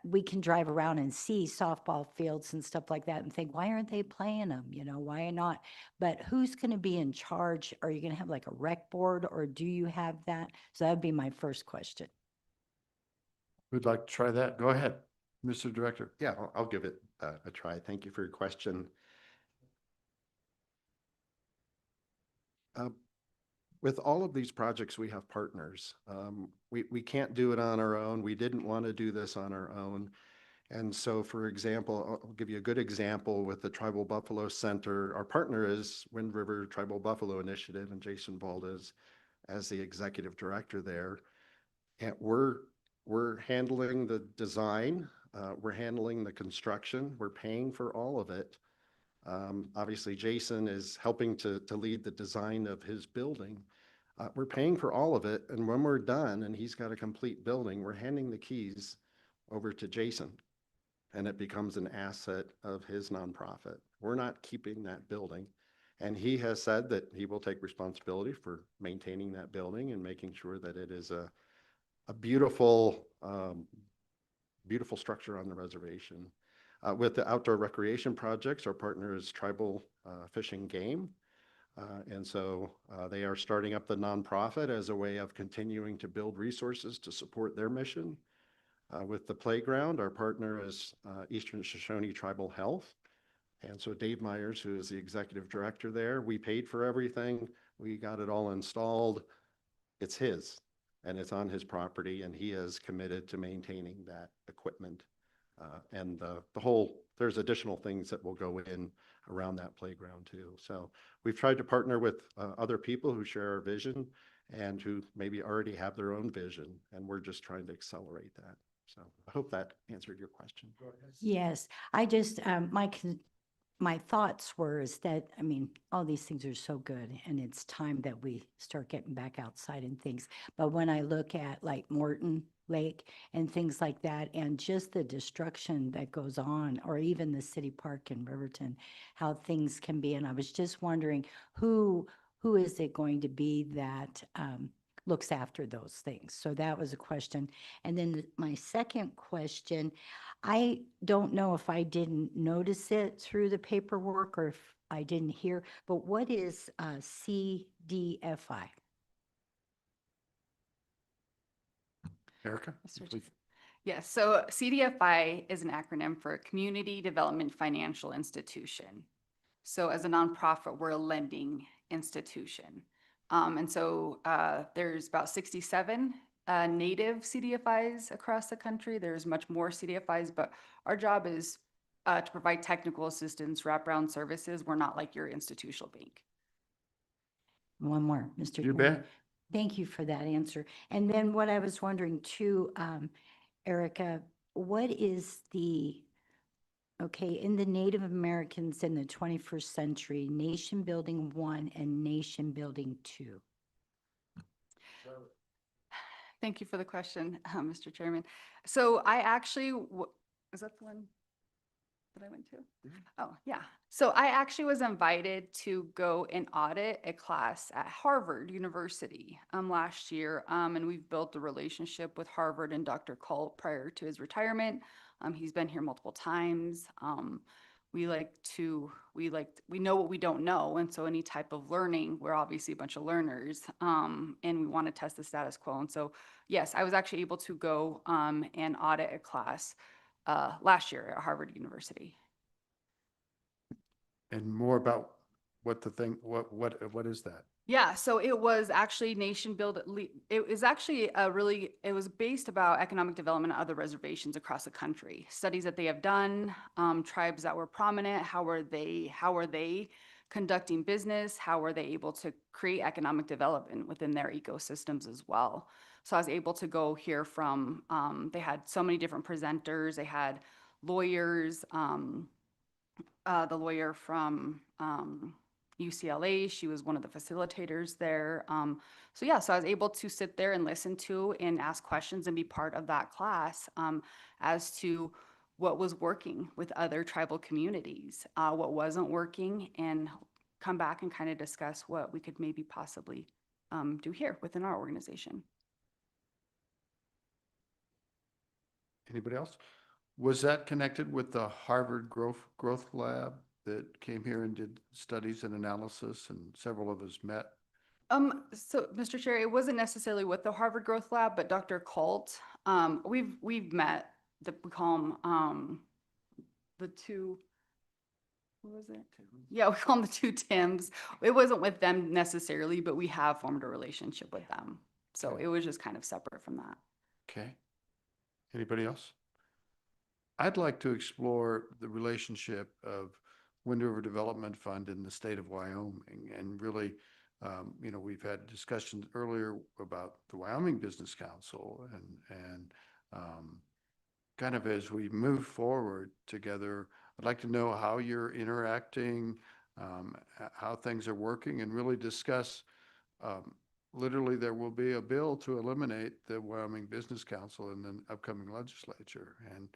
We can drive around and see softball fields and stuff like that and think, why aren't they playing them? Why not? But who's going to be in charge? Are you going to have like a rec board, or do you have that? So that would be my first question. Who'd like to try that? Go ahead, Mr. Director. Yeah, I'll give it a try. Thank you for your question. With all of these projects, we have partners. We can't do it on our own. We didn't want to do this on our own. And so, for example, I'll give you a good example with the Tribal Buffalo Center. Our partner is Wind River Tribal Buffalo Initiative, and Jason Valdez as the executive director there. And we're handling the design, we're handling the construction, we're paying for all of it. Obviously, Jason is helping to lead the design of his building. We're paying for all of it, and when we're done and he's got a complete building, we're handing the keys over to Jason, and it becomes an asset of his nonprofit. We're not keeping that building, and he has said that he will take responsibility for maintaining that building and making sure that it is a beautiful, beautiful structure on the reservation. With the outdoor recreation projects, our partner is Tribal Fish and Game. And so they are starting up the nonprofit as a way of continuing to build resources to support their mission. With the playground, our partner is Eastern Shoshone Tribal Health. And so Dave Myers, who is the executive director there, we paid for everything. We got it all installed. It's his, and it's on his property, and he is committed to maintaining that equipment. And the whole, there's additional things that will go in around that playground too. So we've tried to partner with other people who share our vision and who maybe already have their own vision, and we're just trying to accelerate that. So I hope that answered your question. Yes, I just, my thoughts were is that, all these things are so good, and it's time that we start getting back outside and things. But when I look at like Morton Lake and things like that, and just the destruction that goes on, or even the city park in Riverton, how things can be. And I was just wondering who is it going to be that looks after those things? So that was a question. And then my second question, I don't know if I didn't notice it through the paperwork or if I didn't hear, but what is CDFI? Erica? Mr. please. Chair. Yes, so CDFI is an acronym for Community Development Financial Institution. So as a nonprofit, we're a lending institution. And so there's about 67 native CDFIs across the country. There's much more CDFIs, but our job is to provide technical assistance, wraparound services. We're not like your institutional bank. One more, Mr. You Chairman. bet. Thank you for that answer. And then what I was wondering too, Erica, what is okay, in the Native Americans in the 21st century, Nation Building 1 and Nation Building 2? Thank you for the question, Mr. Chairman. So I actually, is that the one that I went to? Oh, yeah. So I actually was invited to go and audit a class at Harvard University last year. And we've built a relationship with Harvard and Dr. Colt prior to his retirement. He's been here multiple times. We know what we don't know. And so any type of learning, we're obviously a bunch of learners, and we want to test the status quo. And so, yes, I was actually able to go and audit a class last year at Harvard University. And more about what what is that? Yeah, so it was actually it was actually it was based about economic development of other reservations across the country. Studies that they have done, tribes that were prominent, how are they conducting business? How are they able to create economic development within their ecosystems as well? So I was able to go hear from, they had so many different presenters. They had lawyers, the lawyer from UCLA, she was one of the facilitators there. So yeah, so I was able to sit there and listen to and ask questions and be part of that class as to what was working with other tribal communities, what wasn't working, and come back and kind of discuss what we could maybe possibly do here within our organization. Anybody else? Was that connected with the Harvard Growth Lab that came here and did studies and analysis, and several of us met? So Mr. Chair, it wasn't necessarily with the Harvard Growth Lab, but Dr. Colt, we've met, we call them the two, what was it? Yeah, we call them the two Tims. It wasn't with them necessarily, but we have formed a relationship with them. So Okay. it was just kind of separate from that. Okay. Anybody else? I'd like to explore the relationship of Wind River Development Fund in the state of Wyoming. And really, we've had discussions earlier about the Wyoming Business Council and kind of as we move forward together, I'd like to know how you're interacting, how things are working, and really discuss, literally there will be a bill to eliminate the Wyoming Business Council in the upcoming legislature. And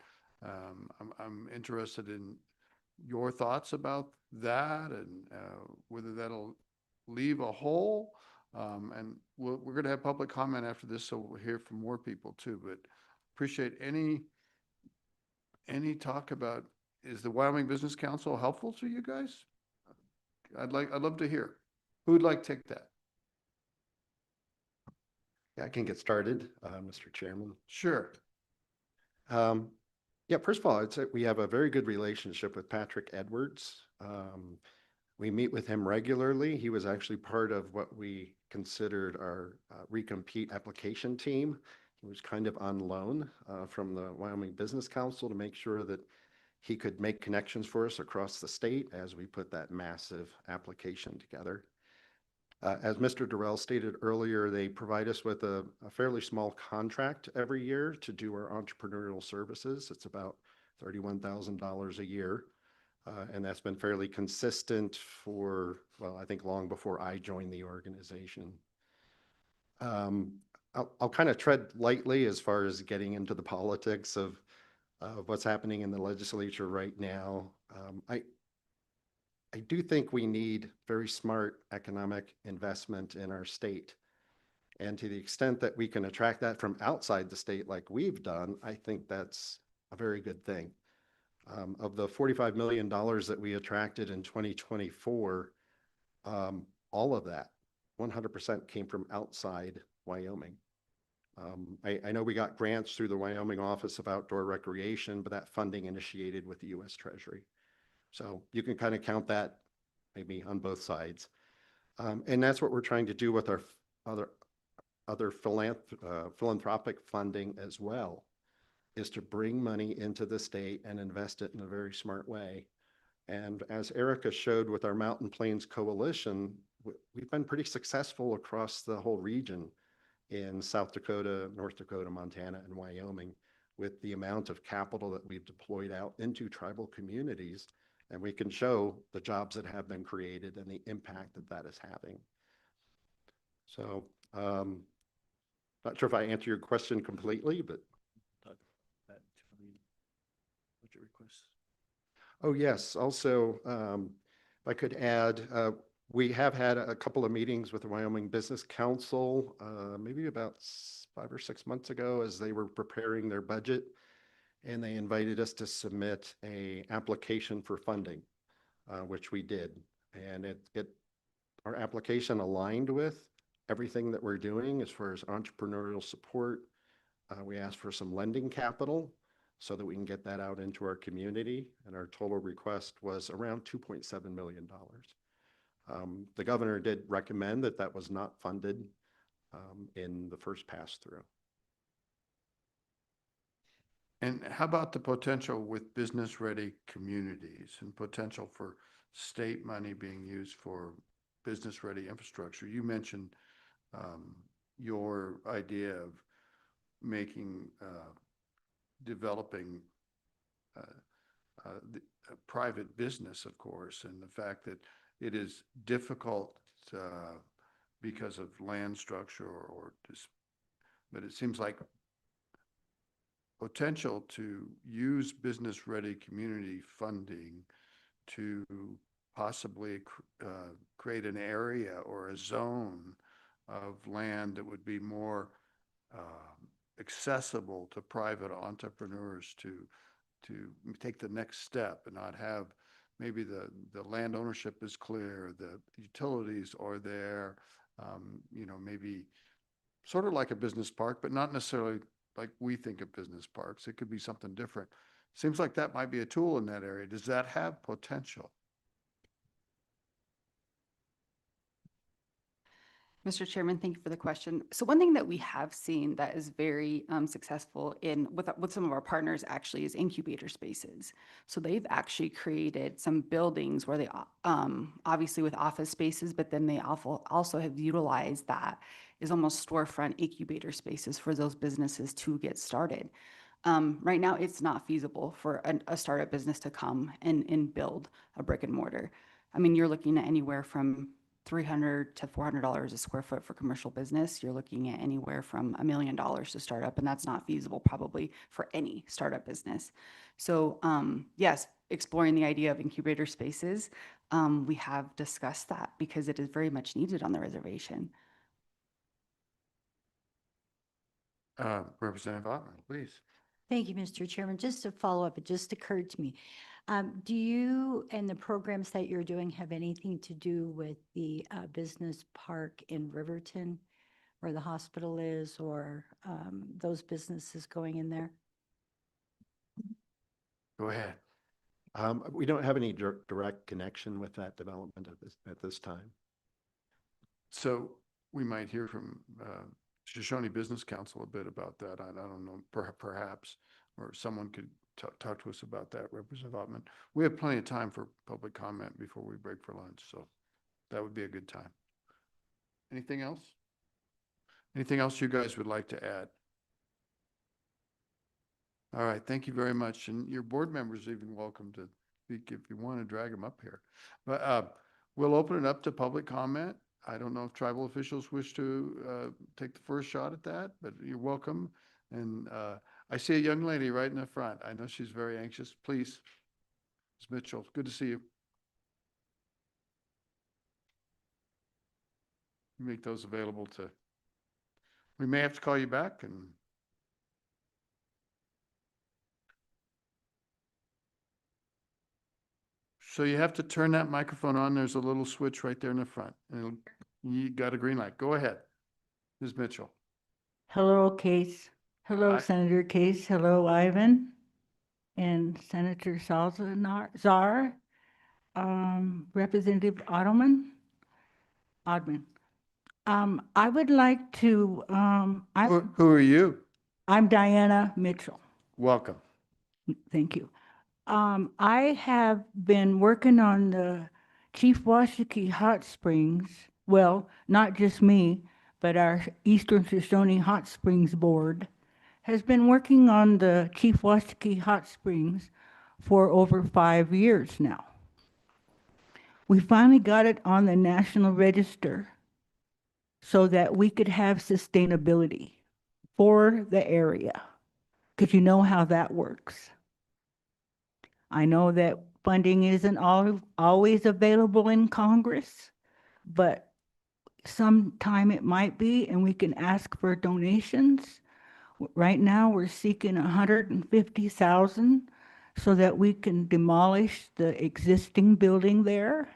I'm interested in your thoughts about that, and whether that'll leave a hole. And we're going to have public comment after this, so we'll hear from more people too. But appreciate any talk about, is the Wyoming Business Council helpful to you guys? I'd love to hear. Who would like to take that? Yeah, I can get started, Mr. Chairman. Sure. Yeah, first of all, I'd say we have a very good relationship with Patrick Edwards. We meet with him regularly. He was actually part of what we considered our recompete application team. He was kind of on loan from the Wyoming Business Council to make sure that he could make connections for us across the state as we put that massive application together. As Mr. Durrell stated earlier, they provide us with a fairly small contract every year to do our entrepreneurial services. It's about $31,000 a year. And that's been fairly consistent for, well, I think long before I joined the organization. I'll kind of tread lightly as far as getting into the politics of what's happening in the legislature right now. I do think we need very smart economic investment in our state. And to the extent that we can attract that from outside the state like we've done, I think that's a very good thing. Of the $45 million that we attracted in 2024, all of that, 100% came from outside Wyoming. I know we got grants through the Wyoming Office of Outdoor Recreation, but that funding initiated with the US Treasury. So you can kind of count that maybe on both sides. And that's what we're trying to do with our other philanthropic funding as well, is to bring money into the state and invest it in a very smart way. And as Erica showed with our Mountain Plains Coalition, we've been pretty successful across the whole region in South Dakota, North Dakota, Montana, and Wyoming with the amount of capital that we've deployed out into tribal communities. And we can show the jobs that have been created and the impact that that is having. So, not sure if I answered your question completely, but. Budget requests. Oh, yes. Also, if I could add, we have had a couple of meetings with the Wyoming Business Council, maybe about 5 or 6 months ago as they were preparing their budget. And they invited us to submit an application for funding, which we did. And our application aligned with everything that we're doing as far as entrepreneurial support. We asked for some lending capital so that we can get that out into our community. And our total request was around $2.7 million. The governor did recommend that that was not funded in the first pass through. And how about the potential with business-ready communities and potential for state money being used for business-ready infrastructure? You mentioned your idea of making, developing the private business, of course, and the fact that it is difficult because of land structure or just, but it seems like potential to use business-ready community funding to possibly create an area or a zone of land that would be more accessible to private entrepreneurs to take the next step and not have maybe the land ownership is clear, the utilities are there, you know, maybe sort of like a business park, but not necessarily like we think of business parks. It could be something different. Seems like that might be a tool in that area. Does that have potential? Mr. Chairman, thank you for the question. So one thing that we have seen that is very successful with some of our partners actually is incubator spaces. So they've actually created some buildings where they obviously with office spaces, but then they also have utilized that as almost storefront incubator spaces for those businesses to get started. Right now, it's not feasible for a startup business to come and build a brick and mortar. I mean, you're looking at anywhere from $300 to $400 a square foot for commercial business. You're looking at anywhere from $1 million to start up, and that's not feasible probably for any startup business. So yes, exploring the idea of incubator spaces, we have discussed that because it is very much needed on the reservation. Representative Ottman, please. Thank you, Mr. Chairman. Just to follow up, it just occurred to me. Do you and the programs that you're doing have anything to do with the business park in Riverton where the hospital is, or those businesses going in there? Go ahead. We don't have any direct connection with that development at this time. So we might hear from Shoshone Business Council a bit about that. I don't know, perhaps, or someone could talk to us about that, Representative Ottman. We have plenty of time for public comment before we break for lunch, so that would be a good time. Anything else? Anything else you guys would like to add? All right, thank you very much. And your board members are even welcome to speak if you want to drag them up here. But we'll open it up to public comment. I don't know if tribal officials wish to take the first shot at that, but you're welcome. And I see a young lady right in the front. I know she's very anxious. Please, Ms. Mitchell, good to see you. Make those available to, we may have to call you back and. So you have to turn that microphone on. There's a little switch right there in the front. And you got a green light. Go ahead, Ms. Mitchell. Hello, Case. Hello, Hi. Senator Case. Hello, Ivan and Senator Salazar, Representative Odman. I would like to, Who are you? I'm Diana Mitchell. Welcome. Thank you. I have been working on the Chief Washakie Hot Springs. Well, not just me, but our Eastern Shoshone Hot Springs Board has been working on the Chief Washakie Hot Springs for over 5 years now. We finally got it on the National Register so that we could have sustainability for the area, because you know how that works. I know that funding isn't always available in Congress, but sometime it might be, and we can ask for donations. Right now, we're seeking 150,000 so that we can demolish the existing building there.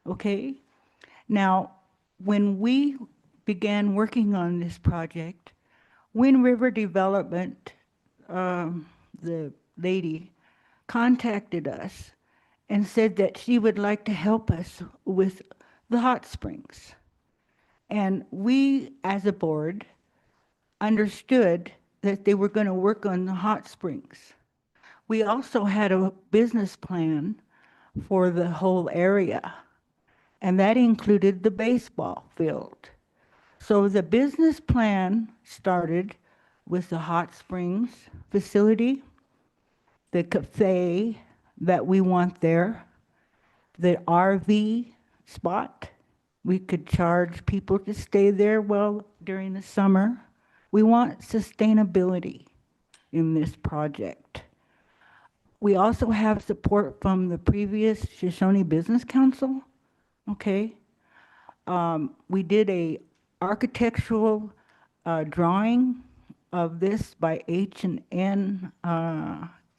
Okay? Now, when we began working on this project, Wind River Development, the lady, contacted us and said that she would like to help us with the hot springs. And we, as a board, understood that they were going to work on the hot springs. We also had a business plan for the whole area, and that included the baseball field. So the business plan started with the hot springs facility, the cafe that we want there, the RV spot. We could charge people to stay there during the summer. We want sustainability in this project. We also have support from the previous Shoshone Business Council. Okay. We did a architectural drawing of this by H&N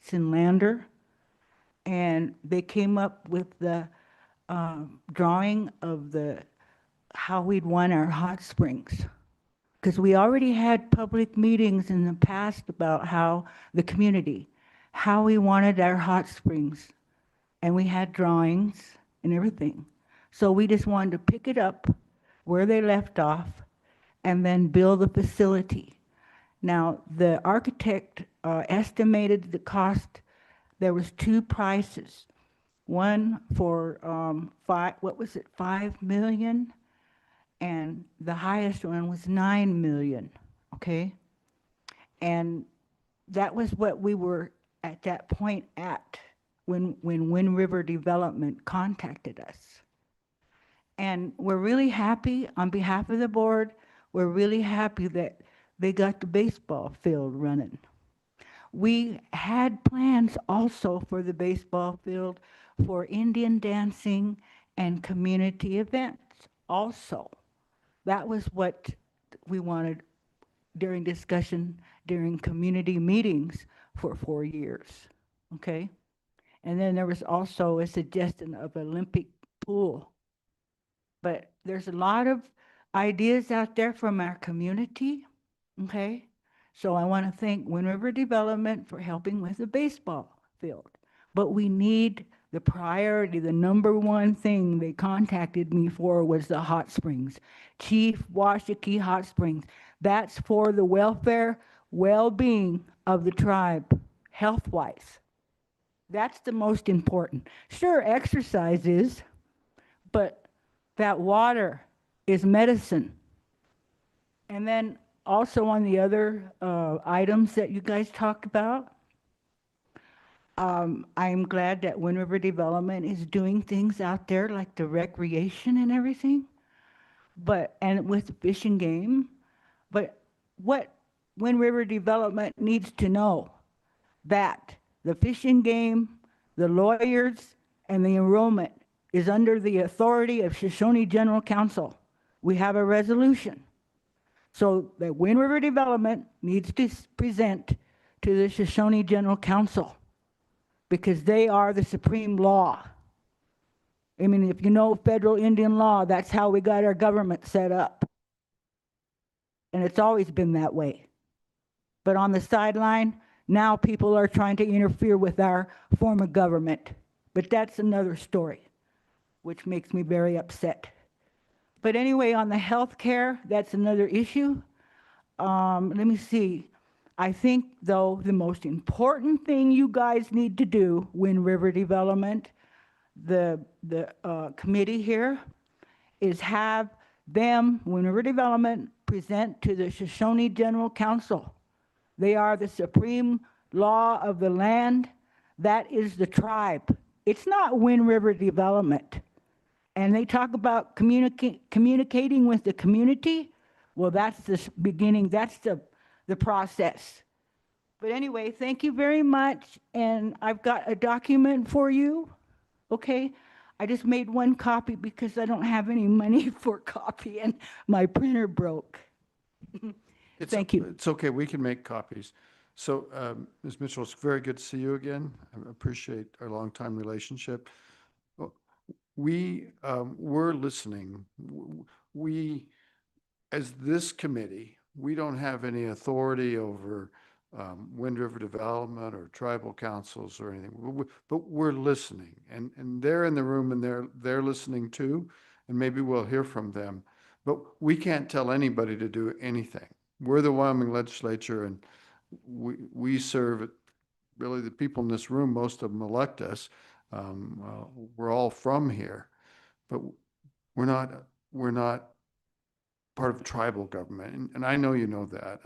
Sinlander, and they came up with the drawing of how we'd want our hot springs. Because we already had public meetings in the past about how we wanted our hot springs. And we had drawings and everything. So we just wanted to pick it up where they left off and then build the facility. Now, the architect estimated the cost. There was two prices. One for $5 million, and the highest one was $9 million, okay? And that was what we were at that point at when Wind River Development contacted us. And we're really happy on behalf of the board. We're really happy that they got the baseball field running. We had plans also for the baseball field for Indian dancing and community events also. That was what we wanted during discussion, during community meetings for 4 years, okay? And then there was also a suggestion of Olympic pool. But there's a lot of ideas out there from our community, okay? So I want to thank Wind River Development for helping with the baseball field. But we need the priority, the number one thing they contacted me for was the hot springs. Chief Washakie Hot Springs. That's for the welfare, well-being of the tribe, health-wise. That's the most important. Sure, exercise is, but that water is medicine. And then also on the other items that you guys talked about, I'm glad that Wind River Development is doing things out there like the recreation and everything, and with the fish and game. But what Wind River Development needs to know that the fish and game, the lawyers, and the enrollment is under the authority of Shoshone General Council. We have a resolution. So the Wind River Development needs to present to the Shoshone General Council because they are the supreme law. I mean, if you know federal Indian law, that's how we got our government set up. and it's always been that way. But on the sideline, now people are trying to interfere with our form of government. But that's another story, which makes me very upset. But anyway, on the health care, that's another issue. Let me see. I think, though, the most important thing you guys need to do, Wind River Development, the committee here, is have them, Wind River Development, present to the Shoshone General Council. They are the supreme law of the land. That is the tribe. It's not Wind River Development. And they talk about communicating with the community. Well, that's the beginning. That's the process. But anyway, thank you very much. And I've got a document for you. Okay. I just made one copy because I don't have any money for copy and my printer broke. Thank you. It's okay. We can make copies. So, Ms. Mitchell, it's very good to see you again. I appreciate our longtime relationship. We're listening. We, as this committee, we don't have any authority over Wind River Development or tribal councils or anything, but we're listening, and they're in the room and they're listening too, and maybe we'll hear from them. But we can't tell anybody to do anything. We're the Wyoming Legislature, and we serve really the people in this room. Most of them elect us. We're all from here, but we're not part of tribal government, and I know you know that.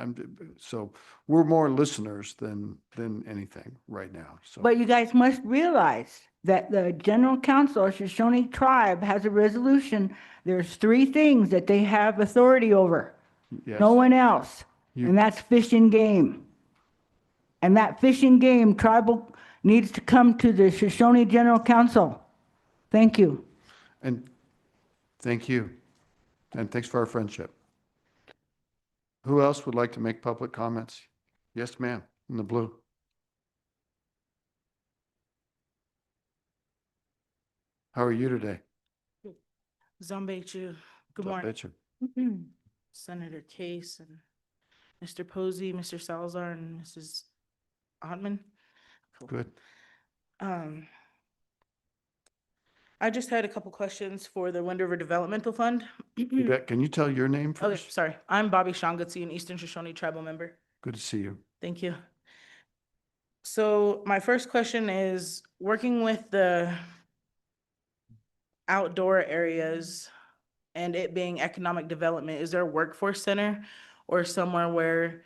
So we're more listeners than anything right now. So, But you guys must realize that the General Council of Shoshone Tribe has a resolution. There's 3 things that they have authority over. yes, No one else. You- And that's fish and game. And that fish and game tribal needs to come to the Shoshone General Council. Thank you. and thank you, and thanks for our friendship. Who else would like to make public comments? Yes, ma'am, in the blue. How are you today? Zambechu, good I morning. bet you. Senator Case and Mr. Posey, Mr. Salazar, and Mrs. Ottman. Cool. Good. I just had a couple questions for the Wind River Developmental Fund. You bet. Can you tell your name Okay, first? sorry. I'm Bobby Shangutsi, an Eastern Shoshone tribal member. Good to see you. Thank you. So my first question is, working with the outdoor areas and it being economic development, is there a workforce center or somewhere where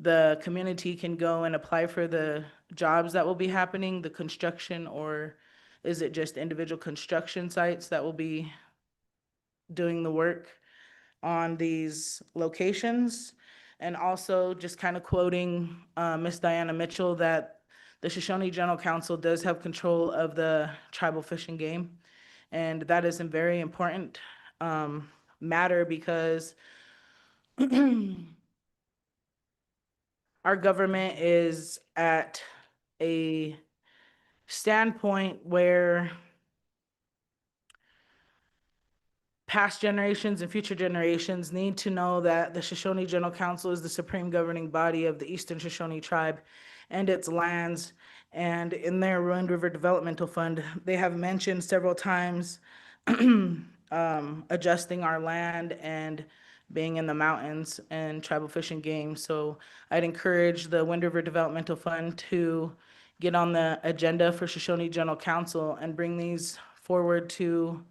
the community can go and apply for the jobs that will be happening, the construction, or is it just individual construction sites that will be doing the work on these locations? And also just kind of quoting Miss Diana Mitchell, that the Shoshone General Council does have control of the tribal fish and game. And that is a very important matter because our government is at a standpoint where past generations and future generations need to know that the Shoshone General Council is the supreme governing body of the Eastern Shoshone Tribe and its lands. And in their Wind River Developmental Fund, they have mentioned several times adjusting our land and being in the mountains and tribal fish and game. So I'd encourage the Wind River Developmental Fund to get on the agenda for Shoshone General Council and bring these forward to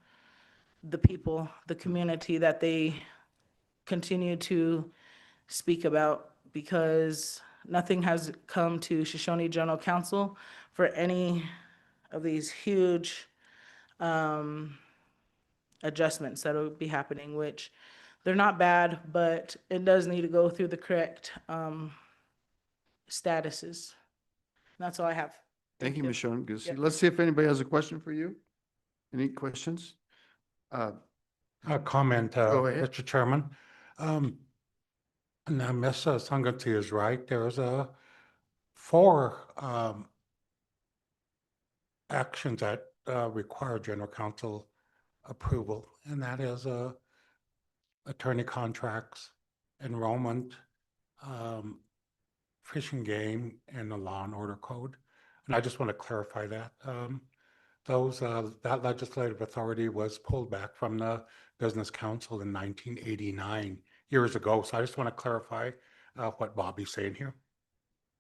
the people, the community that they continue to speak about, because nothing has come to Shoshone General Council for any of these huge adjustments that will be happening, which they're not bad, but it does need to go through the correct statuses. That's all I have. Thank you, Ms. Schoen. Good to see Yeah. you. Let's see if anybody has a question for you. Any questions? A comment, Go ahead. Mr. Chairman. Now, Ms. Sangati is right. There's 4 actions that require general counsel approval, and that is attorney contracts, enrollment, fishing game, and the law and order code. And I just want to clarify that. That legislative authority was pulled back from the Business Council in 1989, years ago. So I just want to clarify what Bobby's saying here.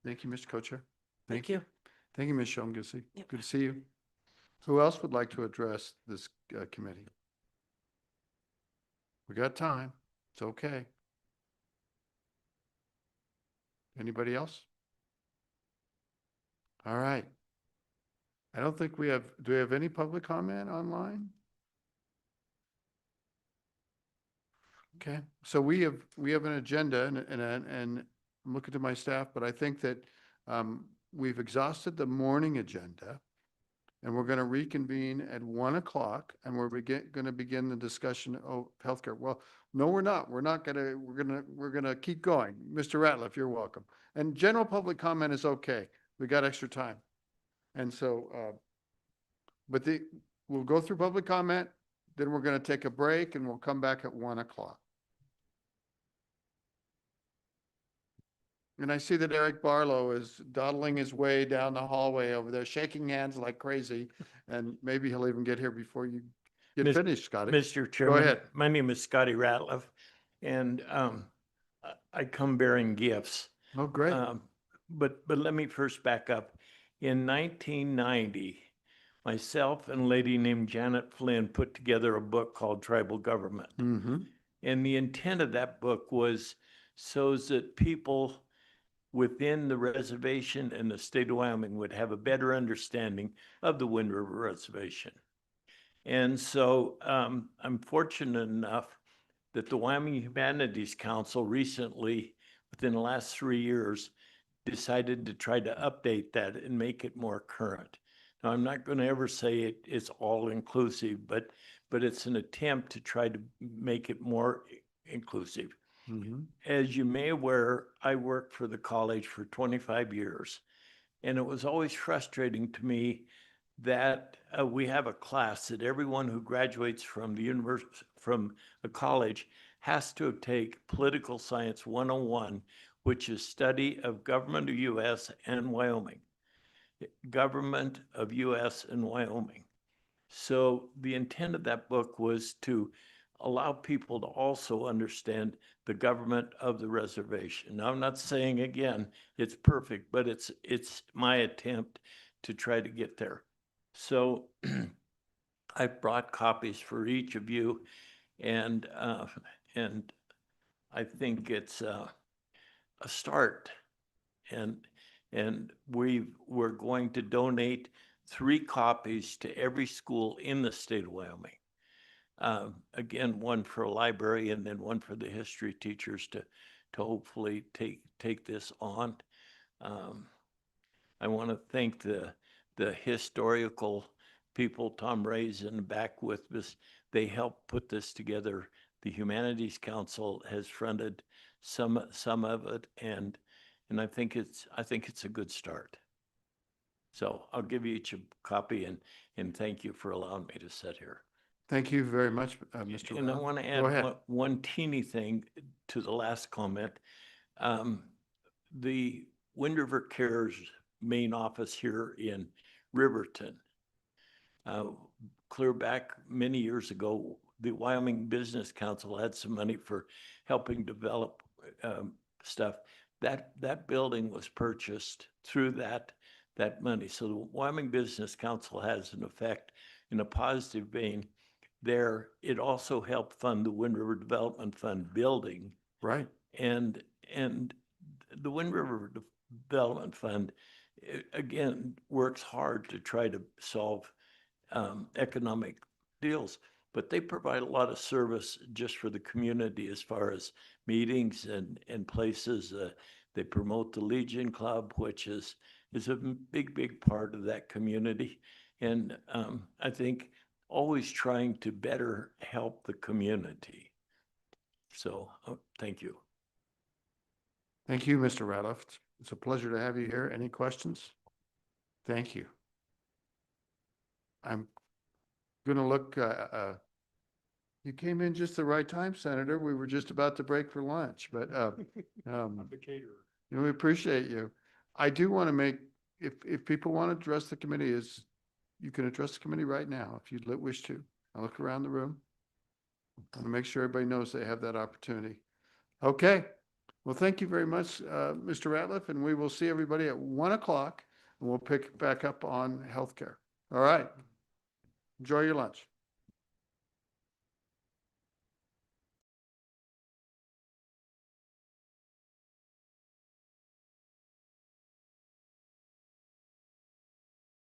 Thank you, Mr. Co-Chair. Thank you. Thank you, Ms. Schoen. Good Yep. to see you. Who else would like to address this committee? We got time. It's okay. Anybody else? All right. I don't think we have, do we have any public comment online? Okay, so we have an agenda and I'm looking to my staff, but I think that we've exhausted the morning agenda. And we're going to reconvene at 1 o'clock and we're going to begin the discussion of healthcare. Well, no, we're not. We're going to keep going. Mr. Ratliff, you're welcome. And general public comment is okay. We got extra time. And so, we'll go through public comment, then we're going to take a break and we'll come back at 1 o'clock. And I see that Eric Barlow is dawdling his way down the hallway over there, shaking hands like crazy. And maybe he'll even get here before you get finished, Scotty. Mr. Chairman, ahead. my name is Scotty Ratliff, and I come bearing gifts. Oh, great. But let me first back up. In 1990, myself and a lady named Janet Flynn put together a book called Tribal Government. Mm-hmm. And the intent of that book was so that people within the reservation and the state of Wyoming would have a better understanding of the Wind River Reservation. And so I'm fortunate enough that the Wyoming Humanities Council recently, within the last 3 years, decided to try to update that and make it more current. Now, I'm not going to ever say it's all inclusive, but it's an attempt to try to make it more inclusive. Mm-hmm. As you may aware, I worked for the college for 25 years, and it was always frustrating to me that we have a class that everyone who graduates from the university, from a college, has to take Political Science 101, which is study of government of U.S. and Wyoming. Government of U.S. and Wyoming. So the intent of that book was to allow people to also understand the government of the reservation. Now, I'm not saying, again, it's perfect, but it's my attempt to try to get there. So I brought copies for each of you, and I think it's a start. And we're going to donate 3 copies to every school in the state of Wyoming. Again, one for a library and then one for the history teachers to hopefully take this on. I want to thank the historical people, Tom Ray's in the back with this. They helped put this together. The Humanities Council has fronted some of it, and I think it's a good start. So I'll give you each a copy and thank you for allowing me to sit here. Thank you very much, Mr. And I Brown. want to Go ahead. add one teeny thing to the last comment. The Wind River Cares main office here in Riverton, clear back many years ago, the Wyoming Business Council had some money for helping develop stuff. That building was purchased through that money. So the Wyoming Business Council has an effect in a positive vein there. It also helped fund the Wind River Development Fund building. Right. And the Wind River Development Fund, again, works hard to try to solve economic deals, but they provide a lot of service just for the community as far as meetings and places. They promote the Legion Club, which is a big part of that community. And I think always trying to better help the community. So thank you. Thank you, Mr. Ratliff. It's a pleasure to have you here. Any questions? Thank you. I'm going to look, You came in just the right time, Senator. We were just about to break for lunch, but we appreciate you. I do want to make, if people want to address the committee, you can address the committee right now if you'd wish to. I'll look around the room. I want to make sure everybody knows they have that opportunity. Okay. Well, thank you very much, Mr. Ratliff, and we will see everybody at 1 o'clock, and we'll pick back up on healthcare. All right. Enjoy your lunch.